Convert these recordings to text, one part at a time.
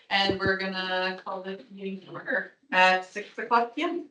And we're gonna call the meeting to order at 6:00 p.m.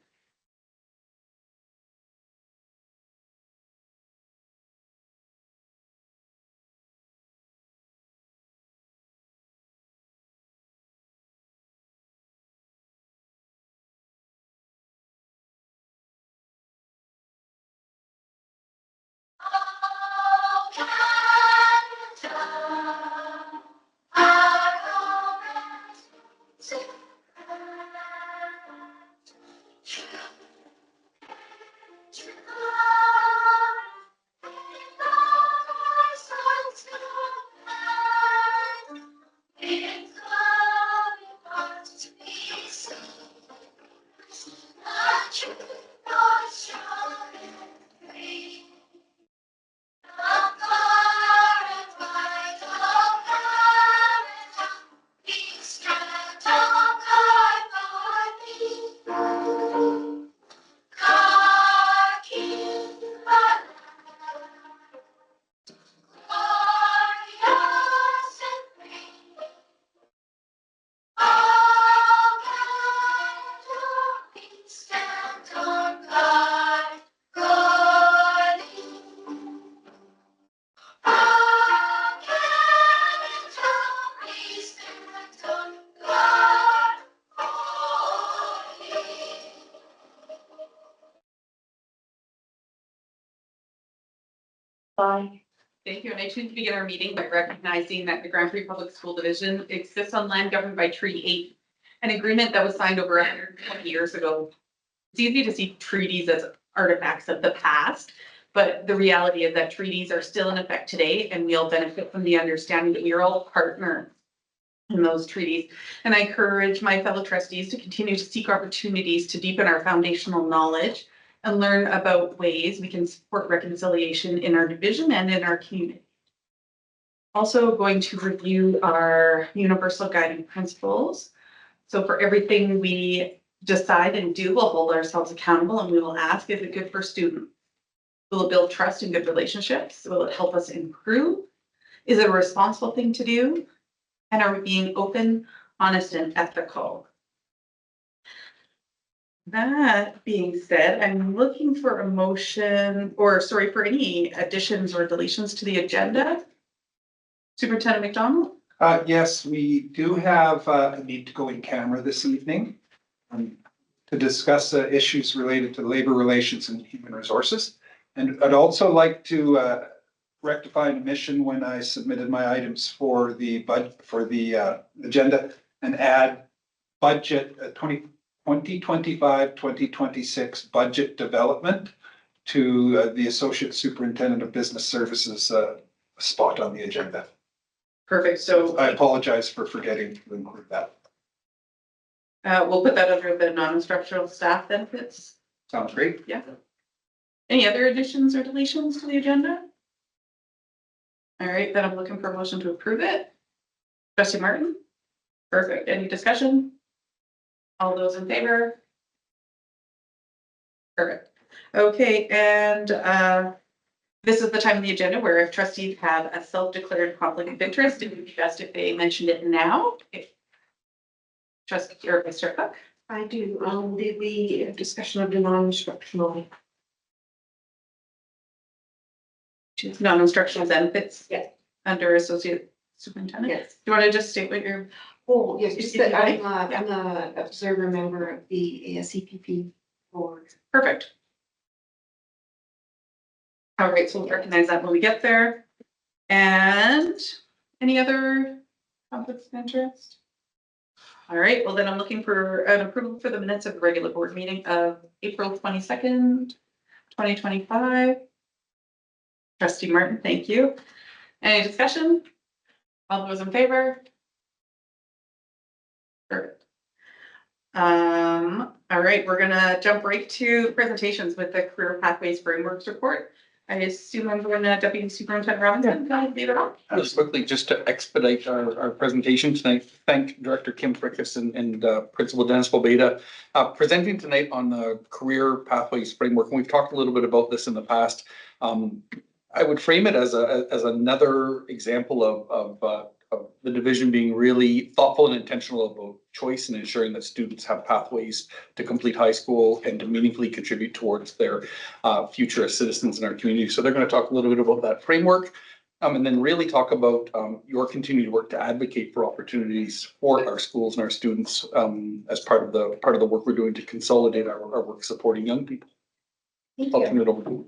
Bye. Thank you. And I choose to begin our meeting by recognizing that the Grand Prix Public School Division exists on land governed by Treaty 8, an agreement that was signed over 120 years ago. It's easy to see treaties as artifacts of the past, but the reality is that treaties are still in effect today, and we all benefit from the understanding that we are all partners in those treaties. And I encourage my fellow trustees to continue to seek opportunities to deepen our foundational knowledge and learn about ways we can support reconciliation in our division and in our community. Also going to review our universal guiding principles. So for everything we decide and do, we'll hold ourselves accountable and we will ask, is it good for students? Will it build trust and good relationships? Will it help us improve? Is it a responsible thing to do? And are we being open, honest, and ethical? That being said, I'm looking for a motion, or sorry, for any additions or deletions to the agenda. Superintendent McDonald? Yes, we do have a need to go in camera this evening to discuss issues related to labor relations and human resources. And I'd also like to rectify an omission when I submitted my items for the agenda and add budget 2025-2026 budget development to the Associate Superintendent of Business Services spot on the agenda. Perfect. So I apologize for forgetting to include that. we'll put that under the non-instructional staff benefits. Sounds great. Yeah. Any other additions or deletions to the agenda? All right, then I'm looking for a motion to approve it. Trustee Martin? Perfect. Any discussion? All those in favor? Perfect. Okay, and this is the time of the agenda where if trustees have a self-declared conflict of interest, it would be best if they mentioned it now. Trustee or Mr. Cook? I do, the discussion of the non-instructional. Non-instructional benefits? Yes. Under associate superintendent? Yes. Do you want to just state what you're? Oh, yes, just that If you I'm a observer member of the ASCPP board. Perfect. All right, so we'll recognize that when we get there. And any other conflicts of interest? All right, well then I'm looking for an approval for the minutes of the regular board meeting of April 22nd, 2025. Trustee Martin, thank you. Any discussion? All those in favor? Perfect. All right, we're gonna jump right to presentations with the Career Pathways Frameworks report. I assume I'm going to Deputy Superintendent Robinson. Leave it on. Just quickly, just to expedite our presentation tonight, thank Director Kim Frickus and Principal Dennis Bobeda presenting tonight on the Career Pathways Framework. And we've talked a little bit about this in the past. I would frame it as another example of of the division being really thoughtful and intentional about choice and ensuring that students have pathways to complete high school and to meaningfully contribute towards their future as citizens in our community. So they're going to talk a little bit about that framework. And then really talk about your continued work to advocate for opportunities for our schools and our students as part of the work we're doing to consolidate our work supporting young people. Thank I'll you. turn it over to you.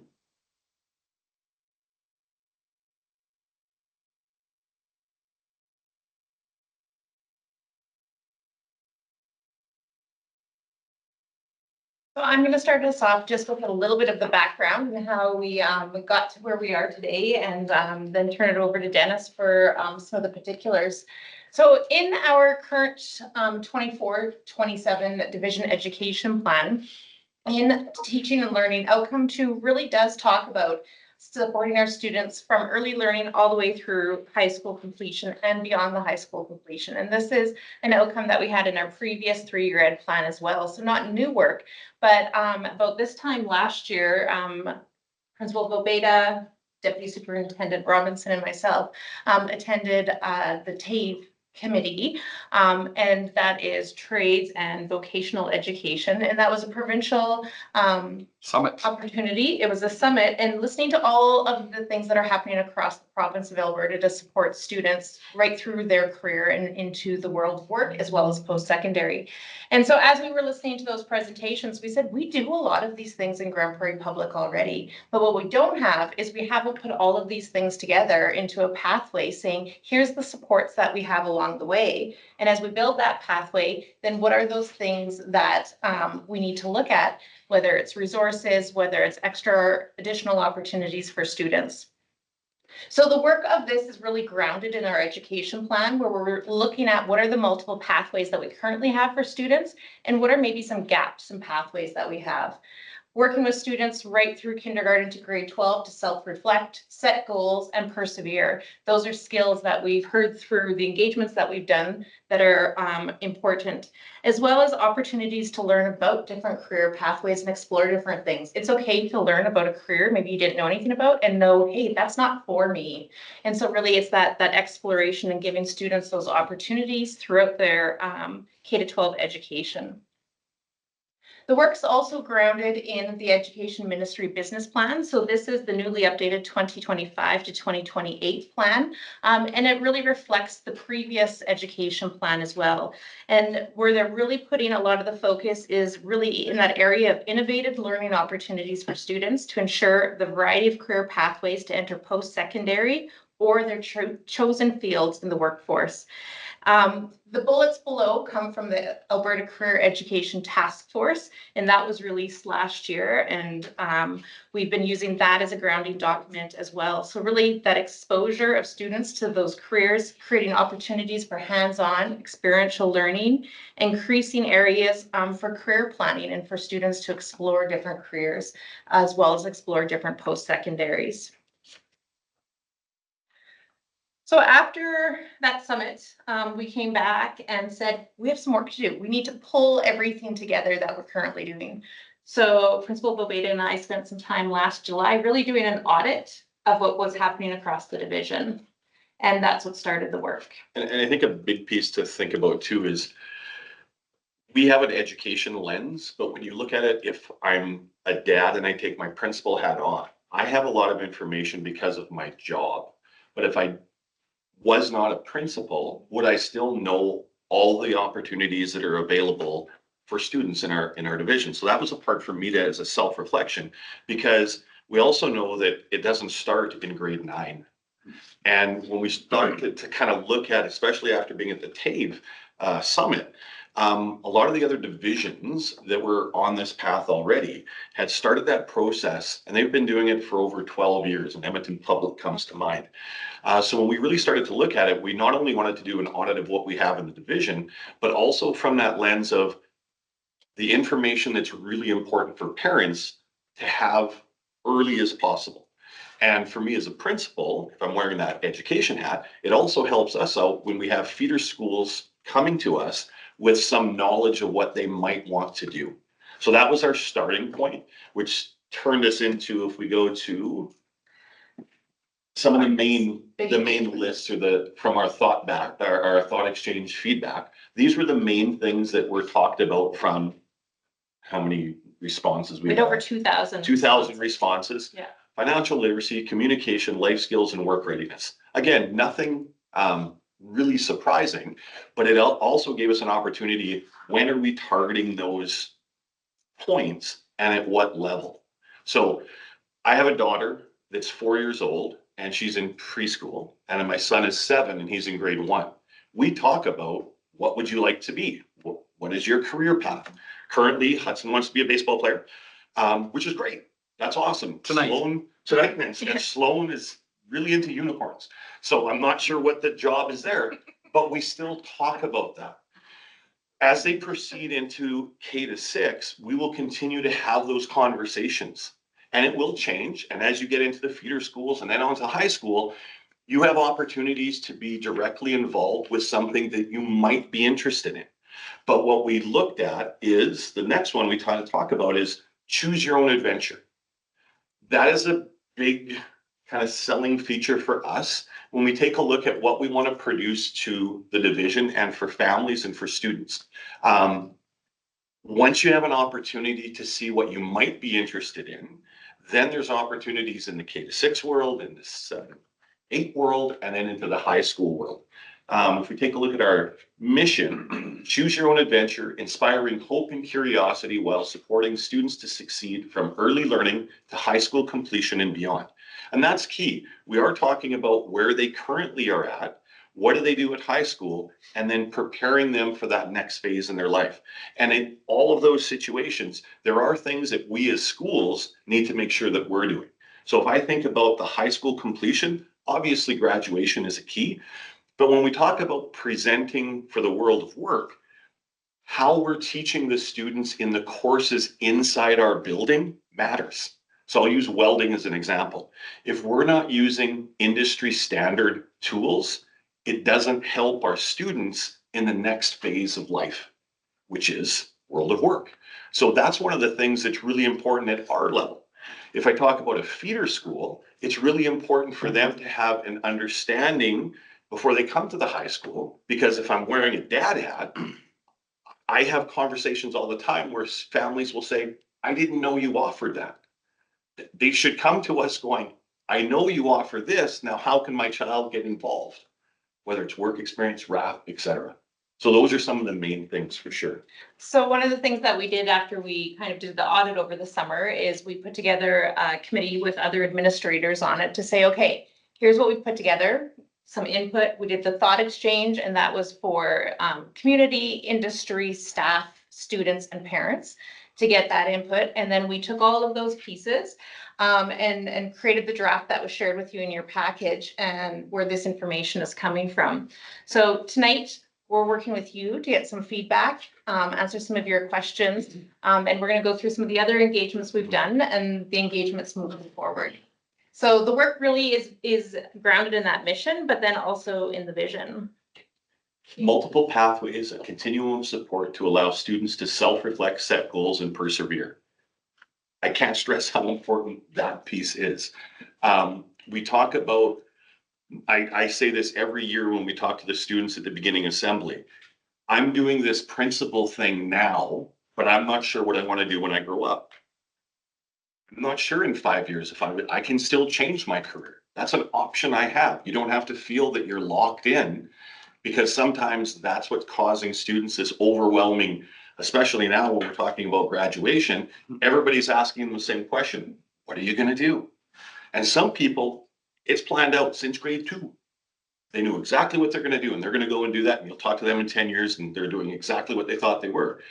So I'm going to start us off just with a little bit of the background and how we got to where we are today, and then turn it over to Dennis for some of the particulars. So in our current 24-27 division education plan, in teaching and learning, outcome 2 really does talk about supporting our students from early learning all the way through high school completion and beyond the high school completion. And this is an outcome that we had in our previous 3-year ed plan as well. So not new work, but about this time last year, Principal Bobeda, Deputy Superintendent Robinson, and myself attended the TAVE committee, and that is trades and vocational education. And that was a provincial Summit. opportunity. It was a summit, and listening to all of the things that are happening across the province of Alberta to support students right through their career and into the world of work, as well as post-secondary. And so as we were listening to those presentations, we said, we do a lot of these things in Grand Prairie Public already, but what we don't have is we haven't put all of these things together into a pathway saying, here's the supports that we have along the way. And as we build that pathway, then what are those things that we need to look at, whether it's resources, whether it's extra additional opportunities for students. So the work of this is really grounded in our education plan, where we're looking at what are the multiple pathways that we currently have for students, and what are maybe some gaps in pathways that we have. Working with students right through kindergarten to grade 12 to self-reflect, set goals, and persevere. Those are skills that we've heard through the engagements that we've done that are important, as well as opportunities to learn about different career pathways and explore different things. It's okay to learn about a career maybe you didn't know anything about and know, hey, that's not for me. And so really it's that exploration and giving students those opportunities throughout their K-12 education. The work's also grounded in the Education Ministry Business Plan. So this is the newly updated 2025 to 2028 plan. And it really reflects the previous education plan as well. And where they're really putting a lot of the focus is really in that area of innovative learning opportunities for students to ensure the variety of career pathways to enter post-secondary or their chosen fields in the workforce. The bullets below come from the Alberta Career Education Task Force, and that was released last year. And we've been using that as a grounding document as well. So really that exposure of students to those careers, creating opportunities for hands-on experiential learning, increasing areas for career planning and for students to explore different careers, as well as explore different post-secondaries. So after that summit, we came back and said, we have some work to do. We need to pull everything together that we're currently doing. So Principal Bobeda and I spent some time last July really doing an audit of what was happening across the division. And that's what started the work. And I think a big piece to think about too is we have an education lens, but when you look at it, if I'm a dad and I take my principal hat on, I have a lot of information because of my job. But if I was not a principal, would I still know all the opportunities that are available for students in our division? So that was a part for me as a self-reflection, because we also know that it doesn't start in grade 9. And when we start to kind of look at, especially after being at the TAVE summit, a lot of the other divisions that were on this path already had started that process, and they've been doing it for over 12 years, and Edmonton Public comes to mind. So when we really started to look at it, we not only wanted to do an audit of what we have in the division, but also from that lens of the information that's really important for parents to have early as possible. And for me as a principal, if I'm wearing that education hat, it also helps us out when we have feeder schools coming to us with some knowledge of what they might want to do. So that was our starting point, which turned us into, if we go to some of the main lists or from our thought back, our thought exchange feedback. These were the main things that were talked about from how many responses we With had? over 2,000. 2,000 responses. Yeah. Financial literacy, communication, life skills, and work readiness. Again, nothing really surprising, but it also gave us an opportunity. When are we targeting those points and at what level? So I have a daughter that's 4 years old and she's in preschool, and my son is 7 and he's in grade 1. We talk about, what would you like to be? What is your career path? Currently, Hudson wants to be a baseball player, which is great. That's awesome. Tonight. And Sloan is really into unicorns. So I'm not sure what the job is there, but we still talk about that. As they proceed into K-6, we will continue to have those conversations, and it will change. And as you get into the feeder schools and then on to high school, you have opportunities to be directly involved with something that you might be interested in. But what we looked at is the next one we try to talk about is choose your own adventure. That is a big kind of selling feature for us when we take a look at what we want to produce to the division and for families and for students. Once you have an opportunity to see what you might be interested in, then there's opportunities in the K-6 world, in the 7-8 world, and then into the high school world. If we take a look at our mission, choose your own adventure, inspiring hope and curiosity while supporting students to succeed from early learning to high school completion and beyond. And that's key. We are talking about where they currently are at, what do they do at high school, and then preparing them for that next phase in their life. And in all of those situations, there are things that we as schools need to make sure that we're doing. So if I think about the high school completion, obviously graduation is a key. But when we talk about presenting for the world of work, how we're teaching the students in the courses inside our building matters. So I'll use welding as an example. If we're not using industry standard tools, it doesn't help our students in the next phase of life, which is world of work. So that's one of the things that's really important at our level. If I talk about a feeder school, it's really important for them to have an understanding before they come to the high school, because if I'm wearing a dad hat, I have conversations all the time where families will say, I didn't know you offered that. They should come to us going, I know you offer this, now how can my child get involved? Whether it's work experience, RAP, etc. So those are some of the main things for sure. So one of the things that we did after we kind of did the audit over the summer is we put together a committee with other administrators on it to say, okay, here's what we put together, some input. We did the thought exchange, and that was for community, industry, staff, students, and parents to get that input. And then we took all of those pieces and created the draft that was shared with you in your package and where this information is coming from. So tonight, we're working with you to get some feedback, answer some of your questions, and we're going to go through some of the other engagements we've done and the engagements moving forward. So the work really is grounded in that mission, but then also in the vision. Multiple pathways, a continuum of support to allow students to self-reflect, set goals, and persevere. I can't stress how important that piece is. We talk about, I say this every year when we talk to the students at the beginning assembly. I'm doing this principal thing now, but I'm not sure what I want to do when I grow up. I'm not sure in 5 years if I can still change my career. That's an option I have. You don't have to feel that you're locked in, because sometimes that's what's causing students this overwhelming, especially now when we're talking about graduation, everybody's asking them the same question. What are you going to do? And some people, it's planned out since grade 2. They knew exactly what they're going to do, and they're going to go and do that. And you'll talk to them in 10 years and they're doing exactly what they thought they were.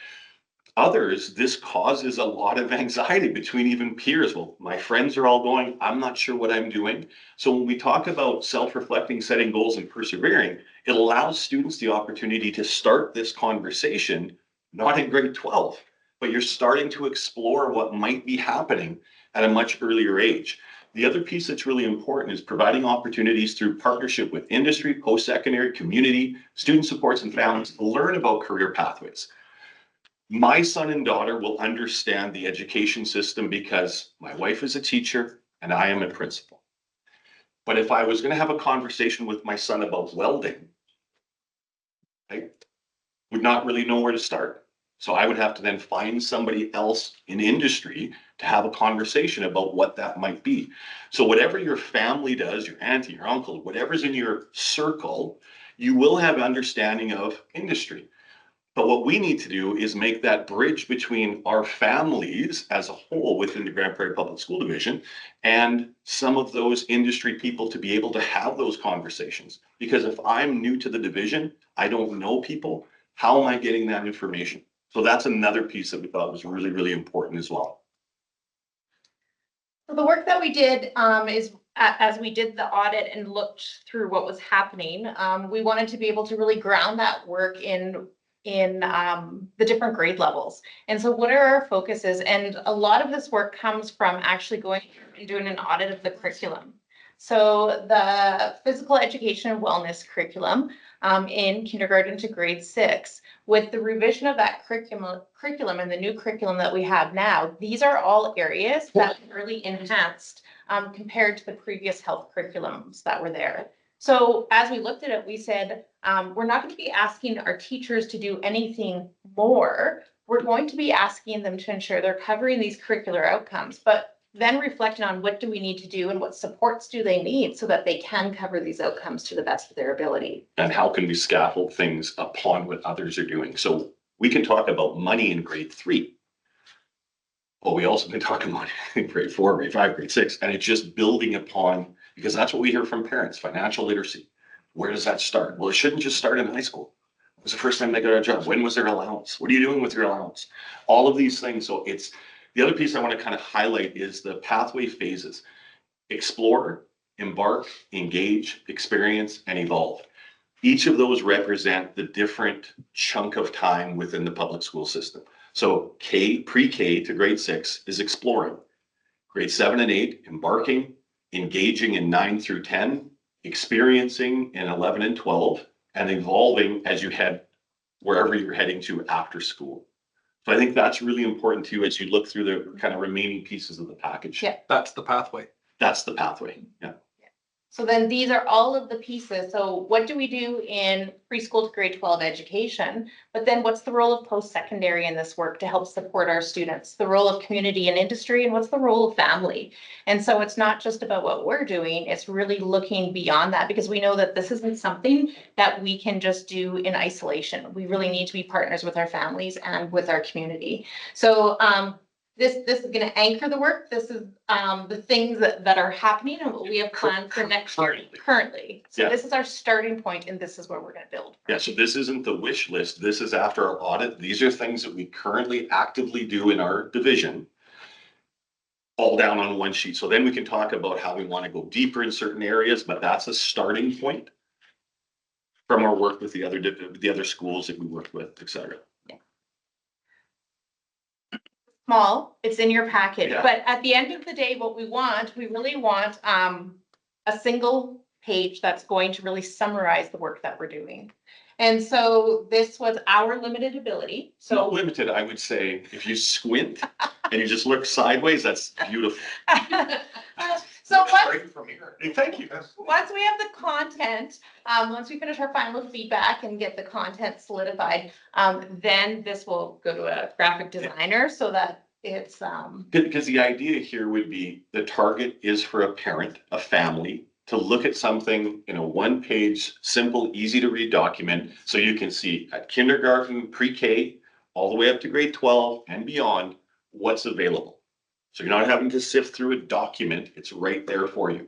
Others, this causes a lot of anxiety between even peers. Well, my friends are all going, I'm not sure what I'm doing. So when we talk about self-reflecting, setting goals, and persevering, it allows students the opportunity to start this conversation, not in grade 12, but you're starting to explore what might be happening at a much earlier age. The other piece that's really important is providing opportunities through partnership with industry, post-secondary, community, student supports, and families to learn about career pathways. My son and daughter will understand the education system because my wife is a teacher and I am a principal. But if I was gonna have a conversation with my son about welding, I would not really know where to start. So I would have to then find somebody else in industry to have a conversation about what that might be. So whatever your family does, your auntie, your uncle, whatever's in your circle, you will have understanding of industry. But what we need to do is make that bridge between our families as a whole within the Grand Prairie Public School Division and some of those industry people to be able to have those conversations. Because if I'm new to the division, I don't know people, how am I getting that information? So that's another piece that we thought was really, really important as well. So the work that we did is as we did the audit and looked through what was happening, we wanted to be able to really ground that work in the different grade levels. And so what are our focuses? And a lot of this work comes from actually going and doing an audit of the curriculum. So the physical education and wellness curriculum in kindergarten to grade 6, with the revision of that curriculum and the new curriculum that we have now, these are all areas that really enhanced compared to the previous health curriculums that were there. So as we looked at it, we said, we're not going to be asking our teachers to do anything more. We're going to be asking them to ensure they're covering these curricular outcomes, but then reflecting on what do we need to do and what supports do they need so that they can cover these outcomes to the best of their ability. And how can we scaffold things upon what others are doing? So we can talk about money in grade 3. But we also can talk about in grade 4, grade 5, grade 6, and it's just building upon, because that's what we hear from parents, financial literacy. Where does that start? Well, it shouldn't just start in high school. It was the first time they got a job. When was their allowance? What are you doing with your allowance? All of these things. So it's the other piece I want to kind of highlight is the pathway phases. Explore, embark, engage, experience, and evolve. Each of those represent the different chunk of time within the public school system. So pre-K to grade 6 is exploring. Grade 7 and 8, embarking, engaging in 9 through 10, experiencing in 11 and 12, and evolving as you head wherever you're heading to after school. So I think that's really important too as you look through the kind of remaining pieces of the package. Yeah. That's the pathway. That's the pathway. Yeah. So then these are all of the pieces. So what do we do in preschool to grade 12 education? But then what's the role of post-secondary in this work to help support our students? The role of community and industry, and what's the role of family? And so it's not just about what we're doing, it's really looking beyond that, because we know that this isn't something that we can just do in isolation. We really need to be partners with our families and with our community. So this is going to anchor the work. This is the things that are happening and what we have planned for next year currently. So Yeah. this is our starting point, and this is where we're going to build. Yeah, so this isn't the wish list. This is after our audit. These are things that we currently actively do in our division, all down on one sheet. So then we can talk about how we want to go deeper in certain areas, but that's a starting point from our work with the other schools that we work with, et cetera. Small, it's in your packet, Yeah. but at the end of the day, what we really want a single page that's going to really summarize the work that we're doing. And so this was our limited ability. So So limited, I would say, if you squint and you just look sideways, that's beautiful. so once, Right from here. Hey, thank you. once we have the content, once we finish our final feedback and get the content solidified, then this will go to a graphic designer so that it's Because the idea here would be the target is for a parent, a family, to look at something in a one-page, simple, easy to read document. So you can see at kindergarten, pre-K, all the way up to grade 12 and beyond, what's available. So you're not having to sift through a document. It's right there for you.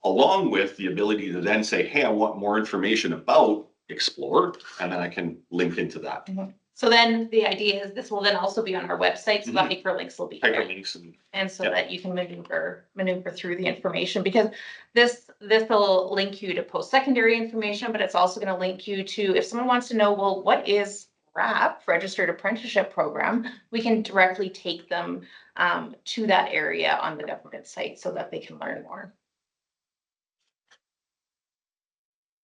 Along with the ability to then say, hey, I want more information about Explore, and then I can link into that. so then the idea is this will then also be on our website, so the hyperlinks will be there. Hyperlinks And so Yep. that you can maneuver through the information, because this will link you to post-secondary information, but it's also going to link you to, if someone wants to know, well, what is RAP, Registered Apprenticeship Program, we can directly take them to that area on the government site so that they can learn more.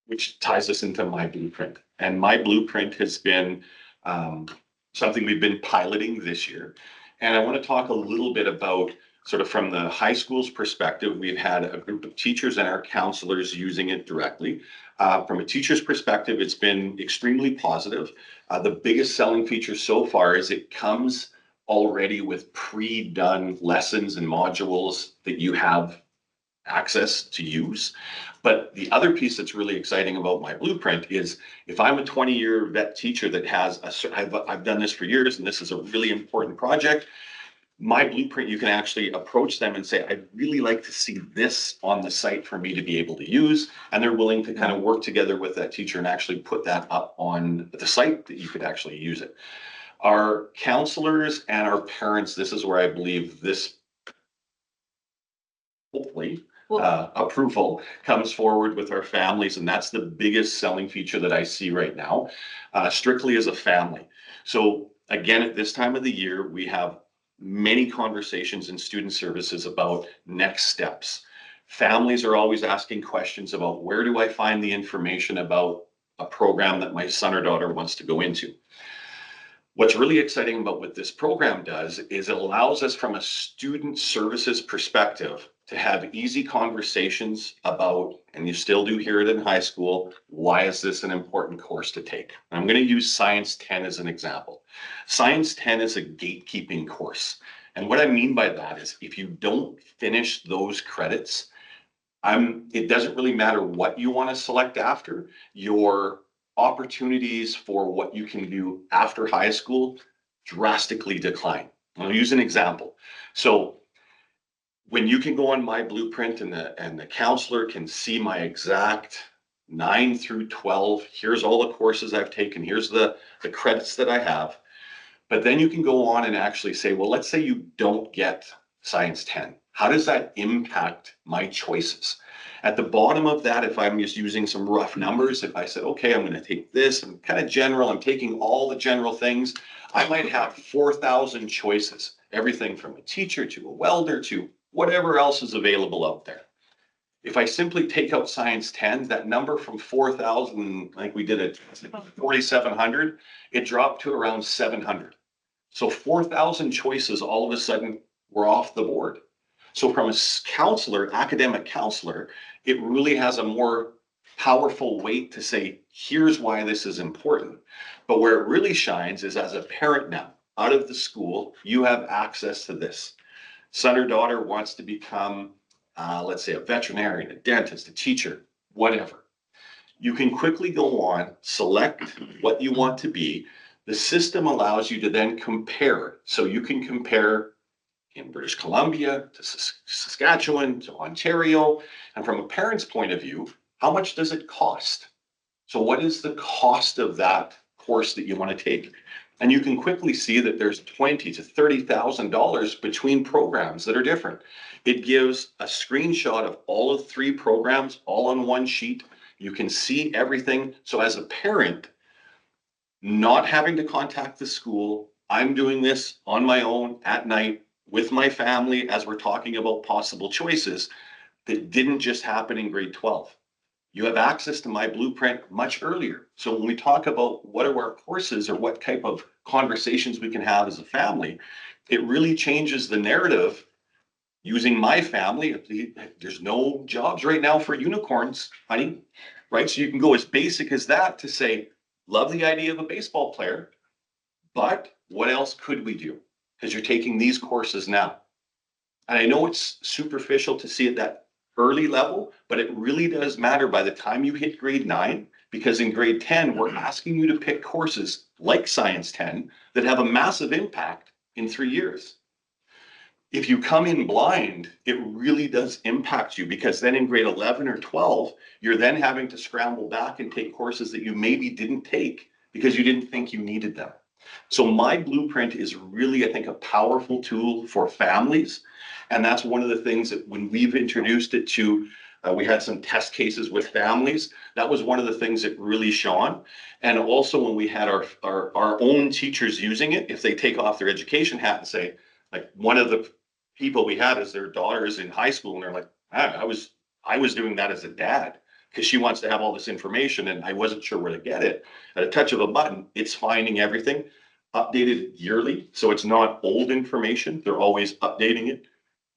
which ties us into my blueprint. And my blueprint has been something we've been piloting this year. And I want to talk a little bit about sort of from the high school's perspective, we've had a group of teachers and our counselors using it directly. From a teacher's perspective, it's been extremely positive. The biggest selling feature so far is it comes already with pre-done lessons and modules that you have access to use. But the other piece that's really exciting about my blueprint is if I'm a 20-year vet teacher that has I've done this for years and this is a really important project, my blueprint, you can actually approach them and say, I'd really like to see this on the site for me to be able to use. And they're willing to kind of work together with that teacher and actually put that up on the site that you could actually use it. Our counselors and our parents, this is where I believe this hopefully approval comes forward with our families. And that's the biggest selling feature that I see right now, strictly as a family. So again, at this time of the year, we have many conversations in student services about next steps. Families are always asking questions about where do I find the information about a program that my son or daughter wants to go into. What's really exciting about what this program does is it allows us from a student services perspective to have easy conversations about, and you still do hear it in high school, why is this an important course to take? And I'm going to use Science 10 as an example. Science 10 is a gatekeeping course. And what I mean by that is if you don't finish those credits, it doesn't really matter what you want to select after, your opportunities for what you can do after high school drastically decline. I'll use an example. So when you can go on my blueprint and the counselor can see my exact 9 through 12, here's all the courses I've taken, here's the credits that I have. But then you can go on and actually say, well, let's say you don't get Science 10. How does that impact my choices? At the bottom of that, if I'm just using some rough numbers, if I said, okay, I'm going to take this, I'm kind of general, I'm taking all the general things, I might have 4,000 choices, everything from a teacher to a welder to whatever else is available out there. If I simply take out Science 10, that number from 4,000, I think we did it 4,700, it dropped to around 700. So 4,000 choices all of a sudden were off the board. So from a counselor, academic counselor, it really has a more powerful weight to say, here's why this is important. But where it really shines is as a parent now, out of the school, you have access to this. Son or daughter wants to become, let's say, a veterinarian, a dentist, a teacher, whatever. You can quickly go on, select what you want to be. The system allows you to then compare. So you can compare in British Columbia to Saskatchewan to Ontario. And from a parent's point of view, how much does it cost? So what is the cost of that course that you want to take? And you can quickly see that there's $20,000 to $30,000 between programs that are different. It gives a screenshot of all of 3 programs all on one sheet. You can see everything. So as a parent, not having to contact the school, I'm doing this on my own at night with my family as we're talking about possible choices that didn't just happen in grade 12. You have access to my blueprint much earlier. So when we talk about what are our courses or what type of conversations we can have as a family, it really changes the narrative using my family. There's no jobs right now for unicorns, honey, right? So you can go as basic as that to say, love the idea of a baseball player, but what else could we do? Because you're taking these courses now. And I know it's superficial to see at that early level, but it really does matter by the time you hit grade 9, because in grade 10, we're asking you to pick courses like Science 10 that have a massive impact in 3 years. If you come in blind, it really does impact you, because then in grade 11 or 12, you're then having to scramble back and take courses that you maybe didn't take because you didn't think you needed them. So my blueprint is really, I think, a powerful tool for families. And that's one of the things that when we've introduced it to, we had some test cases with families. That was one of the things that really shone. And also when we had our own teachers using it, if they take off their education hat and say, like one of the people we had is their daughters in high school, and they're like, I was doing that as a dad because she wants to have all this information and I wasn't sure where to get it. At a touch of a button, it's finding everything, updated yearly. So it's not old information. They're always updating it.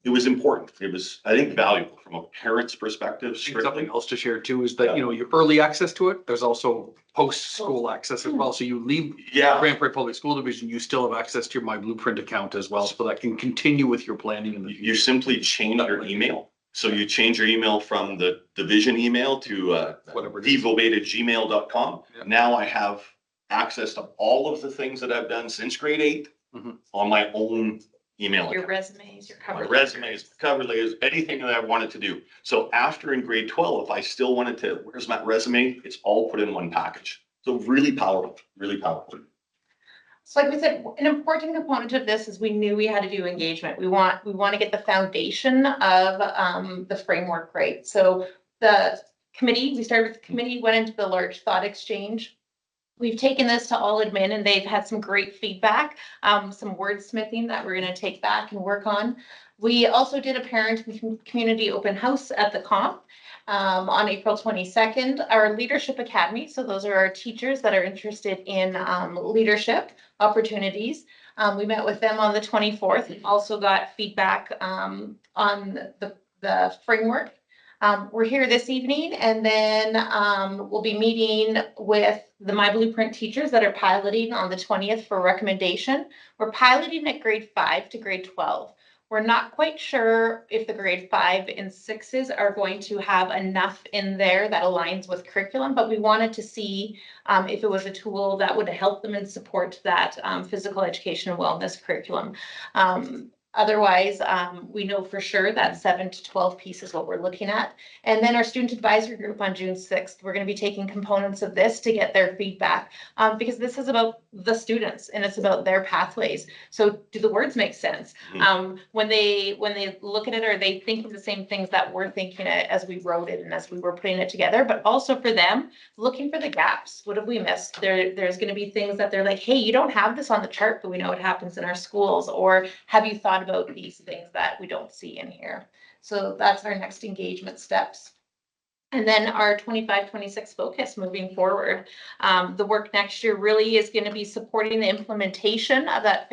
it was important. It was, I think, valuable from a parent's perspective. I think Strictly. something else to share too is that, you know, your early access to it, there's also post-school access as well. So you leave Yeah, Grand Prairie Public School Division, you still have access to your My Blueprint account as well. So that can continue with your planning in the you future. simply change your email. So you change your email from the division email to Whatever it is. devobate@gmail.com. Yeah. Now I have access to all of the things that I've done since grade 8 Mhm. on my own email Your account. resumes, your cover. My resumes, cover letters, anything that I wanted to do. So after in grade 12, if I still wanted to, where's my resume? It's all put in one package. So really powerful, really powerful. So like we said, an important component of this is we knew we had to do engagement. We want to get the foundation of the framework right. So the committee, we started with the committee, went into the large thought exchange. We've taken this to all admin and they've had some great feedback, some wordsmithing that we're going to take back and work on. We also did a parent and community open house at the comp on April 22nd. Our leadership academy, so those are our teachers that are interested in leadership opportunities. We met with them on the 24th and also got feedback on the framework. We're here this evening and then we'll be meeting with the My Blueprint teachers that are piloting on the 20th for recommendation. We're piloting at grade 5 to grade 12. We're not quite sure if the grade 5 and 6s are going to have enough in there that aligns with curriculum, but we wanted to see if it was a tool that would help them and support that physical education and wellness curriculum. Otherwise, we know for sure that 7 to 12 piece is what we're looking at. And then our student advisory group on June 6th, we're going to be taking components of this to get their feedback because this is about the students and it's about their pathways. So do the words make sense? When they look at it, are they thinking the same things that we're thinking it as we wrote it and as we were putting it together? But also for them, looking for the gaps. What have we missed? There's going to be things that they're like, hey, you don't have this on the chart, but we know it happens in our schools. Or have you thought about these things that we don't see in here? So that's our next engagement steps. And then our 25-26 focus moving forward. The work next year really is going to be supporting the implementation of that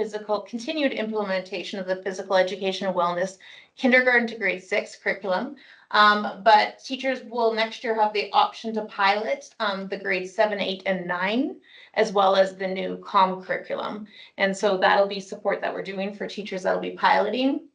continued implementation of the physical education and wellness kindergarten to grade 6 curriculum. But teachers will next year have the option to pilot the grades 7, 8, and 9, as well as the new COM curriculum. And so that'll be support that we're doing for teachers that'll be piloting.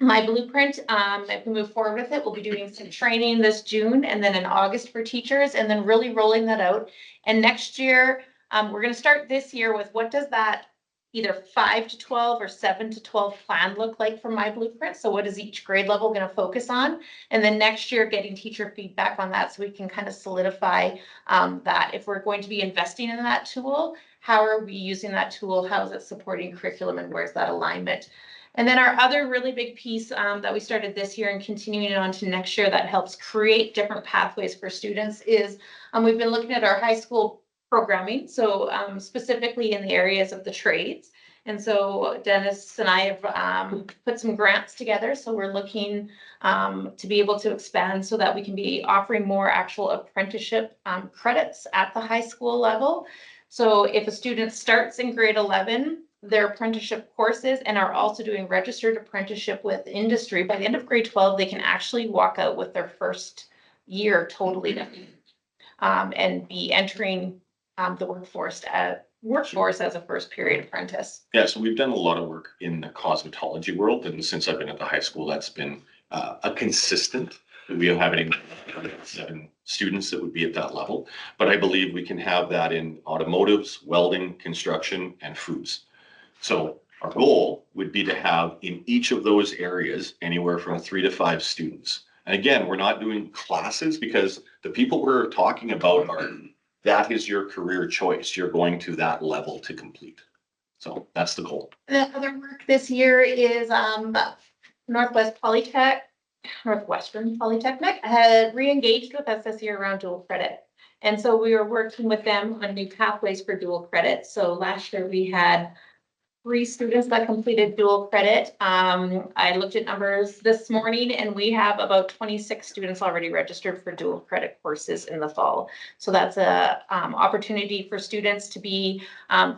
My Blueprint, if we move forward with it, we'll be doing some training this June and then in August for teachers and then really rolling that out. And next year, we're going to start this year with what does that either 5 to 12 or 7 to 12 plan look like for My Blueprint? So what is each grade level going to focus on? And then next year, getting teacher feedback on that so we can kind of solidify that. If we're going to be investing in that tool, how are we using that tool? How is it supporting curriculum and where's that alignment? And then our other really big piece that we started this year and continuing on to next year that helps create different pathways for students is we've been looking at our high school programming. So specifically in the areas of the trades. And so Dennis and I have put some grants together. So we're looking to be able to expand so that we can be offering more actual apprenticeship credits at the high school level. So if a student starts in grade 11, their apprenticeship courses and are also doing registered apprenticeship with industry, by the end of grade 12, they can actually walk out with their first year totally done and be entering the workforce as a first period apprentice. Yeah, so we've done a lot of work in the cosmetology world, and since I've been at the high school, that's been a consistent. We are having 7 students that would be at that level, but I believe we can have that in automotives, welding, construction, and foods. So our goal would be to have in each of those areas anywhere from 3 to 5 students. And again, we're not doing classes because the people we're talking about are, that is your career choice. You're going to that level to complete. So that's the goal. The other work this year is Northwestern Polytechnic had re-engaged with us this year around dual credit. And so we were working with them on new pathways for dual credit. So last year we had 3 students that completed dual credit. I looked at numbers this morning and we have about 26 students already registered for dual credit courses in the fall. So that's a opportunity for students to be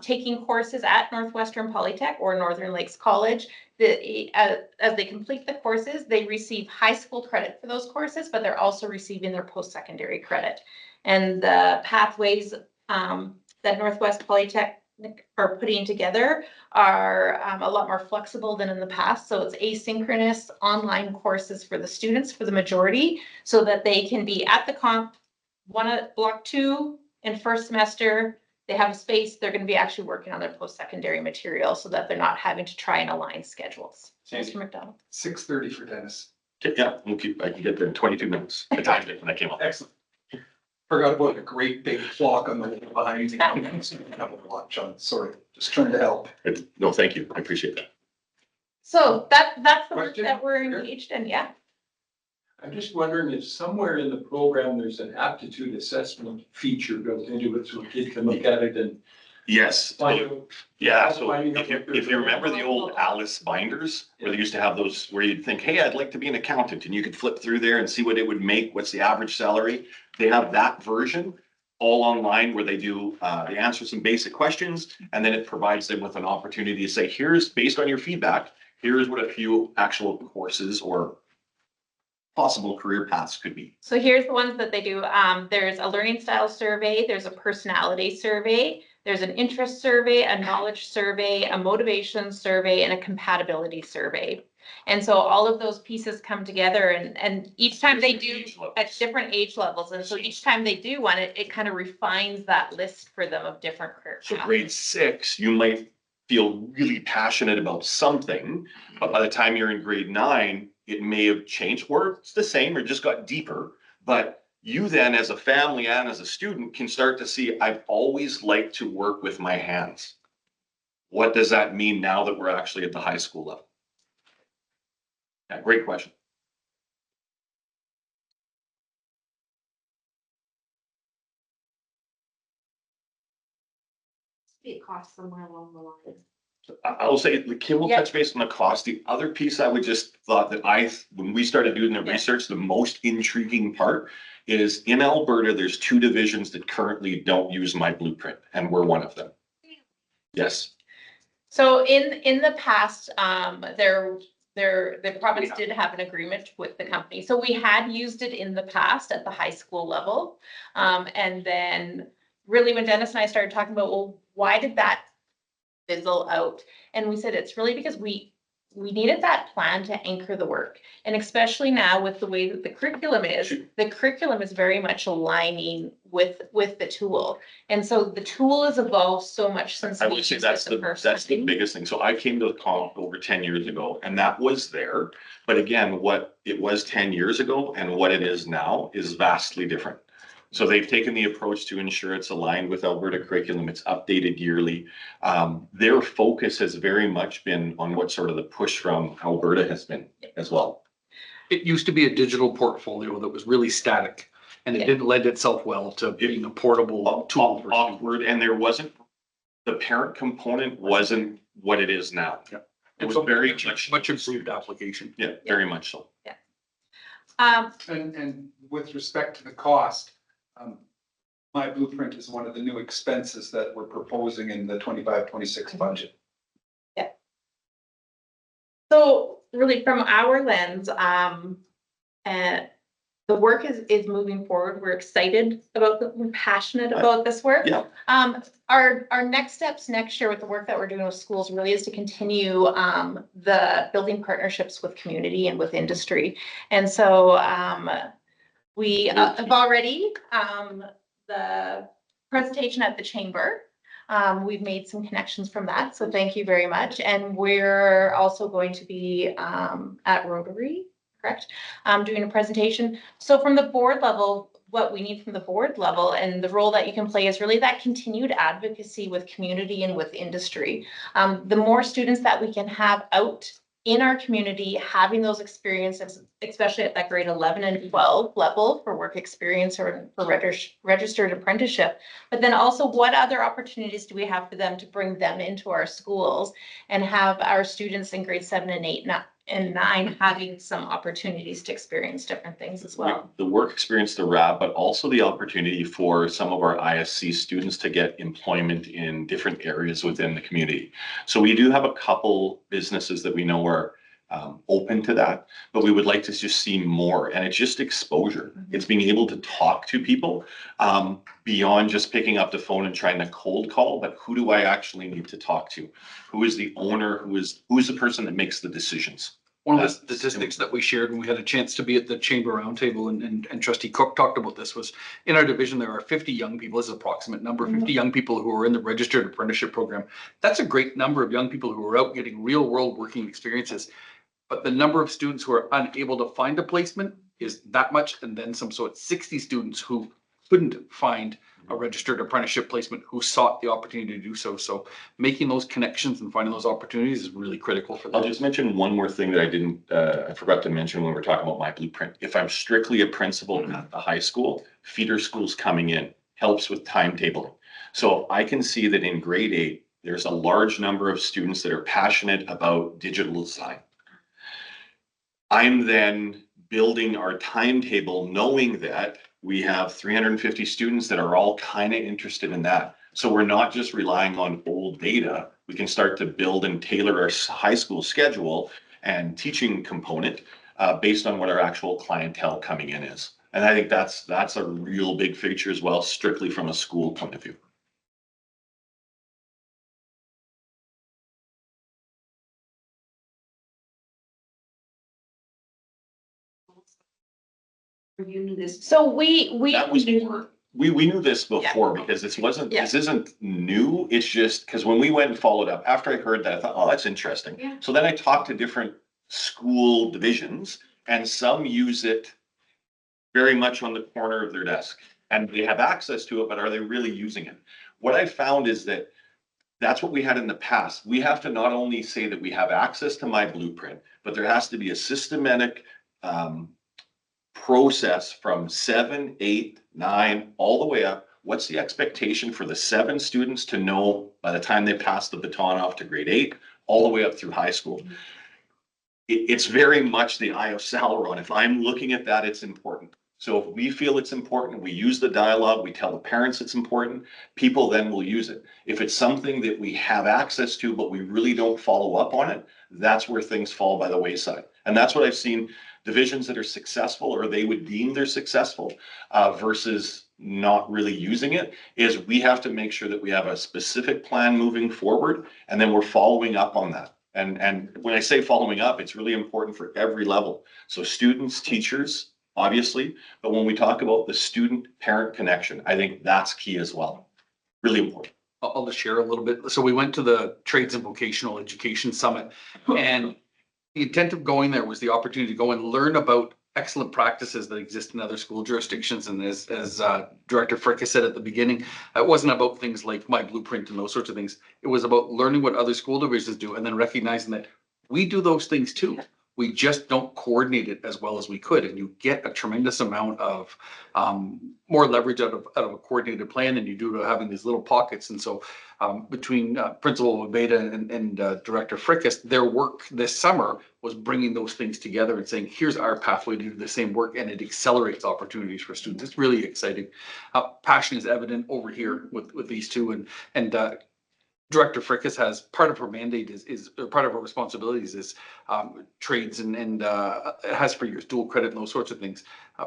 taking courses at Northwestern Polytech or Northern Lakes College. As they complete the courses, they receive high school credit for those courses, but they're also receiving their post-secondary credit. And the pathways that Northwest Polytech are putting together are a lot more flexible than in the past. So it's asynchronous online courses for the students for the majority, so that they can be at the one at block 2 in first semester. They have a space, they're going to be actually working on their post-secondary material so that they're not having to try and align schedules. Mr. McDonald. 6:30 for Dennis. Yeah, I can get there in 22 minutes. I timed it when I came up. Excellent. Forgot about a great big clock on the wall behind you. Have a watch on, sorry, just trying to help. No, thank you. I appreciate that. So that's the work Question? that we're engaged in, yeah. I'm just wondering if somewhere in the program, there's an aptitude assessment feature built into it so a kid can look at it and Yes. find out. Yeah, so Finding out if you, what they're if you remember the old doing. Alice binders, where they used to have those, where you'd think, hey, I'd like to be an accountant, and you could flip through there and see what it would make, what's the average salary. They have that version all online where they do, they answer some basic questions, and then it provides them with an opportunity to say, here's, based on your feedback, here's what a few actual courses or possible career paths could be. So here's the ones that they do. There's a learning style survey, there's a personality survey, there's an interest survey, a knowledge survey, a motivation survey, and a compatibility survey. And so all of those pieces come together and each time they do Age levels. at different age levels. And so each time they do one, it kind of refines that list for them of different career So paths. grade 6, you might feel really passionate about something, but by the time you're in grade 9, it may have changed, or it's the same, or just got deeper. But you then, as a family and as a student, can start to see, I've always liked to work with my hands. What does that mean now that we're actually at the high school level? Yeah, great question. It costs somewhere along the line. I'll say, Kim will Yeah. touch base on the cost. The other piece I would just thought that when we started doing the Yeah. research, the most intriguing part is in Alberta, there's 2 divisions that currently don't use my blueprint, and we're one of them. Yes. So in the past, the province did have an agreement with the company. So we had used it in the past at the high school level. And then really when Dennis and I started talking about, well, why did that fizzle out? And we said, it's really because we needed that plan to anchor the work. And especially now with the way that the curriculum is very much aligning with the tool. And so the tool has evolved so much since I we would say used it the first that's the time. biggest thing. So I came to the comp over 10 years ago, and that was there. But again, what it was 10 years ago and what it is now is vastly different. So they've taken the approach to ensure it's aligned with Alberta curriculum. It's updated yearly. Their focus has very much been on what sort of the push from Alberta has been as well. It used to be a digital portfolio that was really static and it Yeah. didn't lend itself well to being a portable tool. for students. Awkward, and there wasn't, the parent component wasn't what it is now. Yeah. It was It's a very much improved application. Yeah, very much so. And with respect to the cost, my blueprint is one of the new expenses that we're proposing in the 25-26 budget. So really from our lens, the work is moving forward. We're excited about, we're passionate about this work. Yeah. Our next steps next year with the work that we're doing with schools really is to continue the building partnerships with community and with industry. And so we have already the presentation at the chamber. We've made some connections from that, so thank you very much. And we're also going to be at Rotary, correct? Doing a presentation. So from the board level, what we need from the board level and the role that you can play is really that continued advocacy with community and with industry. The more students that we can have out in our community, having those experiences, especially at that grade 11 and 12 level for work experience or for registered apprenticeship. But then also, what other opportunities do we have for them to bring them into our schools and have our students in grade 7 and 8 and 9 having some opportunities to experience different things as well? The work experience, the RAB, but also the opportunity for some of our ISC students to get employment in different areas within the community. So we do have a couple businesses that we know are open to that, but we would like to just see more. And it's just exposure. It's being able to talk to people beyond just picking up the phone and trying to cold call, but who do I actually need to talk to? Who is the owner? Who is the person that makes the decisions? One of the statistics that we shared when we had a chance to be at the Chamber Roundtable and Trustee Cook talked about this was in our division, there are 50 young people, this is an approximate number, 50 young people who are in the registered apprenticeship program. That's a great number of young people who are out getting real world working experiences. But the number of students who are unable to find a placement is that much and then some. So it's 60 students who couldn't find a registered apprenticeship placement who sought the opportunity to do so. So making those connections and finding those opportunities is really critical for them. I'll just mention one more thing that I forgot to mention when we were talking about my blueprint. If I'm strictly a principal at the high school, feeder schools coming in helps with timetabling. So if I can see that in grade 8, there's a large number of students that are passionate about digital design. I'm then building our timetable knowing that we have 350 students that are all kind of interested in that. So we're not just relying on old data. We can start to build and tailor our high school schedule and teaching component based on what our actual clientele coming in is. And I think that's a real big feature as well, strictly from a school point of view. You knew this. So we That was knew. more, we knew this before because this isn't new. It's just because when we went and followed up, after I heard that, I thought, oh, that's interesting. Yeah. So then I talked to different school divisions and some use it very much on the corner of their desk and they have access to it, but are they really using it? What I found is that that's what we had in the past. We have to not only say that we have access to my blueprint, but there has to be a systematic process from 7, 8, 9, all the way up. What's the expectation for the 7 students to know by the time they pass the baton off to grade 8, all the way up through high school? It's very much the eye of Sauron. If I'm looking at that, it's important. So if we feel it's important, we use the dialogue, we tell the parents it's important, people then will use it. If it's something that we have access to, but we really don't follow up on it, that's where things fall by the wayside. And that's what I've seen divisions that are successful or they would deem they're successful versus not really using it, is we have to make sure that we have a specific plan moving forward and then we're following up on that. And when I say following up, it's really important for every level. So students, teachers, obviously, but when we talk about the student-parent connection, I think that's key as well. Really important. I'll just share a little bit. So we went to the Trades and Vocational Education Summit and the intent of going there was the opportunity to go and learn about excellent practices that exist in other school jurisdictions. And as Director Fricka said at the beginning, it wasn't about things like my blueprint and those sorts of things. It was about learning what other school divisions do and then recognizing that we do those things too. We just don't coordinate it as well as we could. And you get a tremendous amount of more leverage out of a coordinated plan than you do to having these little pockets. And so between Principal Beta and Director Frickus, their work this summer was bringing those things together and saying, here's our pathway to do the same work. And it accelerates opportunities for students. It's really exciting. Passion is evident over here with these two. And Director Frickus has part of her mandate is part of her responsibilities is trades and it has for years dual credit and those sorts of things.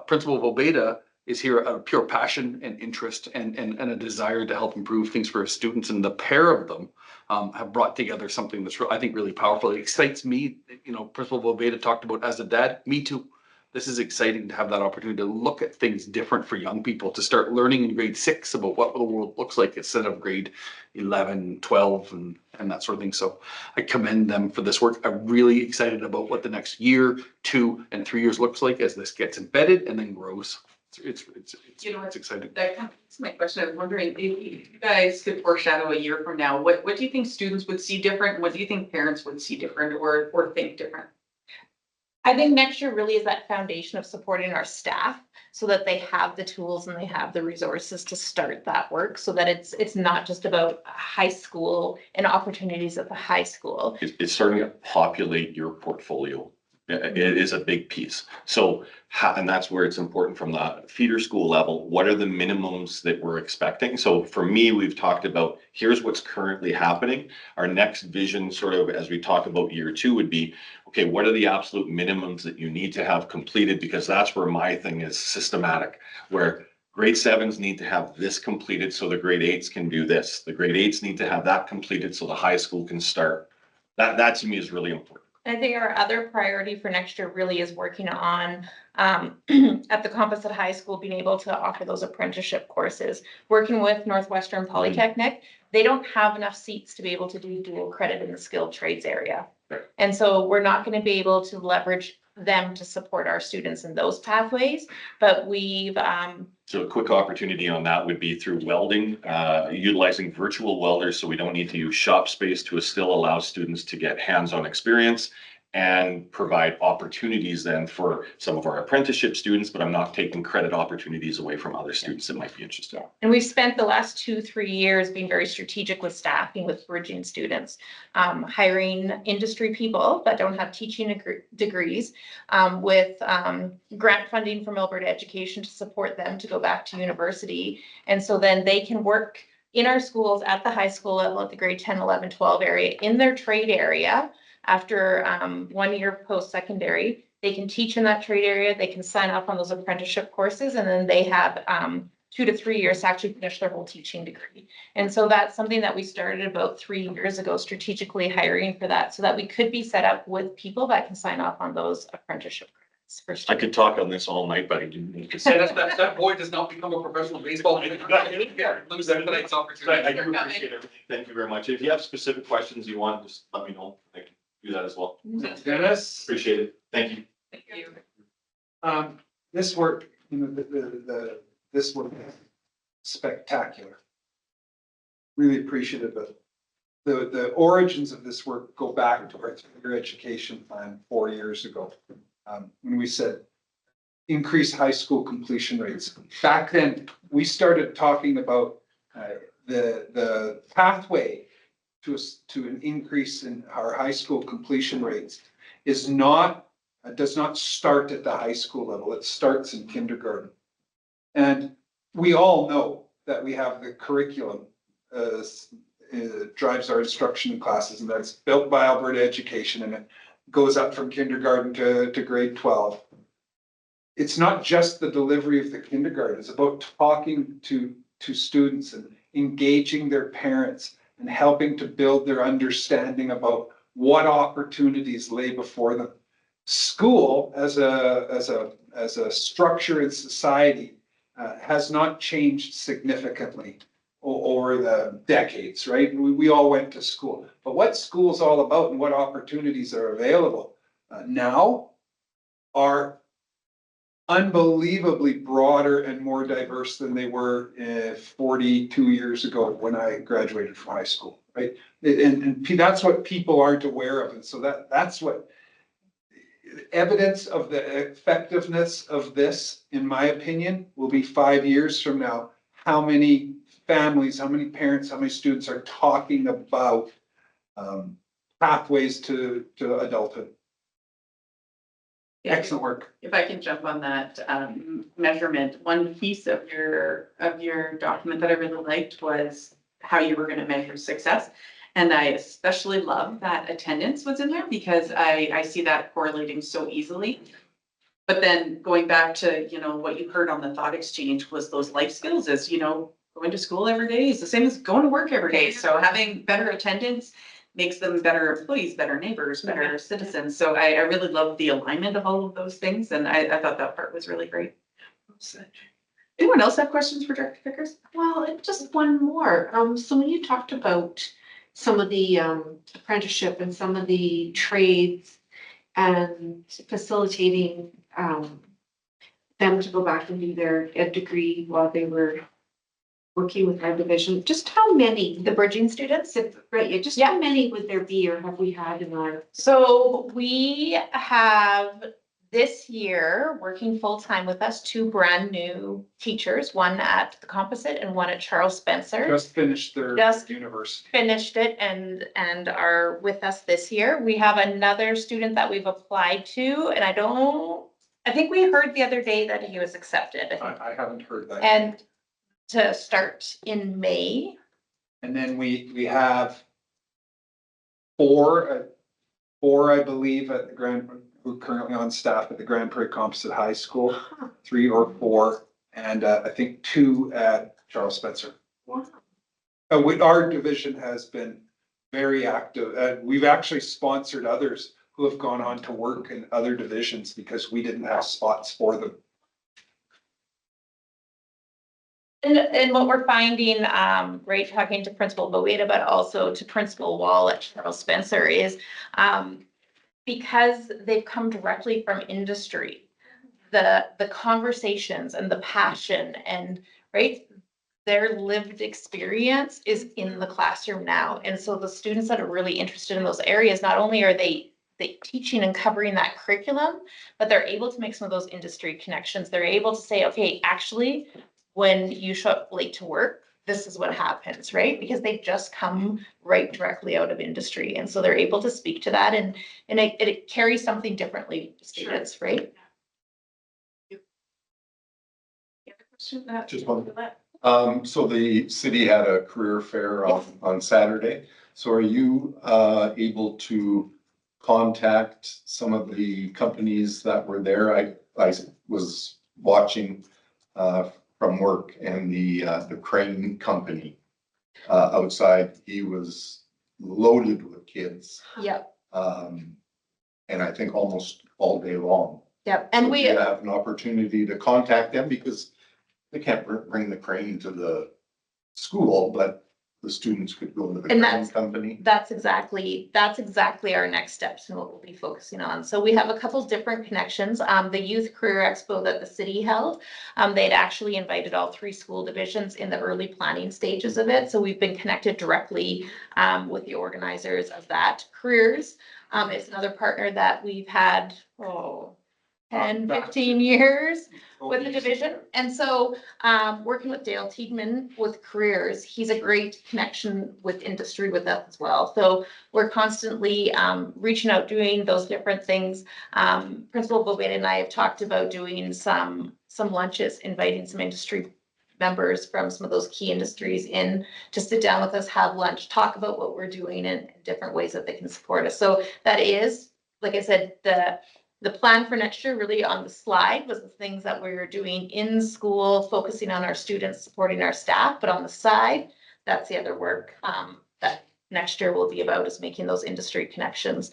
Principal Vobeda is here out of pure passion and interest and a desire to help improve things for her students, and the pair of them have brought together something that's I think really powerful. It excites me. You know, Principal Vobeda talked about as a dad. Me too. This is exciting to have that opportunity to look at things different for young people, to start learning in grade 6 about what the world looks like instead of grade 11, 12, and that sort of thing. So I commend them for this work. I'm really excited about what the next year, 2, and 3 years looks like as this gets embedded and then grows. You know, it's exciting. That kind of, that's my question. I was wondering if you guys could foreshadow a year from now, what do you think students would see different? What do you think parents would see different or think different? I think next year really is that foundation of supporting our staff so that they have the tools and they have the resources to start that work so that it's not just about high school and opportunities at the high school. It's starting to populate your portfolio. It is a big piece. So, and that's where it's important from the feeder school level. What are the minimums that we're expecting? So for me, we've talked about, here's what's currently happening. Our next vision, sort of, as we talk about year 2, would be, okay, what are the absolute minimums that you need to have completed? Because that's where my thing is systematic, where grade 7s need to have this completed so the grade 8s can do this. The grade 8s need to have that completed so the high school can start. That to me is really important. I think our other priority for next year really is working on at the Composite High School, being able to offer those apprenticeship courses. Working with Northwestern Polytechnic, they don't have enough seats to be able to do dual credit in the skilled trades area. Right. And so we're not going to be able to leverage them to support our students in those pathways, but we've So a quick opportunity on that would be through welding, utilizing virtual welders, so we don't need to use shop space to still allow students to get hands-on experience and provide opportunities then for some of our apprenticeship students, but I'm not taking credit opportunities away from other students that might be interested. And we've spent the last 2-3 years being very strategic with staffing, with bridging students, hiring industry people that don't have teaching degrees, with grant funding from Alberta Education to support them to go back to university. And so then they can work in our schools at the high school level, at the grade 10, 11, 12 area, in their trade area. After 1 year post-secondary, they can teach in that trade area, they can sign up on those apprenticeship courses, and then they have 2 to 3 years to actually finish their whole teaching degree. And so that's something that we started about 3 years ago, strategically hiring for that, so that we could be set up with people that can sign off on those apprenticeship credits for I students. could talk on this all night, but I didn't need to. That boy does not become a professional baseball player. Lose that tonight's opportunity. I do appreciate everything. Thank you very much. If you have specific questions you want, just let me know. I can do that as well. Dennis? Appreciate it. Thank you. Thank you. This work, you know, this work is spectacular. Really appreciative of it. The origins of this work go back to our 3-year education plan 4 years ago. When we said increase high school completion rates. Back then, we started talking about the pathway to an increase in our high school completion rates is not, does not start at the high school level. It starts in kindergarten. And we all know that we have the curriculum drives our instruction in classes, and that's built by Alberta Education, and it goes up from kindergarten to grade 12. It's not just the delivery of the kindergarten. It's about talking to students and engaging their parents and helping to build their understanding about what opportunities lay before them. School as a structure in society has not changed significantly over the decades, right? We all went to school, but what school's all about and what opportunities are available now are unbelievably broader and more diverse than they were 42 years ago when I graduated from high school, right? And that's what people aren't aware of. And so that's what evidence of the effectiveness of this, in my opinion, will be 5 years from now. How many families, how many parents, how many students are talking about pathways to adulthood? Excellent work. If I can jump on that measurement, one piece of your document that I really liked was how you were going to measure success. And I especially love that attendance was in there because I see that correlating so easily. But then going back to, you know, what you heard on the thought exchange was those life skills is, you know, going to school every day is the same as going to work every day. So having better attendance makes them better employees, better neighbors, better citizens. So I really love the alignment of all of those things. And I thought that part was really great. Anyone else have questions for Director Vickers? Well, just one more. So when you talked about some of the apprenticeship and some of the trades and facilitating them to go back and do their ed degree while they were working with our division. Just how many, The bridging students. right, yeah, just Yeah. how many would there be or have we had in our? So we have this year working full-time with us, 2 brand new teachers, one at the Composite and one at Charles Spencer. Just finished their Just university. Finished it and are with us this year. We have another student that we've applied to, and I think we heard the other day that he was accepted. I haven't heard that. And to start in May. And then we have four, I believe, at the who are currently on staff at the Grand Prairie Composite High School, 3 or 4, and I think 2 at Charles Spencer. Wow. Our division has been very active. We've actually sponsored others who have gone on to work in other divisions because we didn't have spots for them. And what we're finding, right, talking to Principal Boeta, but also to Principal Wall at Charles Spencer is, because they've come directly from industry, the conversations and the passion and, right, their lived experience is in the classroom now. And so the students that are really interested in those areas, not only are they teaching and covering that curriculum, but they're able to make some of those industry connections. They're able to say, okay, actually, when you show up late to work, this is what happens, right? Because they've just come right directly out of industry. And so they're able to speak to that and it carries something differently to students, right? Just one. So the city had a career fair on Saturday. So are you able to contact some of the companies that were there? I was watching from work, and the crane company outside, he was loaded with kids. Yep, And I think almost all day long. yep. So And do we, you have an opportunity to contact them, because they can't bring the crane to the school, but the students could go to the And crane that's- company. that's exactly our next steps and what we'll be focusing on. So we have a couple different connections. The Youth Career Expo that the city held, they'd actually invited all 3 school divisions in the early planning stages of it. So we've been connected directly with the organizers of that. Careers, it's another partner that we've had, 10, 15 years with the division. And so, working with Dale Tiedman with Careers, he's a great connection with industry with us as well. So we're constantly, reaching out, doing those different things. Principal Bobet and I have talked about doing some lunches, inviting some industry members from some of those key industries in to sit down with us, have lunch, talk about what we're doing and different ways that they can support us. So that is, like I said, the plan for next year really on the slide was the things that we were doing in school, focusing on our students, supporting our staff, but on the side, that's the other work that next year will be about, is making those industry connections.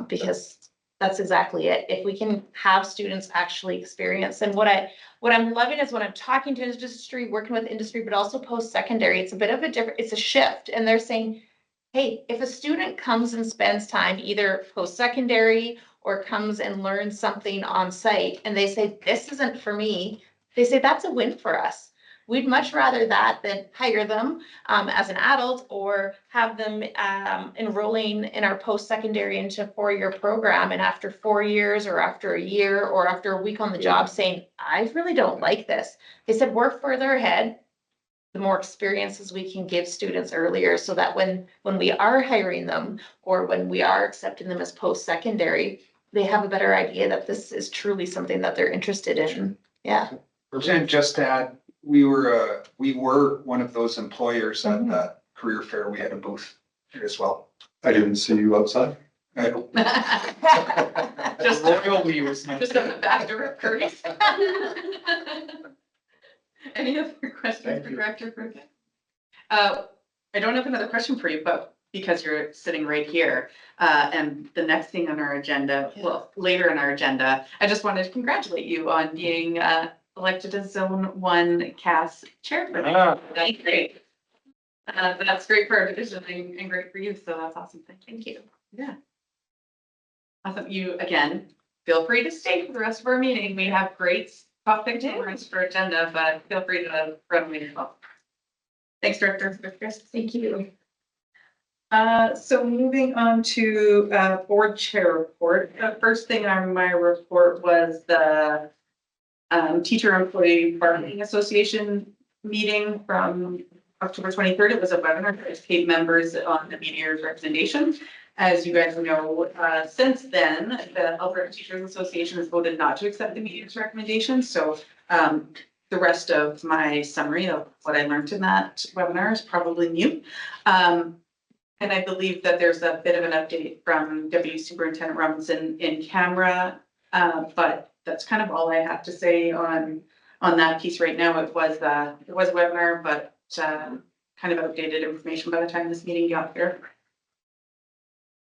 Because that's exactly it. If we can have students actually experience, and what I'm loving is when I'm talking to industry, working with industry, but also post-secondary, it's a bit of it's a shift. And they're saying, hey, if a student comes and spends time either post-secondary or comes and learns something on site and they say, this isn't for me, they say that's a win for us. We'd much rather that than hire them as an adult or have them enrolling in our post-secondary into a 4-year program. And after 4 years or after a year or after a week on the job saying, I really don't like this. They said, we're further ahead, the more experiences we can give students earlier so that when we are hiring them or when we are accepting them as post-secondary, they have a better idea that this is truly something that they're interested in. Yeah. And just to add, we were one of those employers at that career fair. We had a booth here as well. I didn't see you outside. Just Royally was not. Just at the back door of Curry's. Any other questions for Director Burkett? I don't have another question for you, but because you're sitting right here, and the next thing on our agenda, well, later in our agenda, I just wanted to congratulate you on being elected as Zone 1 CAS chairman. That's great. That's great for our division and great for you, so that's awesome. Thank you. Yeah. Awesome. You, again, feel free to stay for the rest of our meeting. We have great topic for agenda, but feel free to run me as well. Thanks, Director. Thank you. So moving on to board chair report. The first thing on my report was the Teacher Employee Bargaining Association meeting from October 23rd. It was a webinar to educate members on the mediator's recommendation. As you guys know, since then, the Alberta Teachers Association has voted not to accept the mediator's recommendation. So the rest of my summary of what I learned in that webinar is probably new. And I believe that there's a bit of an update from Deputy Superintendent Robinson in camera. But that's kind of all I have to say on that piece right now. It was a webinar, but kind of outdated information by the time this meeting got here.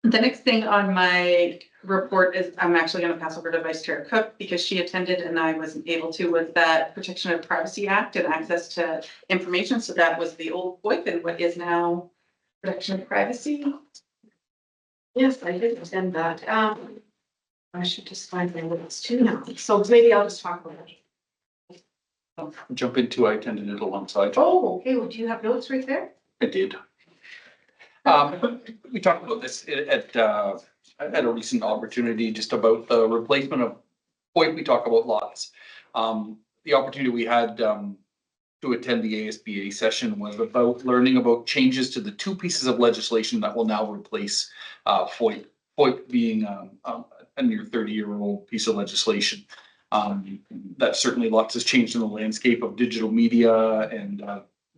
The next thing on my report is I'm actually going to pass over to Vice Chair Cook because she attended and I wasn't able to, with that Protection of Privacy Act and access to information. So that was the old VoIP and what is now Protection of Privacy. Yes, I did attend that. I should just find my notes too now. So maybe I'll just talk about it. Jump into, I attended it alongside. Oh, okay. Well, do you have notes right there? I did. We talked about this at a recent opportunity, just about the replacement of VoIP. We talk about lots. The opportunity we had to attend the ASBA session was about learning about changes to the two pieces of legislation that will now replace VoIP. VoIP being a near 30-year-old piece of legislation. That certainly lots has changed in the landscape of digital media and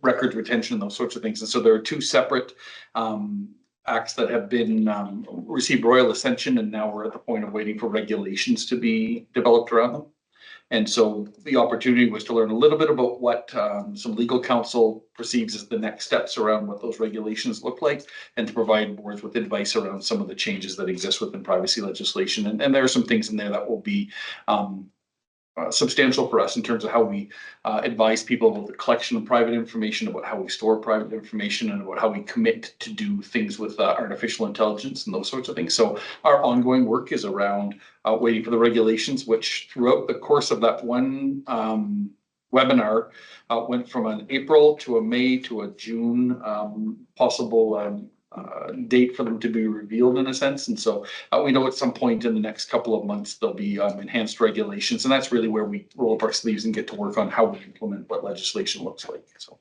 record retention and those sorts of things. And so there are two separate acts that have been received royal ascension, and now we're at the point of waiting for regulations to be developed around them. And so the opportunity was to learn a little bit about what some legal counsel perceives as the next steps around what those regulations look like, and to provide boards with advice around some of the changes that exist within privacy legislation. And there are some things in there that will be substantial for us in terms of how we advise people about the collection of private information, about how we store private information, and about how we commit to do things with artificial intelligence and those sorts of things. So our ongoing work is around waiting for the regulations, which throughout the course of that one webinar went from an April to a May to a June possible date for them to be revealed in a sense. And so we know at some point in the next couple of months, there'll be enhanced regulations. And that's really where we roll up our sleeves and get to work on how we implement what legislation looks like. So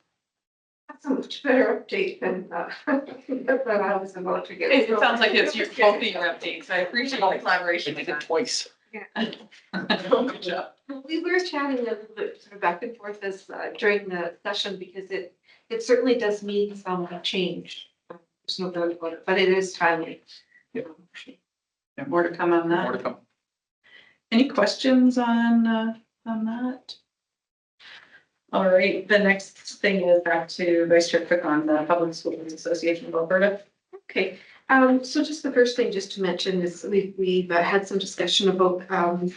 That's a much better update than than I was about to get. It sounds like it's your both of your updates. I appreciate the collaboration. I did it twice. Good job. We were chatting a little bit sort of back and forth as during the session because it certainly does mean some change. There's no doubt about it, but it is timely. More to come on More to that. come. Any questions on that? All right, the next thing is back to Vice Chair Cook on the Public Schools Association of Alberta. Okay, so just the first thing just to mention is we've had some discussion about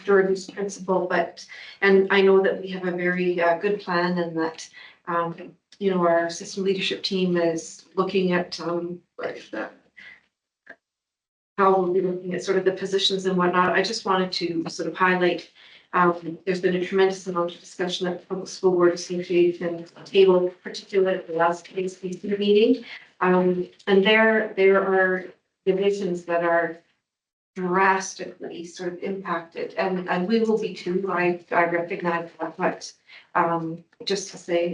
Jordan's principle, and I know that we have a very good plan and that you know, our system leadership team is looking at how we'll be looking at sort of the positions and whatnot. I just wanted to sort of highlight, there's been a tremendous amount of discussion at the Public School Board Association table, particularly at the last KSBC meeting. And there are divisions that are drastically sort of impacted, and we will be too. I recognize that, but just to say,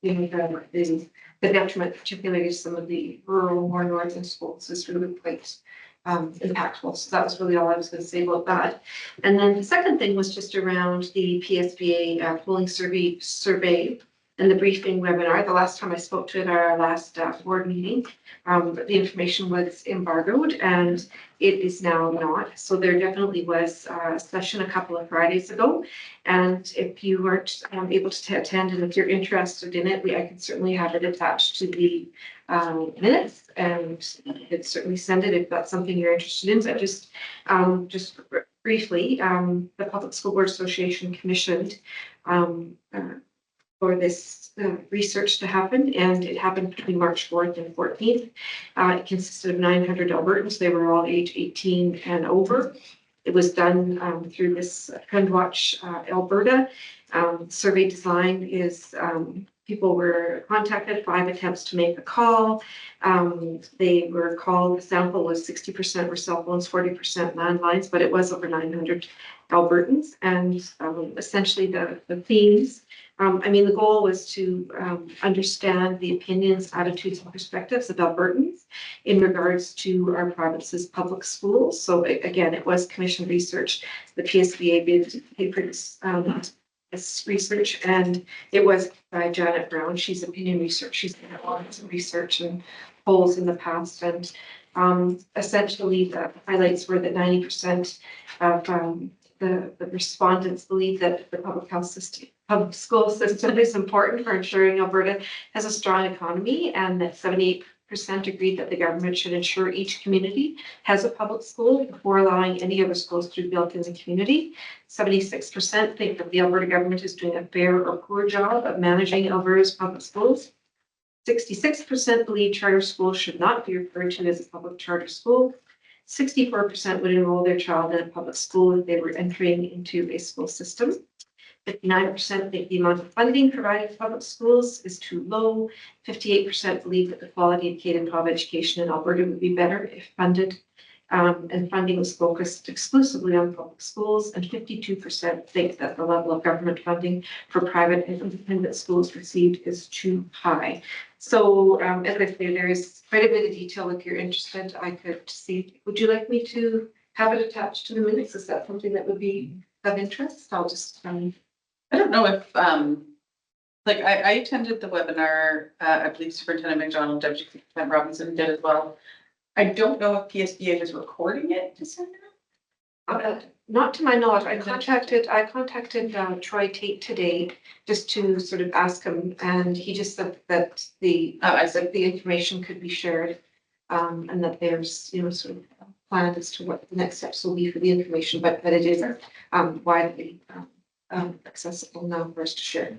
you know, the detriment, particularly to some of the rural, more northern schools, is really quite impactful. So that was really all I was going to say about that. And then the second thing was just around the PSBA polling survey and the briefing webinar. The last time I spoke to it at our last board meeting, the information was embargoed and it is now not. So there definitely was a session a couple of Fridays ago. And if you weren't able to attend and if you're interested in it, I can certainly have it attached to the minutes and could certainly send it if that's something you're interested in. So just briefly, the Public School Board Association commissioned for this research to happen, and it happened between March 4th and 14th. It consisted of 900 Albertans. They were all age 18 and over. It was done through this TrendWatch Alberta. Survey design is people were contacted, 5 attempts to make a call. They were called, the sample was 60% were cell phones, 40% landlines, but it was over 900 Albertans. And essentially the themes, the goal was to understand the opinions, attitudes, and perspectives of Albertans in regards to our province's public schools. So again, it was commission research. The PSBA did pay for this research, and it was by Janet Brown. She's opinion research. She's done a lot of research and polls in the past. And essentially the highlights were that 90% of the respondents believe that the public school system is important for ensuring Alberta has a strong economy, and that 78% agreed that the government should ensure each community has a public school before allowing any other schools to be built in the community. 76% think that the Alberta government is doing a fair or poor job of managing Alberta's public schools. 66% believe charter schools should not be referred to as a public charter school. 64% would enroll their child in a public school if they were entering into a school system. 59% think the amount of funding provided to public schools is too low. 58% believe that the quality of K-12 education in Alberta would be better if funded. And funding was focused exclusively on public schools, and 52% think that the level of government funding for private and independent schools received is too high. So as I say, there is quite a bit of detail. If you're interested, I could see. Would you like me to have it attached to the minutes? Is that something that would be of interest? I'll just I don't know if, I attended the webinar, I believe Superintendent McDonald, Deputy Superintendent Robinson did as well. I don't know if PSBA was recording it to send it. Not to my knowledge. I contacted Troy Tate today just to sort of ask him, and he just said that the information could be shared, and that there's sort of plan as to what the next steps will be for the information, but that it is widely accessible now for us to share.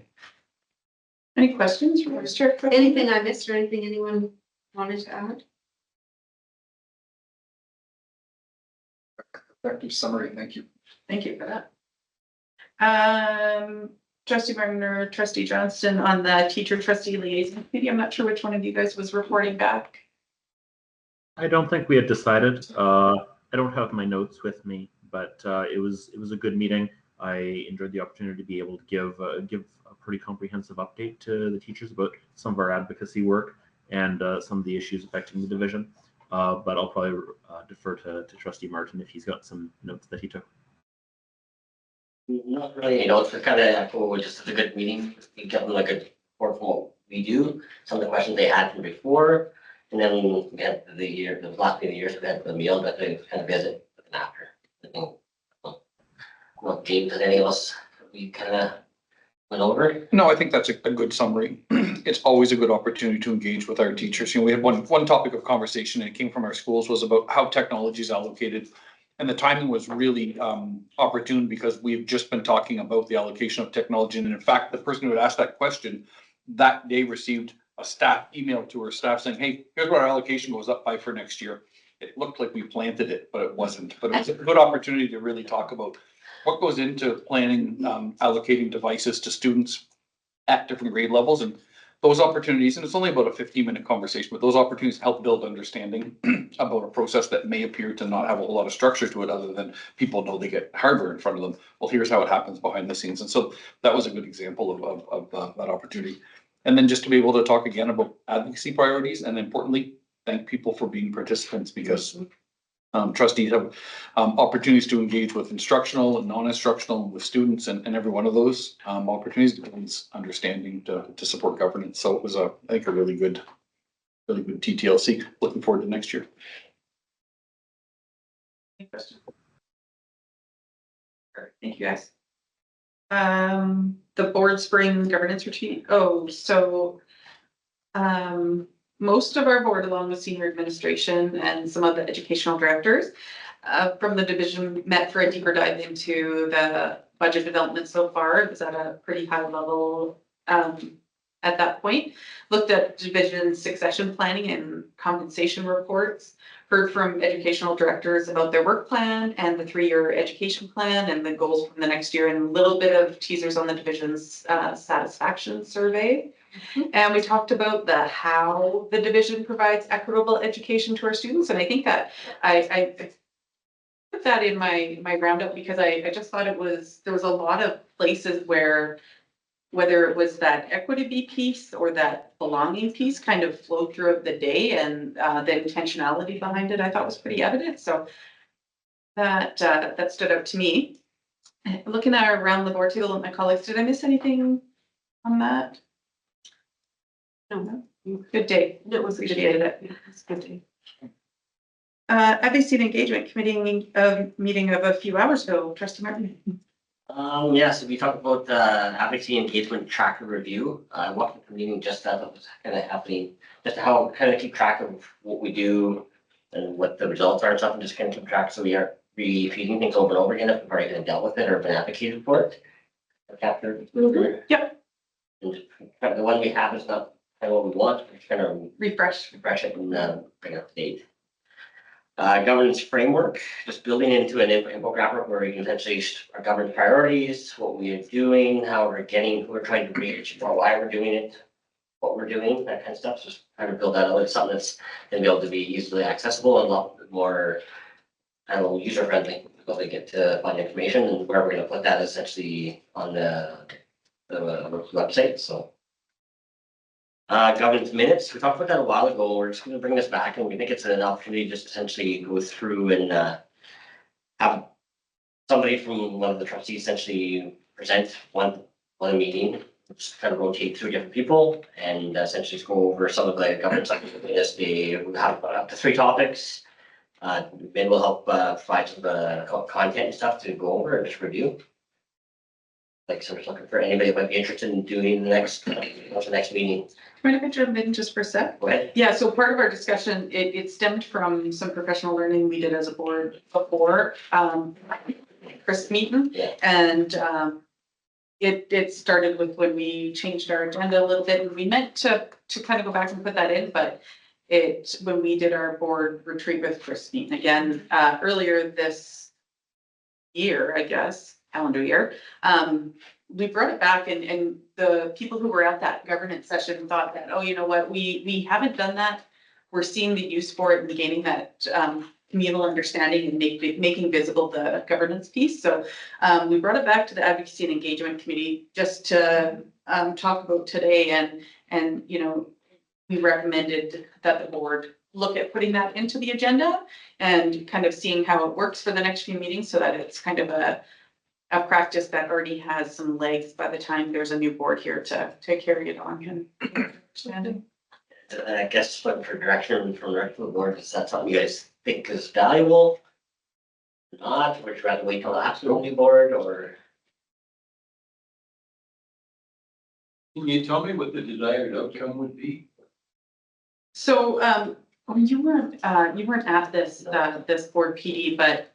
Any questions from Mr. Anything I missed or anything anyone wanted to add? Effective summary, thank you. Thank you for that. Trustee Wagner, Trustee Johnston on the teacher trustee liaison committee. I'm not sure which one of you guys was reporting back. I don't think we had decided. I don't have my notes with me, but it was a good meeting. I enjoyed the opportunity to be able to give a pretty comprehensive update to the teachers about some of our advocacy work and some of the issues affecting the division. But I'll probably defer to Trustee Martin if he's got some notes that he took. Not really any notes, but kind of forward, just as a good meeting. We get them like a report from what we do, some of the questions they had from before, and then we had the last meeting of the year, so we had the meal, but they kind of visit with an after. I think, what James and anything else we kind of went over. No, I think that's a good summary. It's always a good opportunity to engage with our teachers. We had one topic of conversation, and it came from our schools, was about how technology is allocated. And the timing was really opportune because we've just been talking about the allocation of technology. And in fact, the person who had asked that question that day received a staff email to her staff saying, hey, here's what our allocation goes up by for next year. It looked like we planted it, but it wasn't. But it was a good opportunity to really talk about what goes into planning, allocating devices to students at different grade levels, and those opportunities, and it's only about a 15-minute conversation, but those opportunities help build understanding about a process that may appear to not have a whole lot of structure to it other than people know they get hardware in front of them. Well, here's how it happens behind the scenes. And so that was a good example of that opportunity. And then just to be able to talk again about advocacy priorities, and importantly, thank people for being participants, because trustees have opportunities to engage with instructional and non-instructional, with students, and every one of those opportunities builds understanding to support governance. So it was I think a really good TTLC. Looking forward to next year. Any questions? Thank you, guys. The board spring governance retreat. Most of our board, along with senior administration and some of the educational directors from the division, met for a deeper dive into the budget development so far. It was at a pretty high level at that point. Looked at division succession planning and compensation reports, heard from educational directors about their work plan and the 3-year education plan and the goals from the next year, and a little bit of teasers on the division's satisfaction survey. And we talked about the how the division provides equitable education to our students. And I think that I put that in my roundup because I just thought there was a lot of places where, whether it was that equity piece or that belonging piece, kind of flowed throughout the day, and the intentionality behind it, I thought was pretty evident. So that stood out to me. Looking at around the board table with my colleagues, did I miss anything on that? No. Good day. It was Appreciated it. Yeah, it's a good day. Advocacy and Engagement Committee meeting of a few hours ago, Trustee Martin. So we talked about the advocacy engagement tracker review. I walked the meeting just as it was kind of happening, just how kind of keep track of what we do and what the results are and stuff, and just kind of keep track so we aren't repeating things over and over again if we've already kind of dealt with it or been advocated for it. Or captured. Yep. And kind of the one we have is not kind of what we want, we're just kind of Refresh. refresh it and bring it up to date. Governance framework, just building into an infographic where we can essentially our governance priorities, what we are doing, how we're getting, who we're trying to reach, or why we're doing it, what we're doing, that kind of stuff. Just trying to build that out. It's something that's going to be able to be easily accessible and a lot more, I don't know, user friendly. Able to get to find information, and where we're going to put that is essentially on the website. So. Governance minutes, we talked about that a while ago. We're just gonna bring this back, and we think it's an opportunity to just essentially go through and have somebody from one of the trustees essentially present one meeting, just kind of rotate through different people and essentially just go over some of the governance activities. We have up to 3 topics. Ben will help provide some content and stuff to go over and just review. Like, so just looking for anybody who might be interested in doing the next meeting. Mind if I jump in just for a sec? Go ahead. Yeah, so part of our discussion, it stemmed from some professional learning we did as a board before, Chris Meaton. Yeah. And it started with when we changed our agenda a little bit, and we meant to kind of go back and put that in, but when we did our board retreat with Chris Meaton again, earlier this year, I guess, calendar year, we brought it back, and the people who were at that governance session thought that, oh, you know what, we haven't done that. We're seeing the use for it and gaining that communal understanding and making visible the governance piece. So we brought it back to the Advocacy and Engagement Committee just to talk about today, and you know, we recommended that the board look at putting that into the agenda and kind of seeing how it works for the next few meetings, so that it's kind of a practice that already has some legs by the time there's a new board here to carry it on and understanding. I guess looking for direction from the rest of the board, is that something you guys think is valuable? Not, would you rather wait till after the new board, or? Can you tell me what the desired outcome would be? So, you weren't at this board PD, but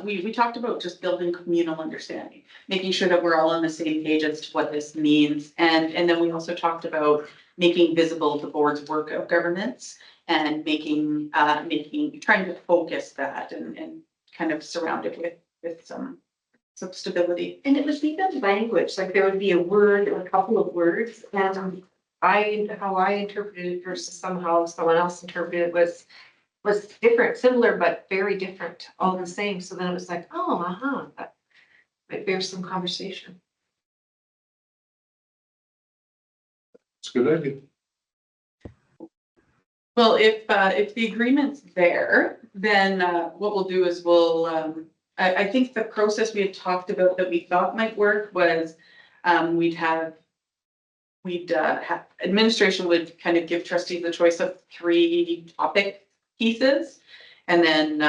we talked about just building communal understanding, making sure that we're all on the same page as to what this means. And then we also talked about making visible the board's work of governance and trying to focus that and kind of surround it with some stability. And it was even language, like there would be a word or a couple of words, and how I interpreted it versus somehow someone else interpreted it was different, similar, but very different, all the same. So then it was like, oh, that might bear some conversation. It's a good idea. Well, if the agreement's there, then what we'll do is I think the process we had talked about that we thought might work was administration would kind of give trustees the choice of 3 topic pieces. And then,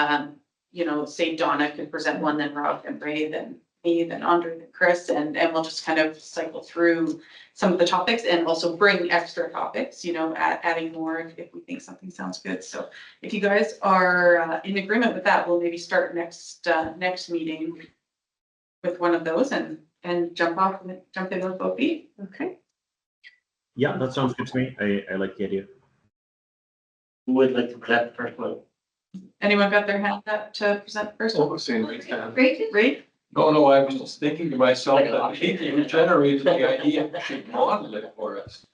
say Donna could present one, then Rob, then Ray, then me, then Andre, then Chris, and we'll just kind of cycle through some of the topics and also bring extra topics, adding more if we think something sounds good. So if you guys are in agreement with that, we'll maybe start next meeting with one of those and jump in with both feet. Okay. Yeah, that sounds good to me. I like the idea. Who would like to present the first one? Anyone got their hand up to present first? Oh, same thing. Great, great. No, I was just thinking to myself that the people who generated the idea should model it for us.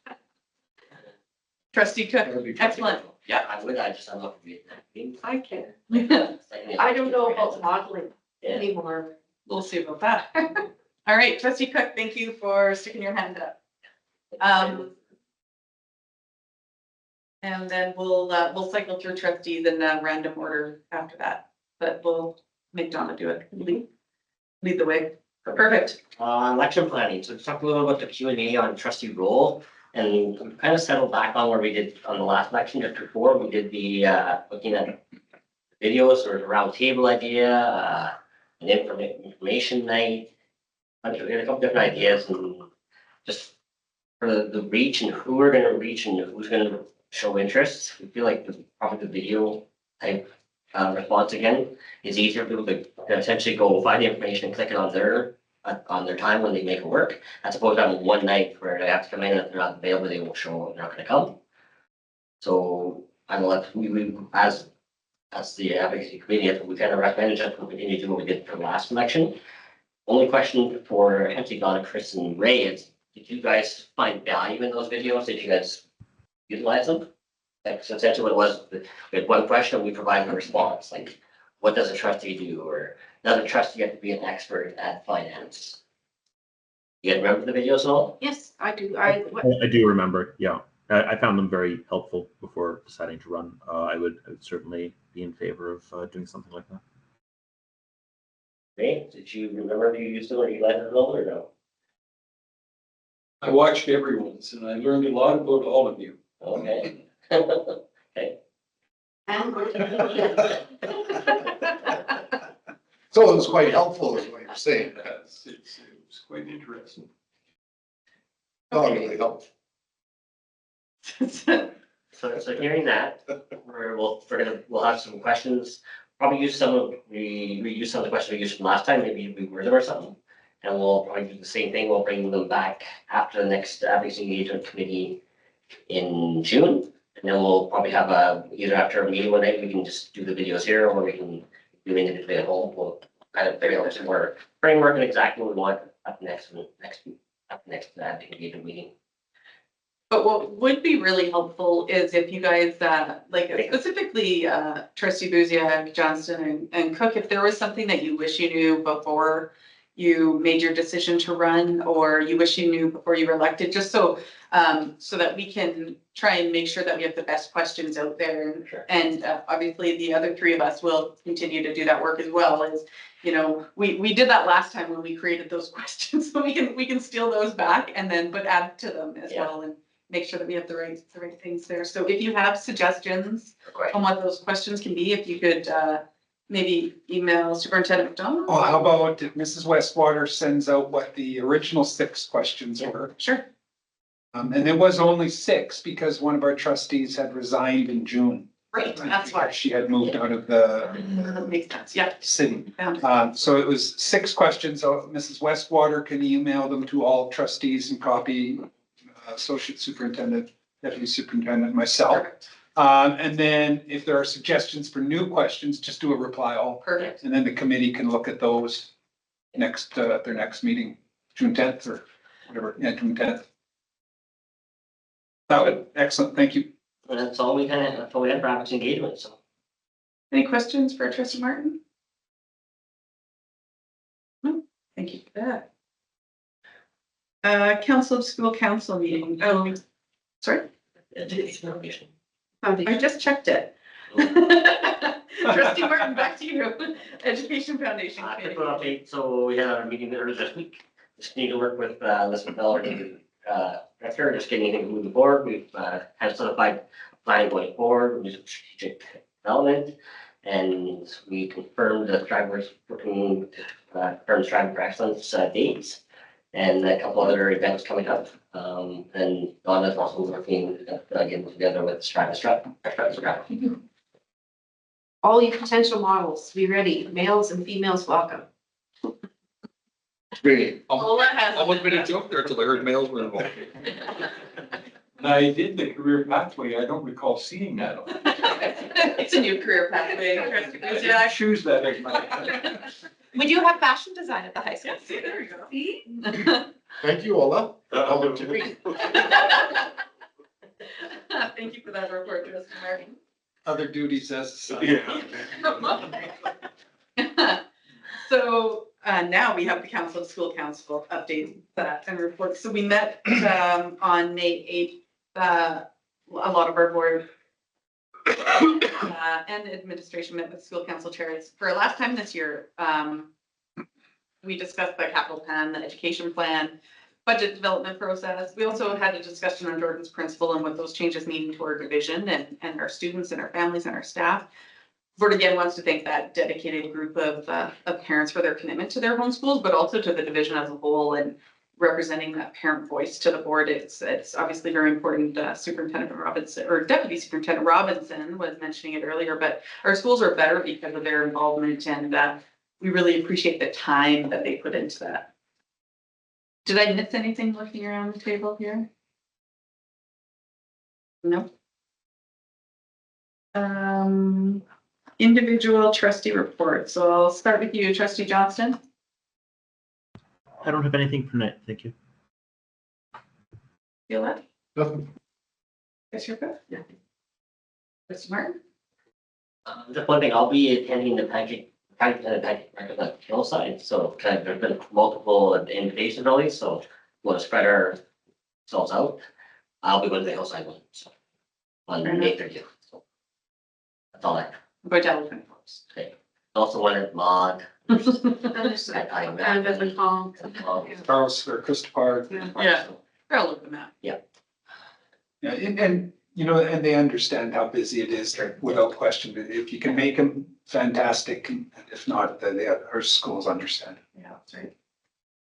Trustee Cook, That would be excellent. Yeah. I would, I just, I'm not. I can. I don't know about modeling Yeah. anymore. We'll see about that. All right, Trustee Cook, thank you for sticking your hand up. And then we'll cycle through trustees in random order after that, but we'll make Donna do it. Lead the way. Perfect. Election planning, so talk a little about the Q and A on trustee role. And kind of settled back on where we did on the last election, just before we did the, looking at videos or the round table idea, an information night. We had a couple different ideas and just for the reach and who we're gonna reach and who's gonna show interest. We feel like probably the video type response again is easier for people to essentially go find the information and click it on their time when they make it work, as opposed to having one night where they have to come in and if they're not available, they won't show, they're not gonna come. So I know that we as the advocacy committee, we kind of recommended just we continue to do what we did for the last election. Only question for Empty Donna, Chris and Ray is, did you guys find value in those videos? Did you guys utilize them? Like, so essentially what it was, we had one question, we provided a response, like, what does a trustee do? Or does a trustee have to be an expert at finance? You guys remember the videos at all? Yes, I do. I do remember. Yeah, I found them very helpful before deciding to run. I would certainly be in favor of doing something like that. Ray, did you remember if you used them or you liked it at all or no? I watched everyone's and I learned a lot about all of you. Okay. So it was quite helpful, is what you're saying. Yes, it was quite interesting. Not really helpful. So hearing that, we'll have some questions, probably use some of, we reuse some of the questions we used from last time, maybe we word them or something. And we'll probably do the same thing, we'll bring them back after the next advocacy engagement committee in June. And then we'll probably have either after a meeting one night, we can just do the videos here, or we can do individually at home. We'll kind of figure out some more framework and exactly what we want up next advocacy engagement meeting. But what would be really helpful is if you guys, like specifically Trustee Buziak, Johnston and Cook, if there was something that you wish you knew before you made your decision to run, or you wish you knew before you were elected, just so that we can try and make sure that we have the best questions out there. Sure. And obviously the other three of us will continue to do that work as well. As you know, we did that last time when we created those questions, so we can steal those back and then but add to them as well and make sure that we have the right things there. So if you have suggestions on what those questions can be, if you could maybe email Superintendent McDonald. Oh, how about if Mrs. Westwater sends out what the original 6 questions were? Sure. And it was only 6 because one of our trustees had resigned in June. Right, that's why. She had moved out of the That makes sense, yeah. city. Found it. So it was 6 questions. So Mrs. Westwater can email them to all trustees and copy Associate Superintendent, Deputy Superintendent, myself. Perfect, And then if there are suggestions for new questions, just do a reply all. perfect. And then the committee can look at those next, at their next meeting, June 10th or whatever, yeah, June 10th. That would, excellent, thank you. And that's all we had for advocacy engagement, so. Any questions for Trustee Martin? No, thank you for that. Council of School Council meeting, sorry, I just checked it. Trustee Martin, back to you. Education Foundation Committee. Quick update, so we had our meeting earlier this week, just need to work with Elizabeth Miller, director, just getting anything moving forward. We've had solidified plan going forward, with strategic development. And we confirmed the drivers working confirmed Striving for Excellence dates and a couple other events coming up. And Donna's also working again together with Striving. All you potential models, be ready, males and females welcome. Great. Lola has. Almost made a joke there until I heard males were involved. And I did the career pathway. I don't recall seeing that on. It's a new career pathway. I didn't choose that as my. We do have fashion design at the high school. Yeah, see, there we go. See? Thank you, Ola. Thank you for that report, Mr. Mayor. Other duties as. So now we have the Council of School Council updates and reports. So we met on May 8th. A lot of our board and administration met with school council chairs for our last time this year. We discussed the capital plan, the education plan, budget development process. We also had a discussion on Jordan's principle and what those changes mean to our division and our students and our families and our staff. Board again wants to thank that dedicated group of parents for their commitment to their homeschools, but also to the division as a whole and representing that parent voice to the board. It's obviously very important. Superintendent Robinson or Deputy Superintendent Robinson was mentioning it earlier, but our schools are better because of their involvement, and we really appreciate the time that they put into that. Did I miss anything looking around the table here? No. Individual trustee report. So I'll start with you, Trustee Johnston. I don't have anything for tonight. Thank you. Feel that? Nothing. Yes, you're good. Yeah. Mr. Martin? Just one thing, I'll be attending the pancake breakfast at Hillside, so kind of, there's been multiple invitations already, so we'll spread ourselves out. I'll be going to the Hillside one, so on May 30th, so that's all I have. Go to Elephant Force. Okay. Also wanted Maud. Understood. And at the call. Charles or Christopher. Yeah. I'll look them up. Yeah, and you know, and they understand how busy it is without question. But if you can make them, fantastic. And if not, our schools understand. Yeah, that's right.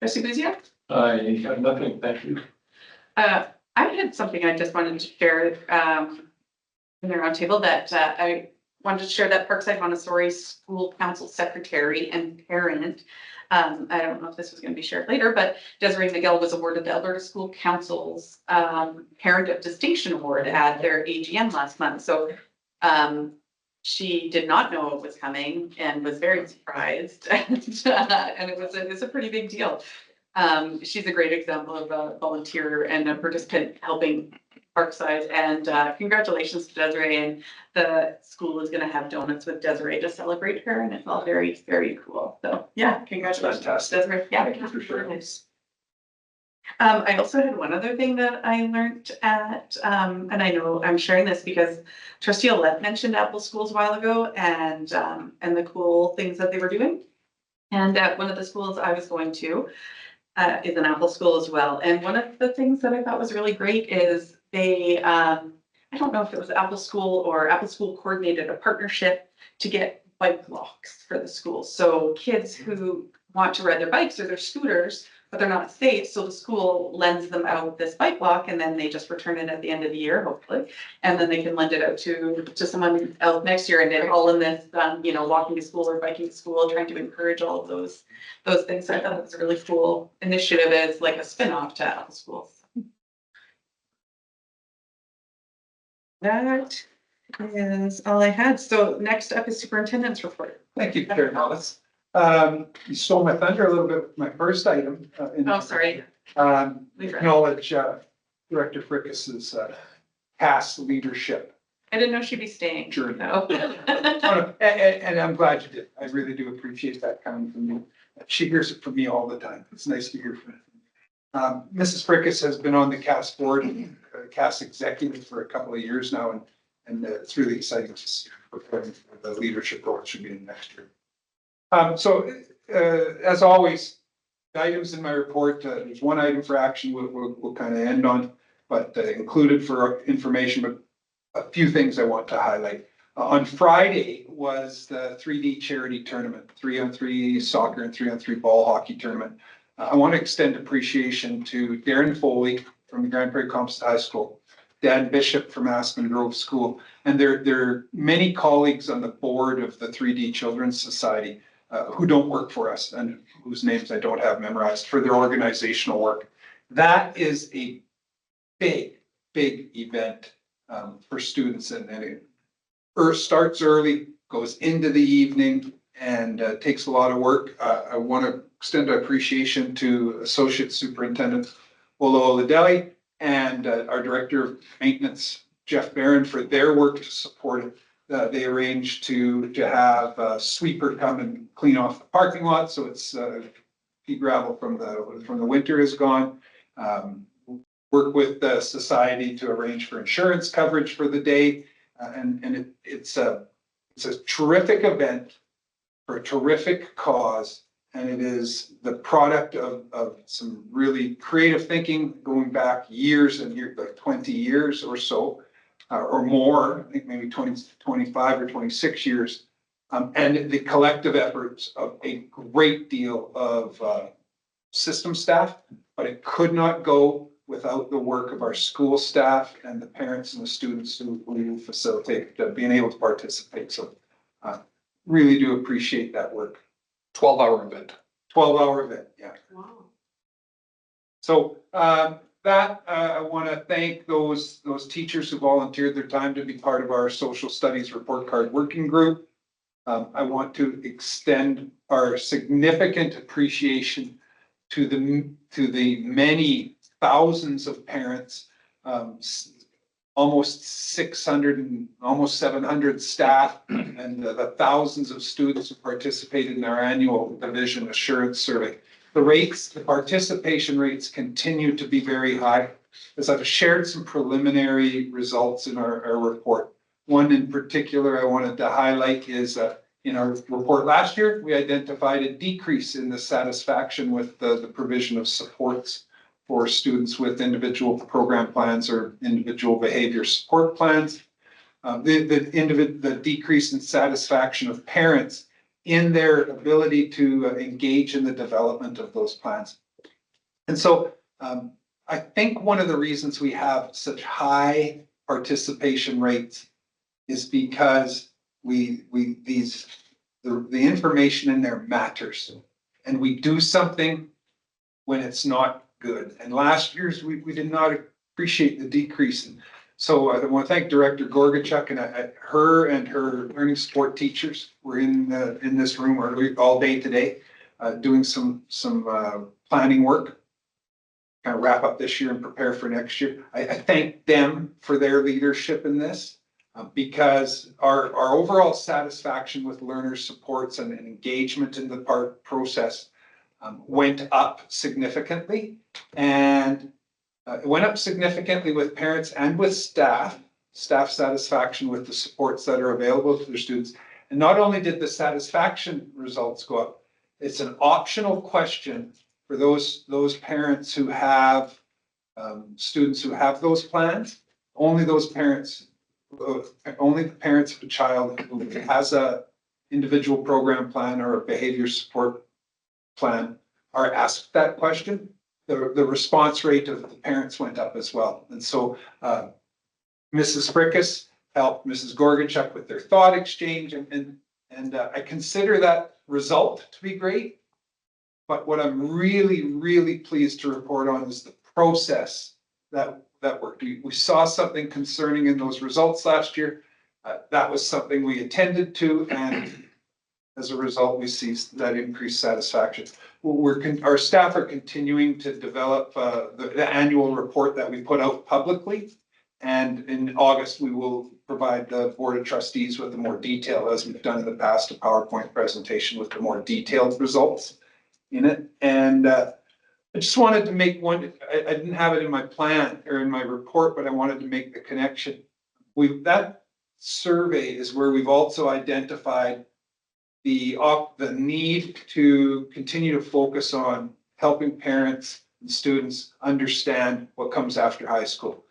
Trustee Guzia? I have nothing, thank you. I had something I just wanted to share in the roundtable that I wanted to share that Parkside Montessori School Council Secretary and parent. I don't know if this was going to be shared later, but Desiree Miguel was awarded the Alberta School Council's Parent of Distinction Award at their AGM last month. So she did not know it was coming and was very surprised, and it was a pretty big deal. She's a great example of a volunteer and a participant helping Parkside, and congratulations to Desiree. And the school is going to have donuts with Desiree to celebrate her, and it's all very, very cool. So yeah, congratulations, Fantastic. Desiree. Yeah, For sure. I also had one other thing that I learned at, and I know I'm sharing this because Trustee Olet mentioned Apple Schools a while ago, and the cool things that they were doing. And at one of the schools I was going to is an Apple school as well. And one of the things that I thought was really great is they, I don't know if it was Apple School or Apple School coordinated a partnership to get bike locks for the school. So kids who want to ride their bikes or their scooters, but they're not safe, so the school lends them out this bike lock, and then they just return it at the end of the year, hopefully. And then they can lend it out to someone else next year, and then all in this, you know, walking to school or biking to school, trying to encourage all of those things. So I thought it was a really cool initiative as like a spin-off to Apple Schools. That is all I had. So next up is superintendent's report. Thank you, Chair Nellis. You stole my thunder a little bit with my first item. Oh, sorry. Acknowledge Director Frickes's past leadership. I didn't know she'd be staying. Sure. No. And I'm glad you did. I really do appreciate that coming from you. She hears it from me all the time. It's nice to hear from her. Mrs. Frickes has been on the CAS board, CAS executive for a couple of years now, and it's really exciting to see her preparing for the leadership role should be in next year. So as always, the items in my report, there's one item for action we'll kind of end on, but included for information, but a few things I want to highlight. On Friday was the 3D charity tournament, 3-on-3 soccer and 3-on-3 ball hockey tournament. I want to extend appreciation to Darren Foley from the Grand Prairie Composite High School, Dan Bishop from Aspen Grove School, and there are many colleagues on the board of the 3D Children's Society. who don't work for us and whose names I don't have memorized, for their organizational work. That is a big, big event for students, and it starts early, goes into the evening, and takes a lot of work. I want to extend appreciation to Associate Superintendent Olo Oladelli and our Director of Maintenance, Jeff Barron, for their work to support it. They arranged to have a sweeper come and clean off the parking lot, so it's pea gravel from the winter is gone. Work with the society to arrange for insurance coverage for the day, and it's a terrific event for a terrific cause, and it is the product of some really creative thinking going back years and years, like 20 years or so, or more. I think maybe 20, 25 or 26 years, and the collective efforts of a great deal of system staff, but it could not go without the work of our school staff and the parents and the students who facilitate being able to participate. So really do appreciate that work. 12-hour event. 12-hour event, yeah. Wow. So I want to thank those teachers who volunteered their time to be part of our social studies report card working group. I want to extend our significant appreciation to the many thousands of parents, almost 600 and almost 700 staff, and the thousands of students who participated in our annual division assurance survey. The participation rates continue to be very high. As I've shared some preliminary results in our report, one in particular I wanted to highlight is in our report last year, we identified a decrease in the satisfaction with the provision of supports for students with individual program plans or individual behavior support plans. The decrease in satisfaction of parents in their ability to engage in the development of those plans. And so I think one of the reasons we have such high participation rates is because the information in there matters, and we do something when it's not good. And last year's we did not appreciate the decrease. And so I want to thank Director Gorgachuk, and her and her learning support teachers were in this room all day today, doing some planning work, kind of wrap up this year and prepare for next year. I thank them for their leadership in this. Because our overall satisfaction with learner supports and engagement in the process went up significantly, and it went up significantly with parents and with staff satisfaction with the supports that are available to their students. And not only did the satisfaction results go up, it's an optional question for those parents who have students who have those plans. Only the parents of a child who has a individual program plan or a behavior support plan are asked that question. The response rate of the parents went up as well. And so Mrs. Frickus helped Mrs. Gorgachuk with their thought exchange, and I consider that result to be great. But what I'm really, really pleased to report on is the process that worked. We saw something concerning in those results last year. That was something we attended to, and as a result, we see that increased satisfaction. Our staff are continuing to develop the annual report that we put out publicly, and in August we will provide the Board of Trustees with the more detail, as we've done in the past, a PowerPoint presentation with the more detailed results in it. And I just wanted to make one, I didn't have it in my plan or in my report, but I wanted to make the connection. That survey is where we've also identified the need to continue to focus on helping parents and students understand what comes after high school,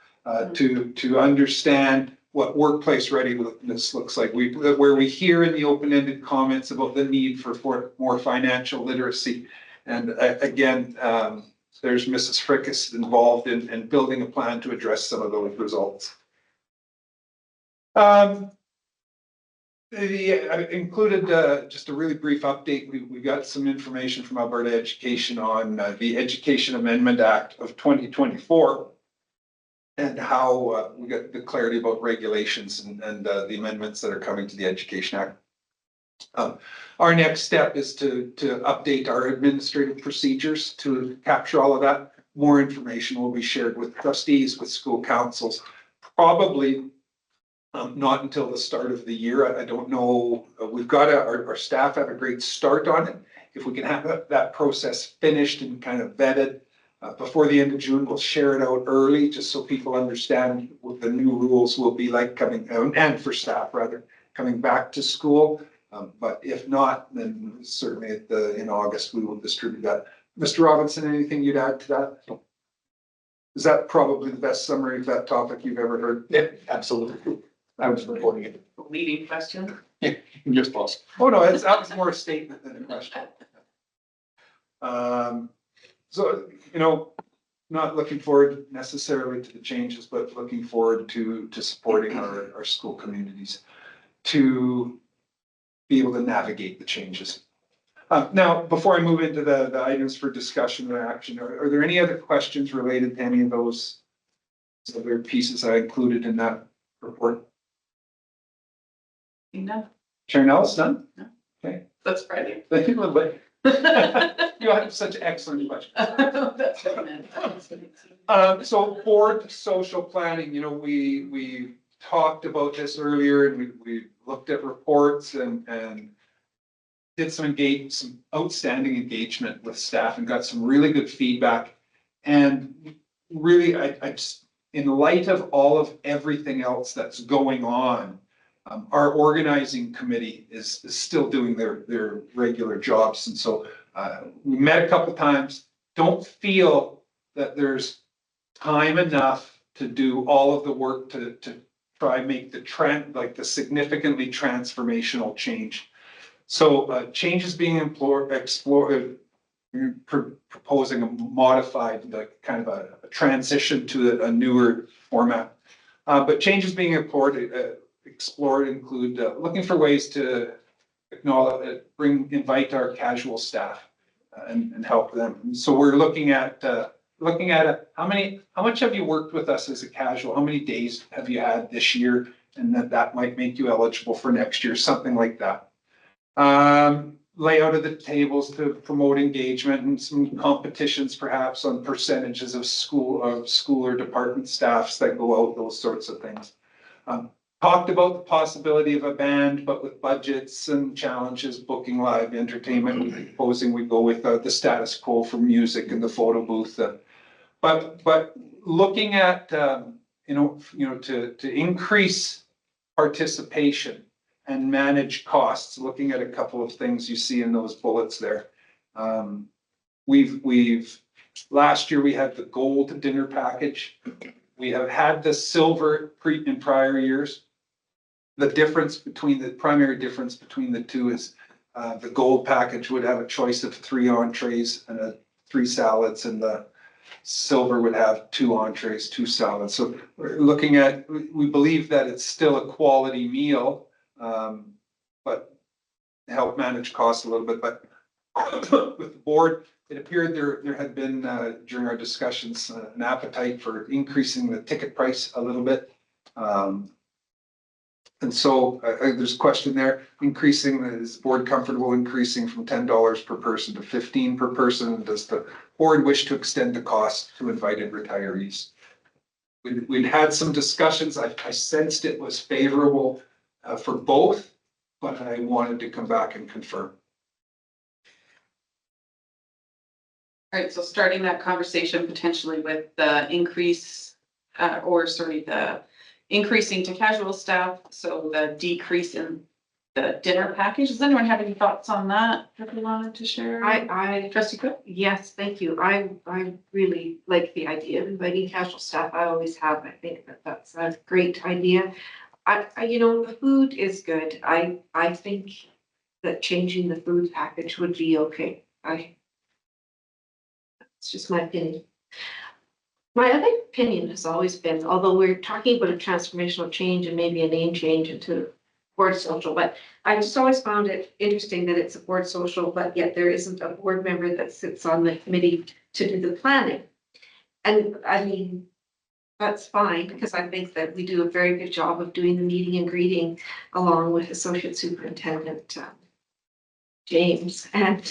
to understand what workplace readiness looks like. Where we hear in the open-ended comments about the need for more financial literacy. And again, there's Mrs. Frickus involved in building a plan to address some of those results. Yeah, I included just a really brief update. We got some information from Alberta Education on the Education Amendment Act of 2024 and how we got the clarity about regulations and the amendments that are coming to the Education Act. Our next step is to update our administrative procedures to capture all of that. More information will be shared with trustees, with school councils, probably not until the start of the year. I don't know. We've got our staff have a great start on it. If we can have that process finished and kind of vetted before the end of June, we'll share it out early just so people understand what the new rules will be like coming out, and for staff rather, coming back to school. But if not, then certainly in August, we will distribute that. Mr. Robinson, anything you'd add to that? Is that probably the best summary of that topic you've ever heard? Yeah, absolutely. I was reporting it. Leading question. Yes, boss. Oh, no, that was more a statement than a question. So, not looking forward necessarily to the changes, but looking forward to supporting our school communities to be able to navigate the changes. Now, before I move into the items for discussion or action, are there any other questions related to any of those other pieces I included in that report? No, Chair Nellis, none? that's Friday. Thank you, Linda. You have such excellent questions. That's what I meant. So board social planning, we talked about this earlier and we looked at reports and did some outstanding engagement with staff and got some really good feedback. And really, I just, in light of all of everything else that's going on, our organizing committee is still doing their regular jobs. And so we met a couple times, don't feel that there's time enough to do all of the work to try and make the trend, like the significantly transformational change. So changes being explored, proposing a modified, kind of a transition to a newer format. But changes being explored include looking for ways to acknowledge, invite our casual staff and help them. So we're looking at how much have you worked with us as a casual? How many days have you had this year? And that might make you eligible for next year, something like that. Layout of the tables to promote engagement and some competitions perhaps on percentages of school or department staffs that go out, those sorts of things. Talked about the possibility of a band, but with budgets and challenges, booking live entertainment, proposing we go with the status quo for music and the photo booth. But looking at, to increase participation and manage costs, looking at a couple of things you see in those bullets there. Last year we had the gold dinner package. We have had the silver in prior years. The primary difference between the two is the gold package would have a choice of 3 entrees and 3 salads, and the silver would have 2 entrees, 2 salads. So we're looking at, we believe that it's still a quality meal, but help manage costs a little bit. But with the board, it appeared there had been during our discussions an appetite for increasing the ticket price a little bit. And so there's a question there, is the board comfortable increasing from $10 per person to $15 per person? Does the board wish to extend the cost to invited retirees? We'd had some discussions. I sensed it was favorable for both, but I wanted to come back and confirm. All right, so starting that conversation potentially with the the increasing to casual staff, so the decrease in the dinner package. Does anyone have any thoughts on that that they wanted to share? Trustee Cook? Yes, thank you. I really like the idea of inviting casual staff. I always have. I think that's a great idea. The food is good. I think that changing the food package would be okay. It's just my opinion. My other opinion has always been, although we're talking about a transformational change and maybe a name change into board social, but I just always found it interesting that it's a board social, but yet there isn't a board member that sits on the committee to do the planning. And I mean, that's fine, because I think that we do a very good job of doing the meeting and greeting along with Associate Superintendent James. And